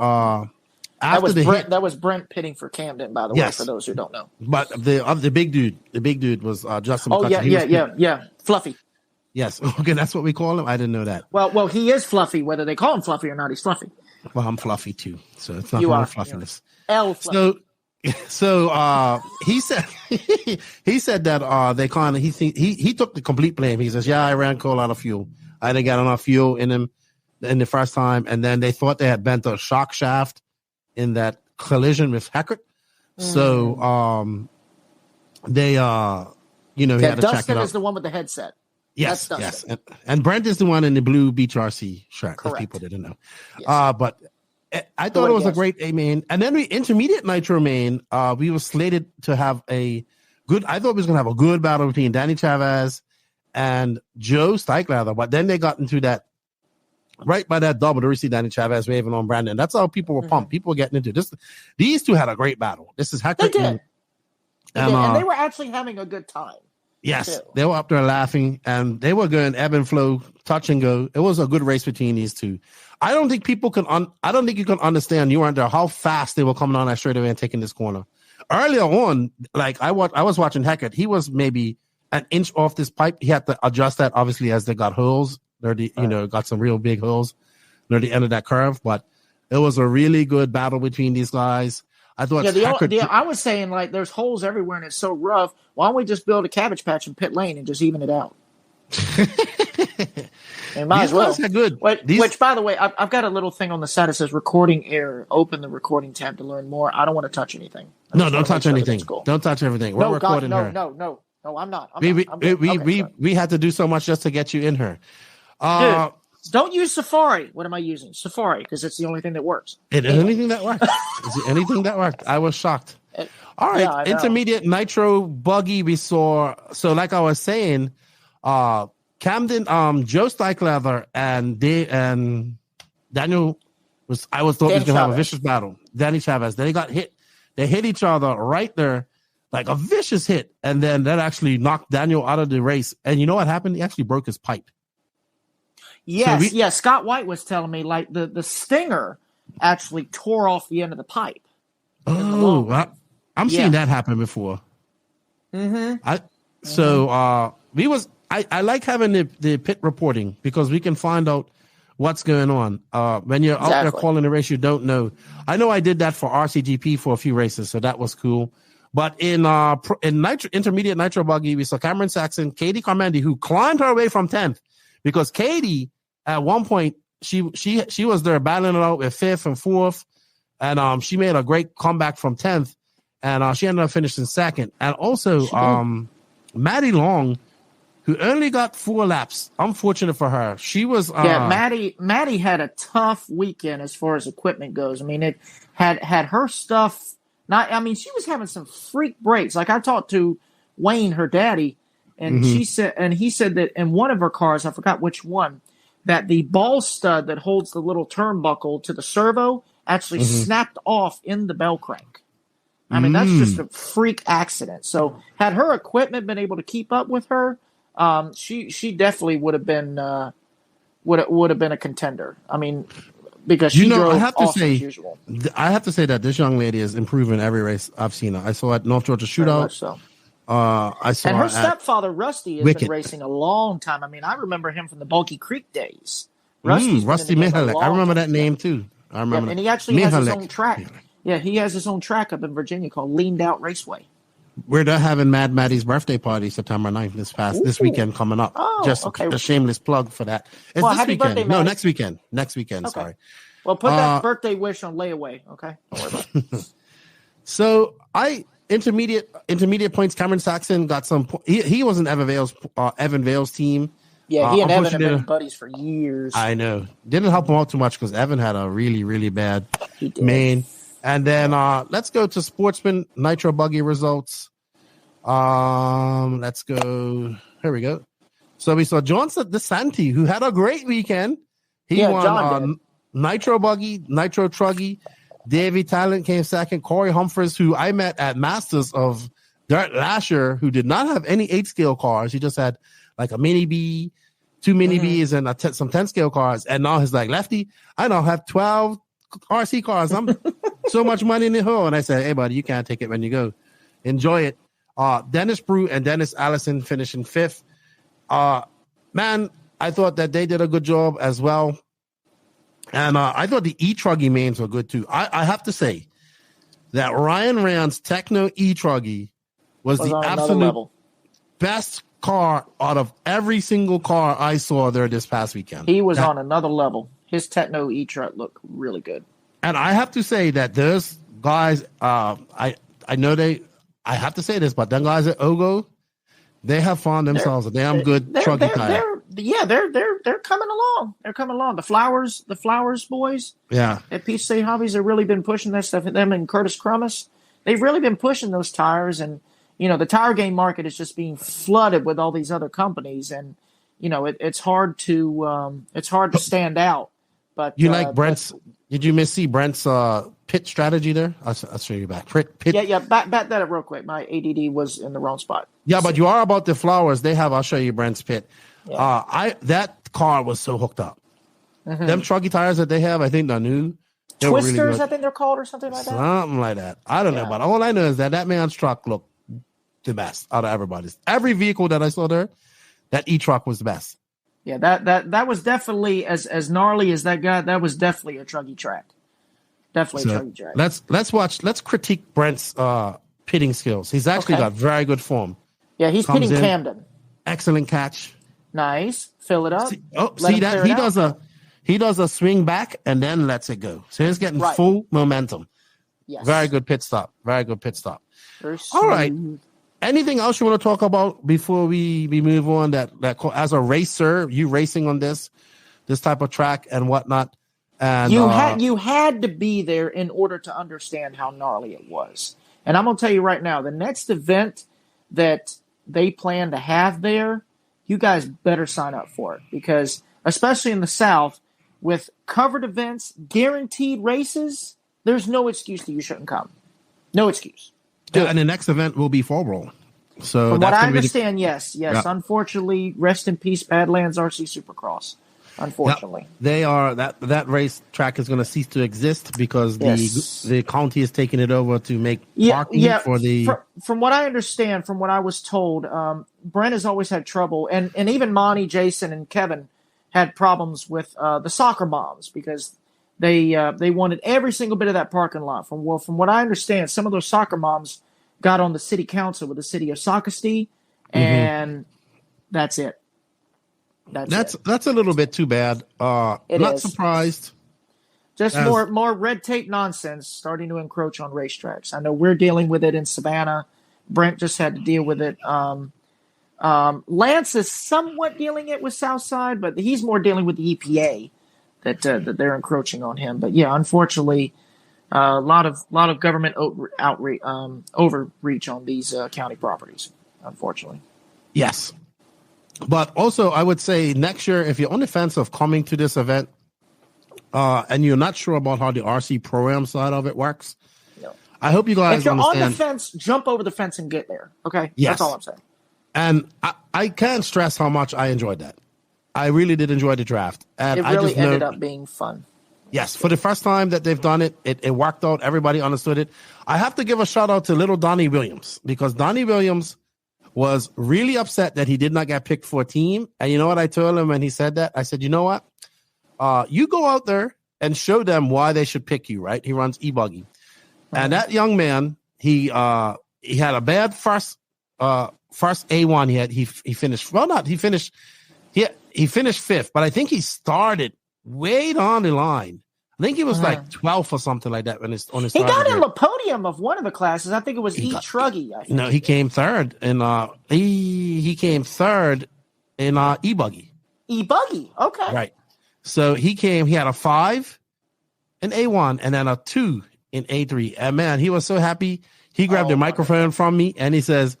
after that was Brent pitting for Camden, by the way, for those who don't know. But the big dude was Justin Oh McCutcheon. yeah, Fluffy. Yes, okay, that's what we call him. I didn't know that. Well, he is Fluffy. Whether they call him Fluffy or not, he's Fluffy. Well, I'm fluffy too, so it's not You are fluffiness. L Fluffy. So he said he said that they kind of he took the complete blame. He says, "Yeah, I ran coal out of fuel. I didn't get enough fuel in him in the first time, and then they thought they had bent a shock shaft in that collision with Hackert. So they he had to check Dustin it out. is the one with the headset. Yes, and Brent is the one in the blue Beach RC shirt. If people didn't know, but I thought it was a great main. And then we intermediate nitro main. We were slated to have a good. I thought we was gonna have a good battle between Danny Chavez and Joe Steichlather, but then they got into that right by that double to receive Danny Chavez waving on Brandon. That's how people were pumped. People were getting into this. These two had a great battle. This is Hackert. They did. And they were actually having a good time. Yes, they were up there laughing, and they were going ebb and flow, touch and go. It was a good race between these two. I don't think people can. I don't think you can understand. You weren't there. How fast they were coming on that straightaway and taking this corner. Earlier on, like I was watching Hackett. He was maybe an inch off this pipe. He had to adjust that obviously as they got holes. Got some real big holes near the end of that curve. But it was a really good battle between these guys. I thought. I was saying like there's holes everywhere and it's so rough. Why don't we just build a cabbage patch in pit lane and just even it out? And might as well. Good. Which, by the way, I've got a little thing on the side that says recording error. Open the recording tab to learn more. I don't want to touch anything. No, don't touch anything. Don't touch everything. We're recording her. No, I'm not. We had to do so much just to get you in her. Dude, don't use Safari. What am I using? Safari, because it's the only thing that works. It is anything that worked. It's anything that worked. I was shocked. All right, intermediate nitro buggy we saw. So like I was saying, Camden, Joe Steichlather and Daniel thought we was gonna have a vicious battle. Danny Chavez. They got hit. They hit each other right there, like a vicious hit, and then that actually knocked Daniel out of the race. And you know what happened? He actually broke his pipe. Yes, Scott White was telling me like the stinger actually tore off the end of the pipe. Oh, I'm seeing that happen before. Mm-hmm. I like having the pit reporting because we can find out what's going on. When you're out there calling a race you don't know. I know I did that for RCGP for a few races, so that was cool. But in intermediate nitro buggy, we saw Cameron Saxon, Katie Carmendi, who climbed her way from 10th because Katie at one point she was there battling it out with 5th and 4th, and she made a great comeback from 10th, and she ended up finishing 2nd. And also Maddie Long, who only got 4 laps. Unfortunate for her. She was Maddie had a tough weekend as far as equipment goes. I mean, it had her stuff. She was having some freak breaks. Like I talked to Wayne, her daddy, and he said that in one of her cars, I forgot which one, that the ball stud that holds the little turnbuckle to the servo actually snapped off in the bell crank. I mean, that's just a freak accident. So had her equipment been able to keep up with her, she definitely would have been a contender. I mean, because she drove as usual. I have to say that this young lady is improving every race I've seen her. I saw at North Georgia Shootout. So. I saw and her stepfather Rusty has been racing a long time. I mean, I remember him from the Bulky Creek days. Rusty Mihalek. I remember that name too. I remember. And he actually has his own track. Yeah, he has his own track up in Virginia called Leaned Out Raceway. We're there having Mad Maddie's birthday party September 9th this weekend coming up. Oh, just a shameless plug for that. It's this weekend. Birthday, no, next weekend. Next weekend, okay. Sorry. Well, put that birthday wish on layaway, okay? Don't worry about it. So intermediate points, Cameron Saxon got some he was in Evan Vale's team. Yeah, he and Evan have been buddies for years. I know. Didn't help him out too much because Evan had a really, really bad main. And then let's go to Sportsman Nitro Buggy results. Let's go. Here we go. So we saw John DeSanti, who had a great weekend. He won Nitro Buggy, Nitro Truggy. Davey Talent came second. Corey Humphreys, who I met at Masters of Dirt last year, who did not have any 8-scale cars. He just had like a Mini B, 2 Mini Bs, and some 10-scale cars. And now he's like, Lefty, I now have 12 RC cars. I'm so much money in the hole. And I said, hey, buddy, you can't take it when you go. Enjoy it. Dennis Brew and Dennis Allison finishing 5th. Man, I thought that they did a good job as well. And I thought the E-Truggy mains were good too. I have to say that Ryan Rand's Techno E-Truggy was the absolute best car out of every single car I saw there this past weekend. He was on another level. His Techno E-Truck looked really good. And I have to say that those guys, I know I have to say this, but them guys at Ogo, they have found themselves a damn good truggy tire. They're coming along. They're coming along. The Flowers boys. Yeah. At Peach State Hobbies have really been pushing that stuff. Them and Curtis Crummus, they've really been pushing those tires. And the tire game market is just being flooded with all these other companies, and it's hard to stand out. But you like Brent's? Did you see Brent's pit strategy there? I'll show you back. Pit. Yeah. Back that up real quick. My ADD was in the wrong spot. Yeah, but you are about the Flowers. I'll show you Brent's pit. Yeah. That car was so hooked up. Mm-hmm. Them truggy tires that they have, I think they're new. Twisters, really, I think they're called, or something like that. Something like that. I don't know, but all I know is that man's truck looked the best out of everybody's. Every vehicle that I saw there, that E-Truck was the best. Yeah, that was definitely as gnarly as that guy. That was definitely a truggy track. Definitely a truggy track. Let's critique Brent's pitting skills. He's actually got very good form. Yeah, he's pitting Camden. Excellent catch. Nice. Fill it up. See that he does a swing back and then lets it go. So he's getting full momentum. Yes. Very good pit stop. All right. Anything else you want to talk about before we move on? That as a racer, you racing on this type of track and whatnot, and you had to be there in order to understand how gnarly it was. And I'm gonna tell you right now, the next event that they plan to have there, you guys better sign up for it, because especially in the South with covered events, guaranteed races, there's no excuse that you shouldn't come. No excuse. Yeah, and the next event will be Fall. So from what I understand, yes. Yeah. Unfortunately, rest in peace, Badlands RC Supercross. Unfortunately, they are that race track is going to cease to exist because the county is taking it over to make parking for the. From what I understand, from what I was told, Brent has always had trouble, and even Monty, Jason, and Kevin had problems with the soccer moms because they wanted every single bit of that parking lot. From what I understand, some of those soccer moms got on the city council with the city of Socastee, and that's it. That's a little bit too bad. Not surprised. Just more red tape nonsense starting to encroach on racetracks. I know we're dealing with it in Savannah. Brent just had to deal with it. Lance is somewhat dealing it with Southside, but he's more dealing with the EPA that they're encroaching on him. But yeah, unfortunately, a lot of government overreach on these county properties. Unfortunately, yes. But also, I would say next year, if you're on the fence of coming to this event, and you're not sure about how the RC program side of it works, I hope you guys understand. If you're on the fence, jump over the fence and get there. Okay, that's all I'm saying. And I can't stress how much I enjoyed that. I really did enjoy the draft, and it really ended up being fun. Yes, for the first time that they've done it, it worked out. Everybody understood it. I have to give a shout out to little Donnie Williams, because Donnie Williams was really upset that he did not get picked for a team. And you know what I told him when he said that? I said, you know what? You go out there and show them why they should pick you, right? He runs e-buggy. And that young man, he had a bad first A1 he finished. Well, not he finished. He finished 5th, but I think he started way down the line. I think he was like 12th or something like that when on his. He got in the podium of one of the classes. I think it was E-Truggy. No, he came third, and he came third in e-buggy. E-buggy, okay. Right. So he had a 5 in A1 and then a 2 in A3. And man, he was so happy. He grabbed the microphone from me and he says,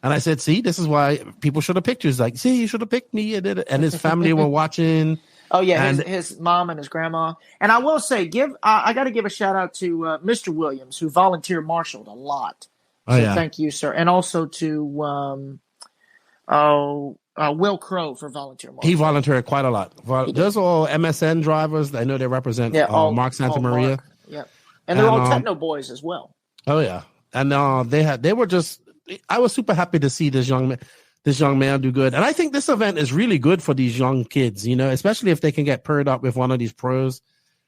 And I said, see, this is why people should have picked you. He's like, see, you should have picked me. And his family were watching. Oh, yeah, and his mom and his grandma. And I will say, I got to give a shout-out to Mr. Williams, who volunteer-marshaled a lot. So thank you, sir. And also to Will Crow for volunteer-marshaled. He volunteered quite a lot. Those are all MSN drivers. I know they represent Mark Santa Maria. Mark. Yeah, and they're all techno boys as well. Oh, yeah. And they were just – I was super happy to see this young man do good. And I think this event is really good for these young kids, you know, especially if they can get paired up with one of these pros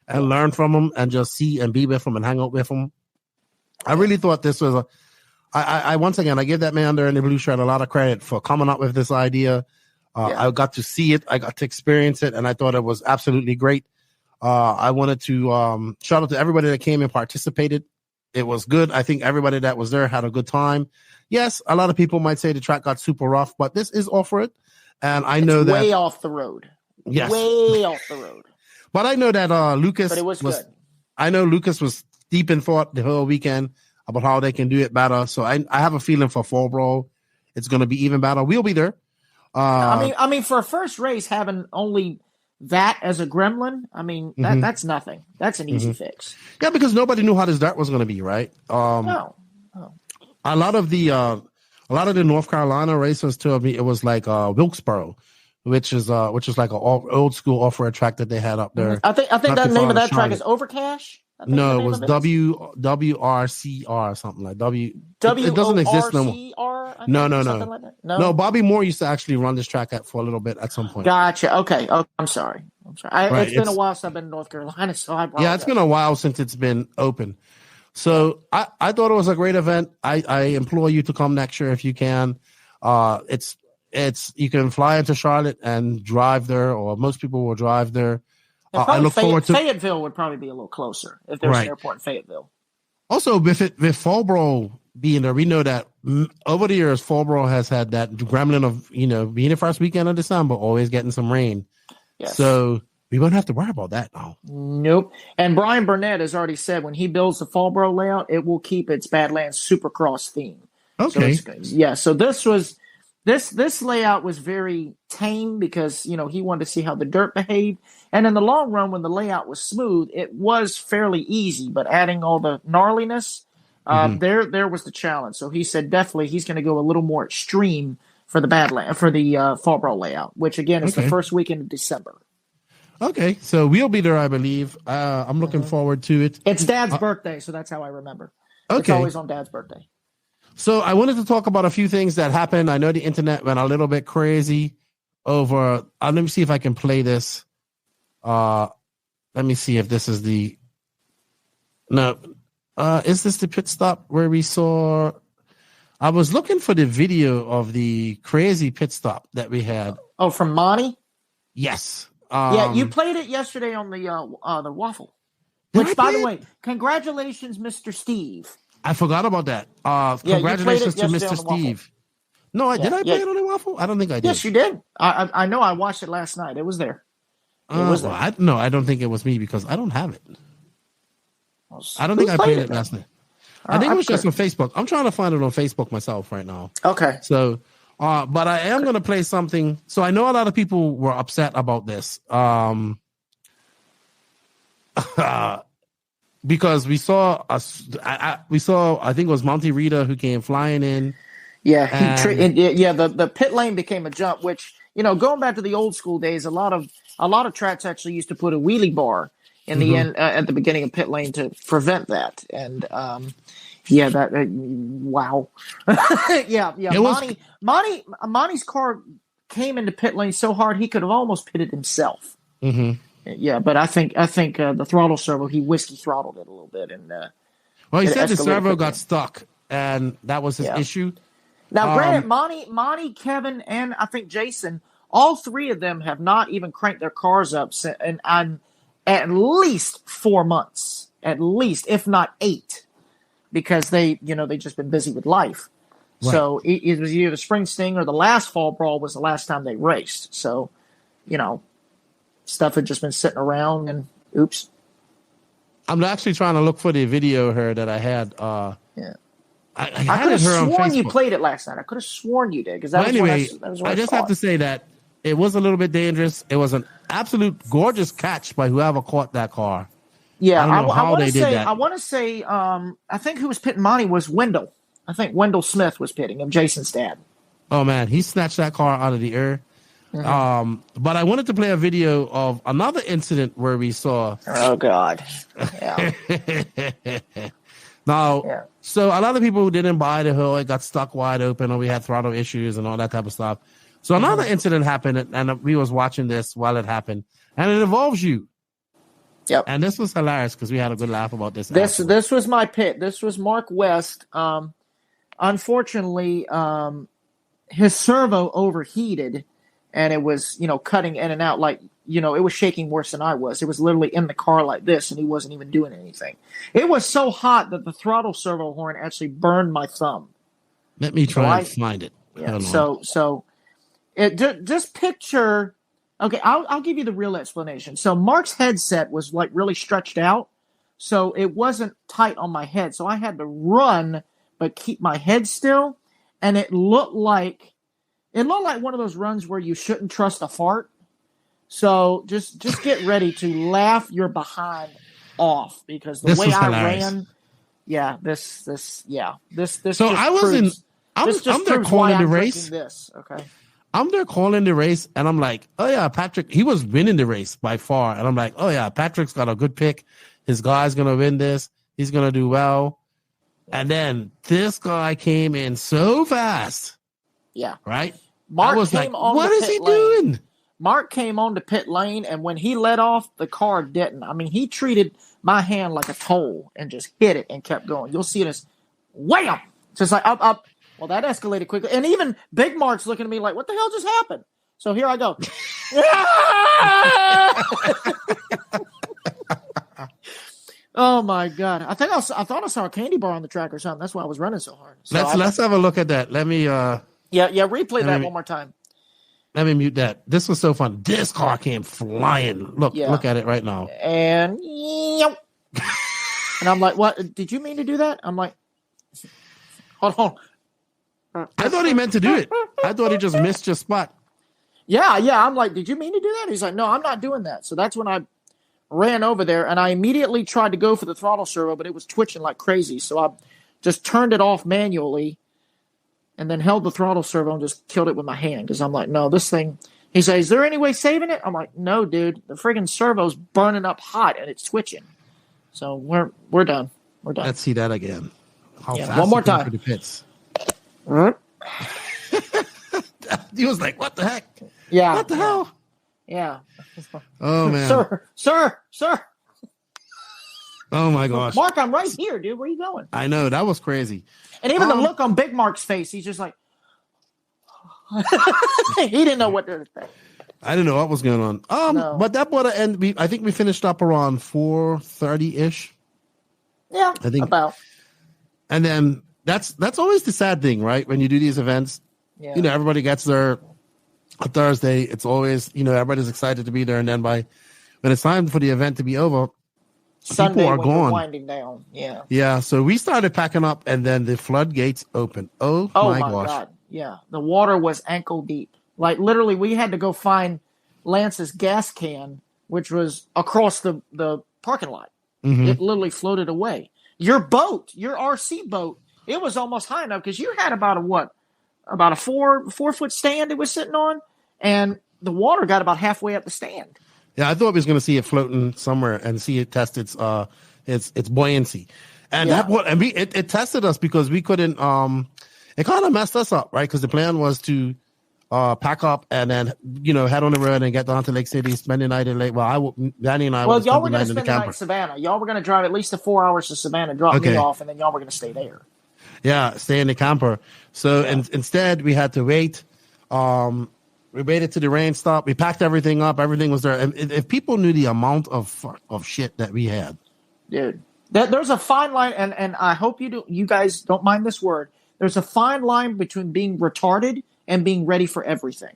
and learn from them and just see and be with them and hang out with them. I really thought this was I once again, I give that man there in the blue shirt a lot of credit for coming up with this idea. I got to see it. I got to experience it. And I thought it was absolutely great. I wanted to shout out to everybody that came and participated. It was good. I think everybody that was there had a good time. Yes, a lot of people might say the track got super rough, but this is off-road. And I know that way off the road. Yes. Way off the road. But I know that Lucas but it was good. I know Lucas was deep in thought the whole weekend about how they can do it better. So I have a feeling for Fall Brawl, it's going to be even better. We'll be there. I mean, for a first race, having only that as a gremlin, I mean, that's nothing. That's an easy fix. Yeah, because nobody knew how this dirt was going to be, right? No. A lot of the North Carolina racers told me it was like Wilkesboro, which is like an old school off-road track that they had up there. I think the name of that track is Overcash. No, it was WRCR or something like W. It doesn't exist no more. No. Bobby Moore used to actually run this track for a little bit at some point. Gotcha. Okay. Oh, I'm sorry. Right. It's been a while since I've been in North Carolina, so I apologize. Yeah, it's been a while since it's been open. So I thought it was a great event. I implore you to come next year if you can. It's you can fly into Charlotte and drive there, or most people will drive there. I look forward to Fayetteville would probably be a little closer if there's an airport in Fayetteville. Also, with Fall Brawl being there, we know that over the years, Fall Brawl has had that gremlin of, you know, being the first weekend of December, always getting some rain. Yes. So we won't have to worry about that now. Nope. And Brian Burnett has already said when he builds the Fall Brawl layout, it will keep its Badlands Supercross theme. Okay. So this layout was very tame because, you know, he wanted to see how the dirt behaved. And in the long run, when the layout was smooth, it was fairly easy. But adding all the gnarliness, there was the challenge. So he said definitely he's going to go a little more extreme for the Fall Brawl layout, which again is the first weekend of December. Okay, so we'll be there, I believe. I'm looking forward to it. It's Dad's birthday, so that's how I remember. Okay. It's always on Dad's birthday. So I wanted to talk about a few things that happened. I know the internet went a little bit crazy over. Let me see if I can play this. Let me see if this is the. No, is this the pit stop where we saw? I was looking for the video of the crazy pit stop that we had. Oh, from Monty? Yes. Yeah, you played it yesterday on the waffle. Which, by the way, congratulations, Mr. Steve. I forgot about that. Congratulations to Mr. Steve. No, did I play it on the waffle? I don't think I did. Yes, you did. I know. I watched it last night. It was there. I don't think it was me because I don't have it. I don't think I played it last night. I think it was just on Facebook. I'm trying to find it on Facebook myself right now. Okay. So, but I am going to play something. So I know a lot of people were upset about this. Because we saw I think it was Monty Rita who came flying in. Yeah, the pit lane became a jump, which, you know, going back to the old school days, a lot of tracks actually used to put a wheelie bar in the end at the beginning of pit lane to prevent that. And wow. Monty's car came into pit lane so hard he could have almost pitted himself. Mm-hmm. Yeah, but I think the throttle servo, he whiskey throttled it a little bit, and he said the servo got stuck, and that was his issue. Now, granted, Monty, Kevin, and I think Jason, all three of them have not even cranked their cars up in at least 4 months, at least, if not 8, because they just been busy with life. Right. So it was either the Spring Sting or the last Fall Brawl was the last time they raced. So, you know. Stuff had just been sitting around, and oops. I'm actually trying to look for the video here that I had. I could have her on sworn you Facebook. played it last night. I could have sworn you did because that Well, was anyway, when that was when I just have to say that it was a little bit dangerous. It was an absolute gorgeous catch by whoever caught that car. Yeah, I don't know how they did that. I want to say, I think who was pitting Monty was Wendell. I think Wendell Smith was pitting him, Jason's dad. Oh man, he snatched that car out of the air. Mm-hmm. But I wanted to play a video of another incident where we saw. Oh God! Yeah. Now, so a lot of people who didn't buy the hood, it got stuck wide open, or we had throttle issues and all that type of stuff. So another incident happened, and we was watching this while it happened, and it involves you. Yep. And this was hilarious because we had a good laugh about this. This was my pit. This was Mark West. Unfortunately, his servo overheated, and it was cutting in and out like it was shaking worse than I was. It was literally in the car like this, and he wasn't even doing anything. It was so hot that the throttle servo horn actually burned my thumb. Let me try and find it. Yeah. So just picture. Okay, I'll give you the real explanation. So Mark's headset was like really stretched out, so it wasn't tight on my head. So I had to run but keep my head still, and it looked like one of those runs where you shouldn't trust a fart. So just get ready to laugh your behind off because the way I ran, this. So I wasn't. I'm there calling the race. Okay. I'm there calling the race, and I'm like, oh, yeah, Patrick, he was winning the race by far. And I'm like, oh, yeah, Patrick's got a good pick. His guy's going to win this. He's going to do well. And then this guy came in so fast. Yeah. Right? Mark I was came like, on what the is pit he lane. doing? Mark came on to pit lane, and when he let off, the car didn't. I mean, he treated my hand like a toll and just hit it and kept going. You'll see this wham! Just like up. Well, that escalated quickly. And even Big Mark's looking at me like, what the hell just happened? So here I go. Oh, my God. I thought I saw a candy bar on the track or something. That's why I was running so hard. So let's have a look at that. Let me replay that one more time. Let me mute that. This was so fun. This car came flying. Look at it right now. And I'm like, what? Did you mean to do that? I'm like, hold on. I thought he meant to do it. I thought he just missed your spot. Yeah. I'm like, did you mean to do that? He's like, no, I'm not doing that. So that's when I ran over there, and I immediately tried to go for the throttle servo, but it was twitching like crazy. So I just turned it off manually and then held the throttle servo and just killed it with my hand because I'm like, no, this thing. He says, is there any way saving it? I'm like, no, dude. The friggin' servo's burning up hot, and it's twitching. So we're done. We're done. Let's see that again. One more time. For the pits. He was like, what the heck? Yeah. What the hell? Yeah. Oh, man. Sir. Oh, my gosh. Mark, I'm right here, dude. Where are you going? I know. That was crazy. And even the look on Big Mark's face, he's just like, he didn't know what to think. I didn't know what was going on. No. But that brought an end. I think we finished up around 4:30-ish. Yeah, I think about. And then that's always the sad thing, right? When you do these events, everybody gets there on Thursday. It's always, everybody's excited to be there. And then when it's time for the event to be over, Sunday people are when gone. You're winding down. Yeah. Yeah. So we started packing up, and then the floodgates opened. Oh my gosh. God. Yeah. The water was ankle deep. Like literally, we had to go find Lance's gas can, which was across the parking lot. Mm-hmm. It literally floated away. Your boat, your RC boat, it was almost high enough because you had about a 4-foot stand it was sitting on, and the water got about halfway up the stand. Yeah, I thought we was going to see it floating somewhere and see it test its buoyancy, and it tested us because we couldn't. It kind of messed us up, right? Because the plan was to pack up and then head on the road and get down to Lake City, spend the night in Lake. Well, Danny and I. Well, y'all were going to spend the night in Savannah. Y'all were going to drive at least 4 hours to Savannah, drop me off, and then y'all were going to stay there. Yeah, stay in the camper. So instead, we had to wait. We waited till the rain stopped. We packed everything up. Everything was there. And if people knew the amount of shit that we had, dude, there's a fine line, and I hope you guys don't mind this word. There's a fine line between being retarded and being ready for everything.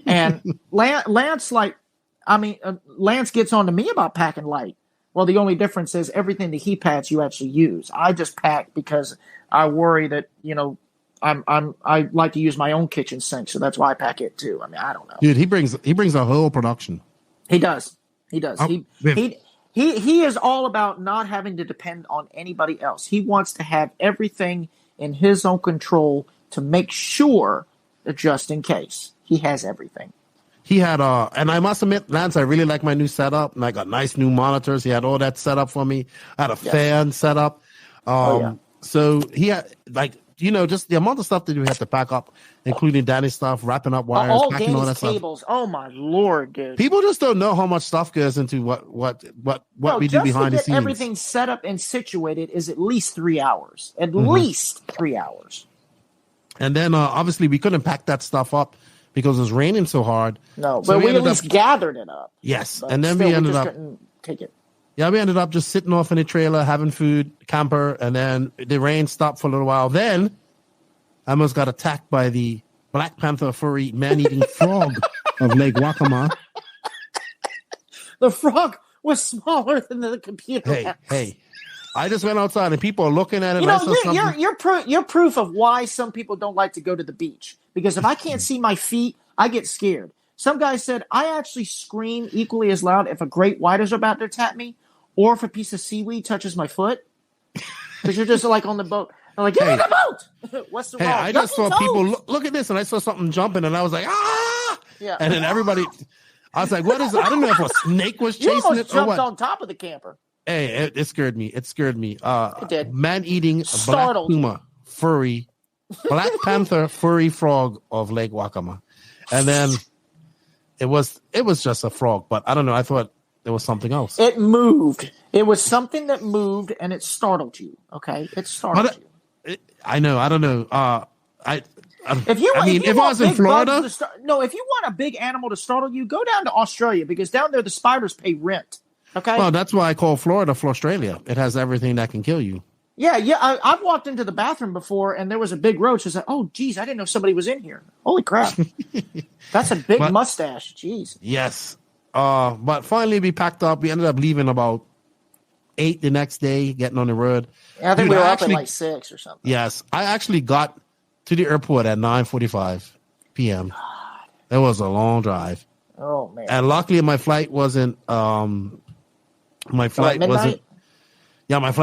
And Lance gets on to me about packing light. Well, the only difference is everything that he packs, you actually use. I just pack because I worry that, I like to use my own kitchen sink, so that's why I pack it too. I mean, I don't know. Dude, he brings a whole production. He does. He is all about not having to depend on anybody else. He wants to have everything in his own control to make sure that just in case he has everything. He had and I must admit, Lance, I really like my new setup, and I got nice new monitors. He had all that set up for me. I had a fan set up. So he had just the amount of stuff that we had to pack up, including Danny's stuff, wrapping up wires, packing all that cables. stuff. Oh my Lord, dude! People just don't know how much stuff goes into what we do behind the scenes. Everything set up and situated is at least 3 hours. At least 3 hours. And then obviously we couldn't pack that stuff up because it was raining so hard. No, but we at least gathered it up. Yes, and then we ended up couldn't take it. Yeah, we ended up just sitting off in the trailer, having food, camper, and then the rain stopped for a little while. Then I almost got attacked by the Black Panther furry man-eating frog of Lake Waccamaw. The frog was smaller than the computer. Hey. I just went outside and people are looking at it. You're proof of why some people don't like to go to the beach. Because if I can't see my feet, I get scared. Some guy said, I actually scream equally as loud if a great white is about to attack me or if a piece of seaweed touches my foot. Because you're just like on the boat. I'm like, get in the boat! What's the wrong? I just saw people, look at this, and I saw something jumping, and I was like, ah! Yeah. And then everybody, I was like, what is it? I don't know if a snake was chasing it or what. Jumped on top of the camper. Hey, it scared me. It did. Man-eating Black Puma furry, Black Panther furry frog of Lake Waccamaw. And then it was just a frog, but I don't know. I thought there was something else. It moved. It was something that moved, and it startled you. Okay, it startled you. I know. I don't know. If I was in Florida, if you want a big animal to startle you, go down to Australia because down there the spiders pay rent. Okay. Well, that's why I call Florida Australia. It has everything that can kill you. Yeah. I've walked into the bathroom before, and there was a big roach. I was like, oh, geez, I didn't know somebody was in here. Holy crap. That's a big mustache. Jeez. Yes. But finally we packed up. We ended up leaving about 8 the next day, getting on the road. Yeah, I think we were up at like 6 or something. Yes. I actually got to the airport at 9:45 p.m. God. It was a long drive. Oh, man. And luckily my flight wasn't my flight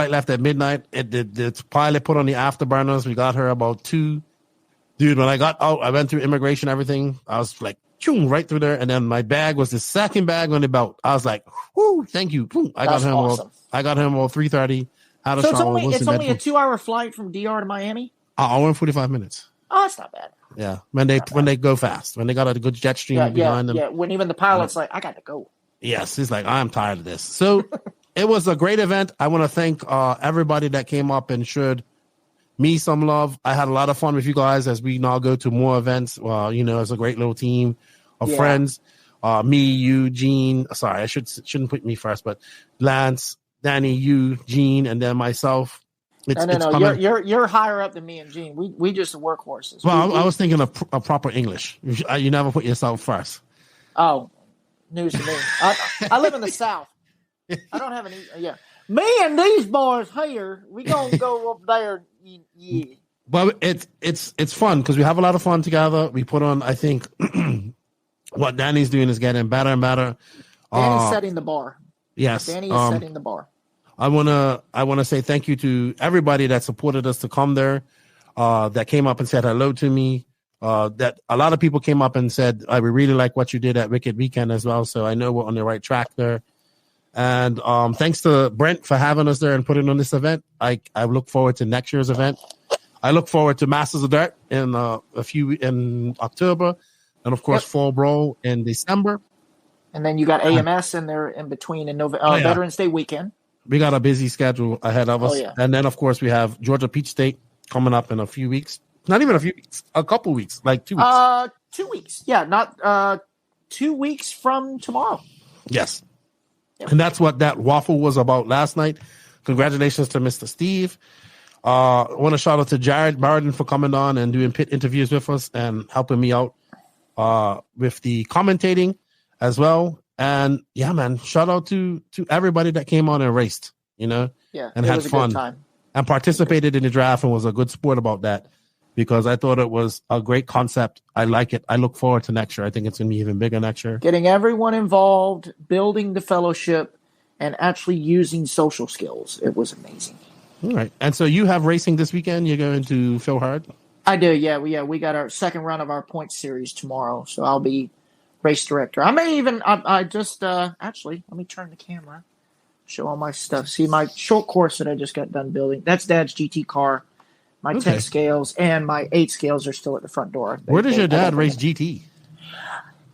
left at midnight. The pilot put on the afterburners. We got her about 2. Dude, when I got out, I went through immigration, everything. I was like, right through there. And then my bag was the second bag on the belt. I was like, whoo, thank you. I got home about 3:30. So it's only a 2-hour flight from DR to Miami? Hour and 45 minutes. Oh, that's not bad. Yeah, when they go fast, when they got a good jet stream behind them. Yeah, when even the pilot's like, I got to go. Yes, he's like, I'm tired of this. So it was a great event. I want to thank everybody that came up and showed me some love. I had a lot of fun with you guys as we now go to more events. It's a great little team of friends. Me, you, Gene. Sorry, I shouldn't put me first, but Lance, Danny, you, Gene, and then myself. No. You're higher up than me and Gene. We just the workhorses. Well, I was thinking of proper English. You never put yourself first. Oh, news to me. I live in the South. I don't have any. Yeah, me and these boys here. We gonna go up there. Yeah. But it's fun because we have a lot of fun together. We put on. I think what Danny's doing is getting better and better. Danny's setting the bar. Yes, Danny is setting the bar. I wanna say thank you to everybody that supported us to come there, that came up and said hello to me. That a lot of people came up and said, we really like what you did at Wicked Weekend as well. So I know we're on the right track there. And thanks to Brent for having us there and putting on this event. I look forward to next year's event. I look forward to Masters of Dirt in October, and of course Fall Brawl in December. And then you got AMS in there in between in November, Veterans Day weekend. We got a busy schedule ahead of us. Oh, yeah. And then, of course, we have Georgia Peach State coming up in a few weeks. Not even a few weeks, a couple weeks, like 2 weeks. 2 weeks. Yeah, not 2 weeks from tomorrow. Yes. Yep. And that's what that waffle was about last night. Congratulations to Mr. Steve. I want to shout out to Jared Barden for coming on and doing pit interviews with us and helping me out with the commentating as well. And yeah, man, shout out to everybody that came on and raced, and had fun good time. and participated in the draft and was a good sport about that, because I thought it was a great concept. I like it. I look forward to next year. I think it's going to be even bigger next year. Getting everyone involved, building the fellowship, and actually using social skills. It was amazing. All right. And so you have racing this weekend. You're going to Phil Hard? I do, yeah. We got our second round of our points series tomorrow, so I'll be race director. I may even, actually, let me turn the camera, show all my stuff. See my short course that I just got done building. That's Dad's GT car. My 10 scales and my 8 scales are still at the front door. Where does your dad race GT?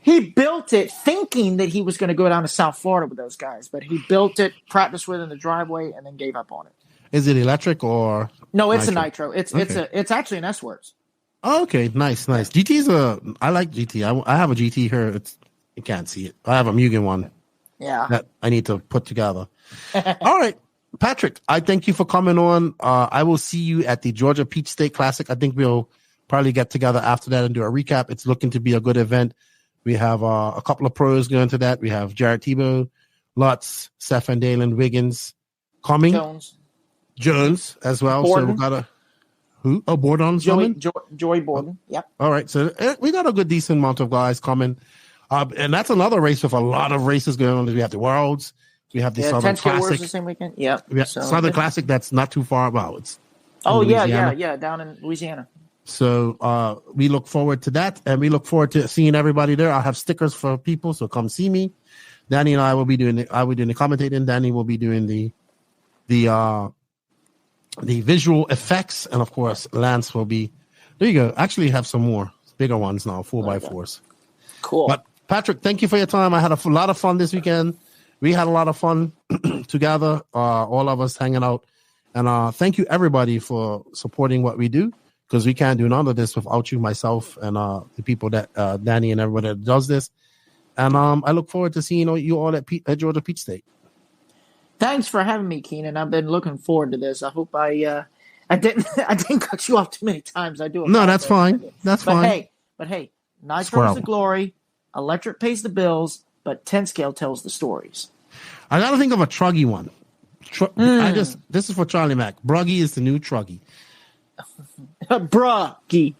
He built it thinking that he was going to go down to South Florida with those guys, but he built it, practiced with it in the driveway, and then gave up on it. Is it electric or? No, it's nitro? A nitro. It's actually an S-Works. Oh, okay, nice. GT's I like GT. I have a GT here. You can't see it. I have a Mugen one. Yeah. That I need to put together. All right, Patrick, I thank you for coming on. I will see you at the Georgia Peach State Classic. I think we'll probably get together after that and do a recap. It's looking to be a good event. We have a couple of pros going to that. We have Jared Tebow, Lutz, Seth and Dalen Wiggins coming. Jones as well. Borden. So we got who? Oh, Bordon's coming? Joey Borden. Yep. All right. So we got a good, decent amount of guys coming. And that's another race with a lot of races going on. We have the Worlds. We have the Southern Classic. The same weekend. Yep. We have Southern Classic that's not too far about. It's down in Louisiana. So we look forward to that, and we look forward to seeing everybody there. I'll have stickers for people, so come see me. Danny and I will be doing the commentating. Danny will be doing the visual effects, and of course, Lance will be. There you go. Actually, have some more bigger ones now, 4x4s. Cool. But Patrick, thank you for your time. I had a lot of fun this weekend. We had a lot of fun together, all of us hanging out, and thank you everybody for supporting what we do, because we can't do none of this without you, myself, and the people that Danny and everybody that does this. And I look forward to seeing you all at Georgia Peach State. Thanks for having me, Keenan. I've been looking forward to this. I hope I didn't cut you off too many times. I do. No, that's fine. That's fine. But hey, nitro is the glory. Electric pays the bills, but 10 scale tells the stories. I got to think of a truggy one. This is for Charlie Mack. Bruggy is the new truggy. Bruggy.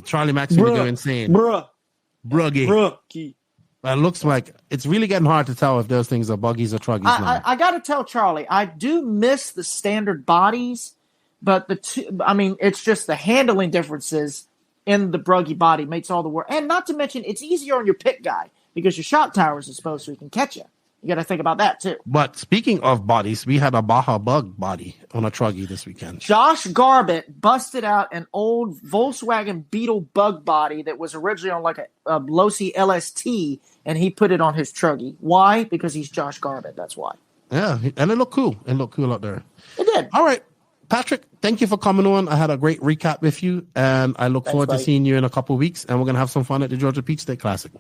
Charlie Mack's going to go insane. Bruggy. It looks like it's really getting hard to tell if those things are buggies or truggies. I got to tell Charlie, I do miss the standard bodies, but it's just the handling differences in the bruggy body makes all the work. And not to mention, it's easier on your pit guy because your shot tower is exposed so he can catch you. You got to think about that, too. But speaking of bodies, we had a Baja Bug body on a truggy this weekend. Josh Garbett busted out an old Volkswagen Beetle bug body that was originally on like a Losi LST, and he put it on his truggy. Why? Because he's Josh Garbett. That's why. Yeah, and it looked cool. It looked cool out there. It did. All right. Patrick, thank you for coming on. I had a great recap with you, and I look forward to seeing you in a couple of weeks, and we're going to have some fun at the Georgia Peach State Classic.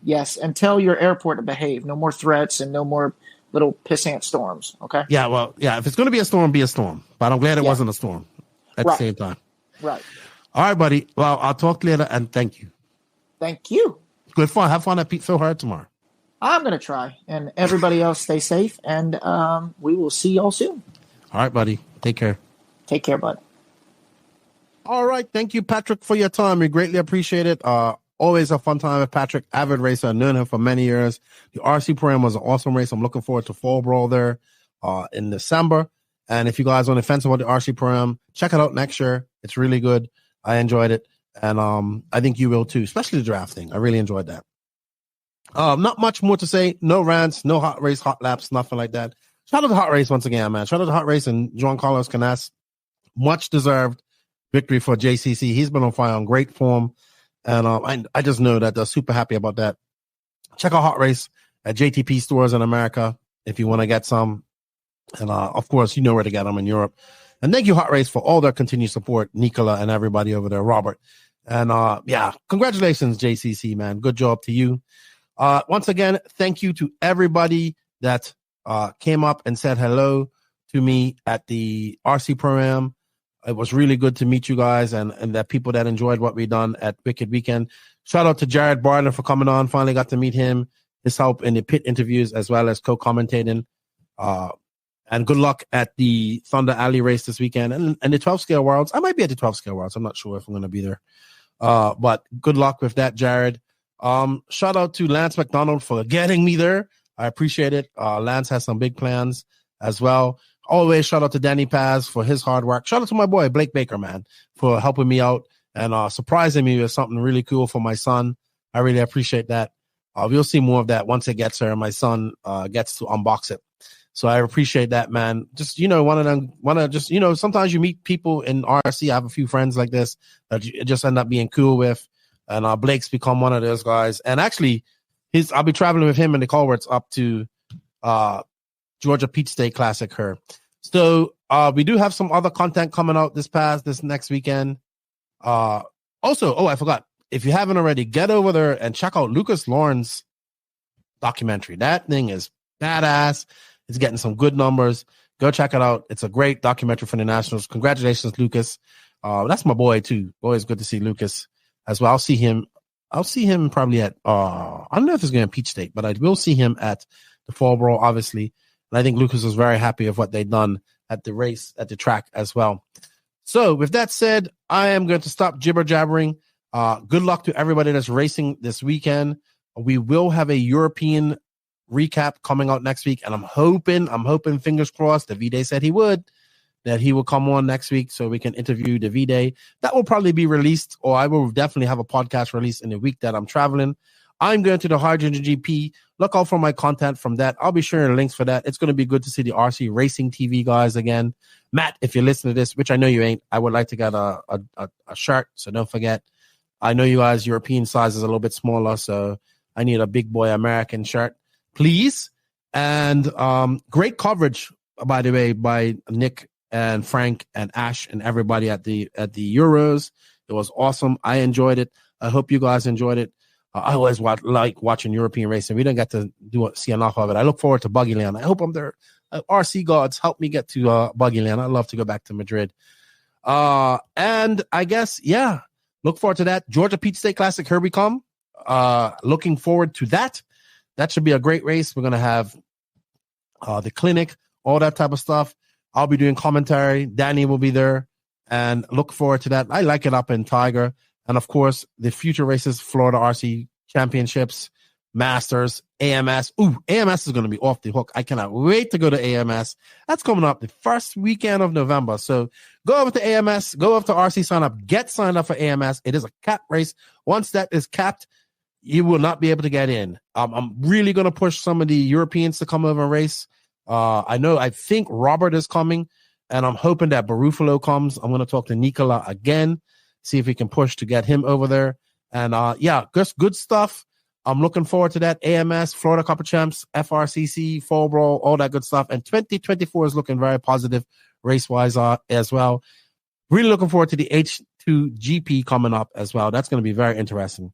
Yes, and tell your airport to behave. No more threats and no more little pissant storms, okay? Yeah, well, yeah, if it's going to be a storm, be a storm. But I'm glad it wasn't a storm at the same time. Right. All right, buddy. Well, I'll talk later, and thank you. Thank you. Good fun. Have fun at Pete Phil Hard tomorrow. I'm going to try. And everybody else stay safe, and we will see y'all soon. All right, buddy. Take care. Take care, bud. All right. Thank you, Patrick, for your time. We greatly appreciate it. Always a fun time with Patrick, avid racer. I've known him for many years. The RC program was an awesome race. I'm looking forward to Fall Brawl there in December. And if you guys are on the fence about the RC program, check it out next year. It's really good. I enjoyed it. And I think you will too, especially the drafting. I really enjoyed that. Not much more to say. No rants, no hot race, hot laps, nothing like that. Shout out to Hot Race once again, man. Shout out to Hot Race and Juan Carlos Canas. Much deserved victory for JCC. He's been on fire, on great form. And I just know that they're super happy about that. Check out Hot Race at JTP stores in America if you want to get some. And, of course, you know where to get them in Europe. And thank you, Hot Race, for all their continued support, Nicola and everybody over there, Robert. And, congratulations, JCC, man. Good job to you. Once again, thank you to everybody that came up and said hello to me at the RC program. It was really good to meet you guys and that people that enjoyed what we done at Wicked Weekend. Shout out to Jared Barton for coming on. Finally got to meet him. his help in the pit interviews as well as co-commentating. And good luck at the Thunder Alley race this weekend and the 12 scale worlds. I might be at the 12 scale worlds. I'm not sure if I'm going to be there. But good luck with that, Jared. Shout out to Lance MacDonald for getting me there. I appreciate it. Lance has some big plans as well. Always shout out to Danny Paz for his hard work. Shout out to my boy, Blake Baker, man, for helping me out and surprising me with something really cool for my son. I really appreciate that. We'll see more of that once it gets here and my son gets to unbox it. So I appreciate that, man. Just, sometimes you meet people in RC. I have a few friends like this that you just end up being cool with. And Blake's become one of those guys. And actually, I'll be traveling with him and the Colberts up to Georgia Peach State Classic here. So we do have some other content coming out this next weekend. Also, I forgot. If you haven't already, get over there and check out Lucas Lauren's documentary. That thing is badass. It's getting some good numbers. Go check it out. It's a great documentary for the Nationals. Congratulations, Lucas. That's my boy too. Always good to see Lucas as well. I'll see him probably at I don't know if it's going to Peach State, but I will see him at the Fall Brawl, obviously. And I think Lucas was very happy of what they've done at the race, at the track as well. So with that said, I am going to stop jibber jabbering. Good luck to everybody that's racing this weekend. We will have a European recap coming out next week, and I'm hoping, fingers crossed, the V-Day said he would come on next week so we can interview the V-Day. That will probably be released, or I will definitely have a podcast release in the week that I'm traveling. I'm going to the Hydrogen GP. Look out for my content from that. I'll be sharing links for that. It's going to be good to see the RC Racing TV guys again. Matt, if you're listening to this, which I know you ain't, I would like to get a shirt, so don't forget. I know you guys, European size is a little bit smaller, so I need a big boy American shirt, please. And great coverage, by the way, by Nick and Frank and Ash and everybody at the Euros. It was awesome. I enjoyed it. I hope you guys enjoyed it. I always like watching European racing. We don't get to see enough of it. I look forward to Buggy Land. I hope I'm there. RC gods, help me get to Buggy Land. I'd love to go back to Madrid. And I guess, yeah, look forward to that. Georgia Peach State Classic, here we come. Looking forward to that. That should be a great race. We're going to have the clinic, all that type of stuff. I'll be doing commentary. Danny will be there. And look forward to that. I like it up in Tiger. And, of course, the future races, Florida RC Championships, Masters, AMS. Ooh, AMS is going to be off the hook. I cannot wait to go to AMS. That's coming up the first weekend of November. So go over to AMS, go over to RC Sign Up, get signed up for AMS. It is a capped race. Once that is capped, you will not be able to get in. I'm really going to push some of the Europeans to come over and race. I think Robert is coming, and I'm hoping that Barufalo comes. I'm going to talk to Nicola again, see if we can push to get him over there. And just good stuff. I'm looking forward to that. AMS, Florida Cup of Champs, FRCC, Fall Brawl, all that good stuff. And 2024 is looking very positive race-wise as well. Really looking forward to the H2 GP coming up as well. That's going to be very interesting.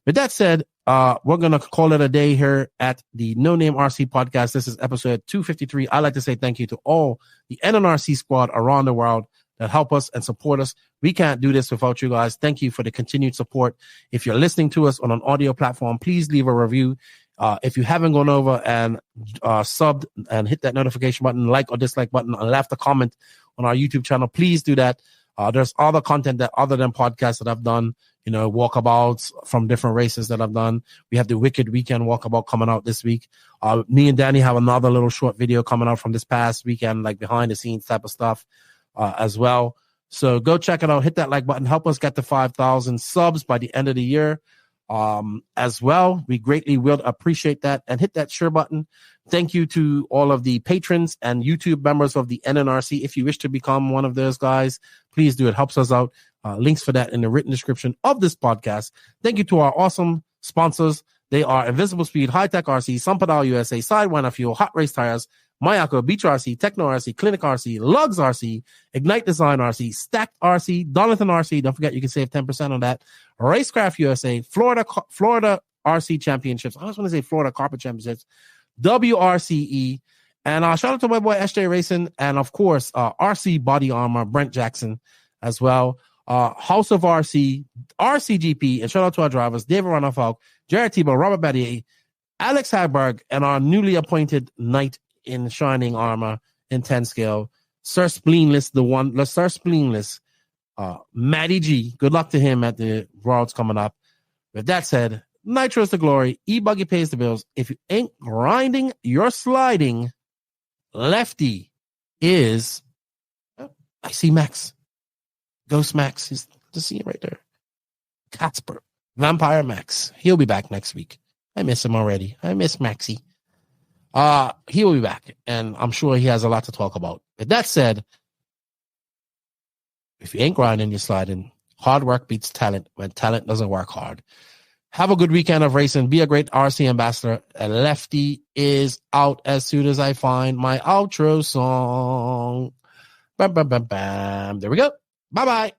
With that said, we're going to call it a day here at the No Name RC podcast. This is episode 253. I'd like to say thank you to all the NNRC squad around the world that help us and support us. We can't do this without you guys. Thank you for the continued support. If you're listening to us on an audio platform, please leave a review. If you haven't gone over and subbed and hit that notification button, like or dislike button, and left a comment on our YouTube channel, please do that. There's other content that other than podcasts that I've done, walkabouts from different races that I've done. We have the Wicked Weekend walkabout coming out this week. Me and Danny have another little short video coming out from this past weekend, like behind the scenes type of stuff as well. So go check it out. Hit that like button. Help us get to 5,000 subs by the end of the year as well. We greatly will appreciate that. And hit that share button. Thank you to all of the patrons and YouTube members of the NNRC. If you wish to become one of those guys, please do. It helps us out. Links for that in the written description of this podcast. Thank you to our awesome sponsors. They are Invisible Speed, High Tech RC, Sunpadal USA, Sidewinder Fuel, Hot Race Tires, Mayako, Beach RC, Techno RC, Clinic RC, Lugs RC, Ignite Design RC, Stacked RC, Donington RC. Don't forget you can save 10% on that. RaceCraft USA, Florida RC Championships. I always want to say Florida Carpet Championships. WRCE. And shout out to my boy SJ Racing. And, of course, RC Body Armor, Brent Jackson as well. House of RC, RCGP. And shout out to our drivers, David Ronafalk, Jared Tebow, Robert Battier, Alex HagBerg and our newly appointed knight in shining armor in 10 scale, Sir Spleenless, Sir Spleenless, Matty G. Good luck to him at the Worlds coming up. With that said, Nitro is the glory. E-Buggy pays the bills. If you ain't grinding, you're sliding. Lefty is... Oh, I see Max. Ghost Max. He's just seeing right there. Casper. Vampire Max. He'll be back next week. I miss him already. I miss Maxie. He will be back, and I'm sure he has a lot to talk about. With that said, if you ain't grinding, you're sliding. Hard work beats talent when talent doesn't work hard. Have a good weekend of racing. Be a great RC ambassador. Lefty is out as soon as I find my outro song. Bam, bam, bam, bam. There we go. Bye-bye.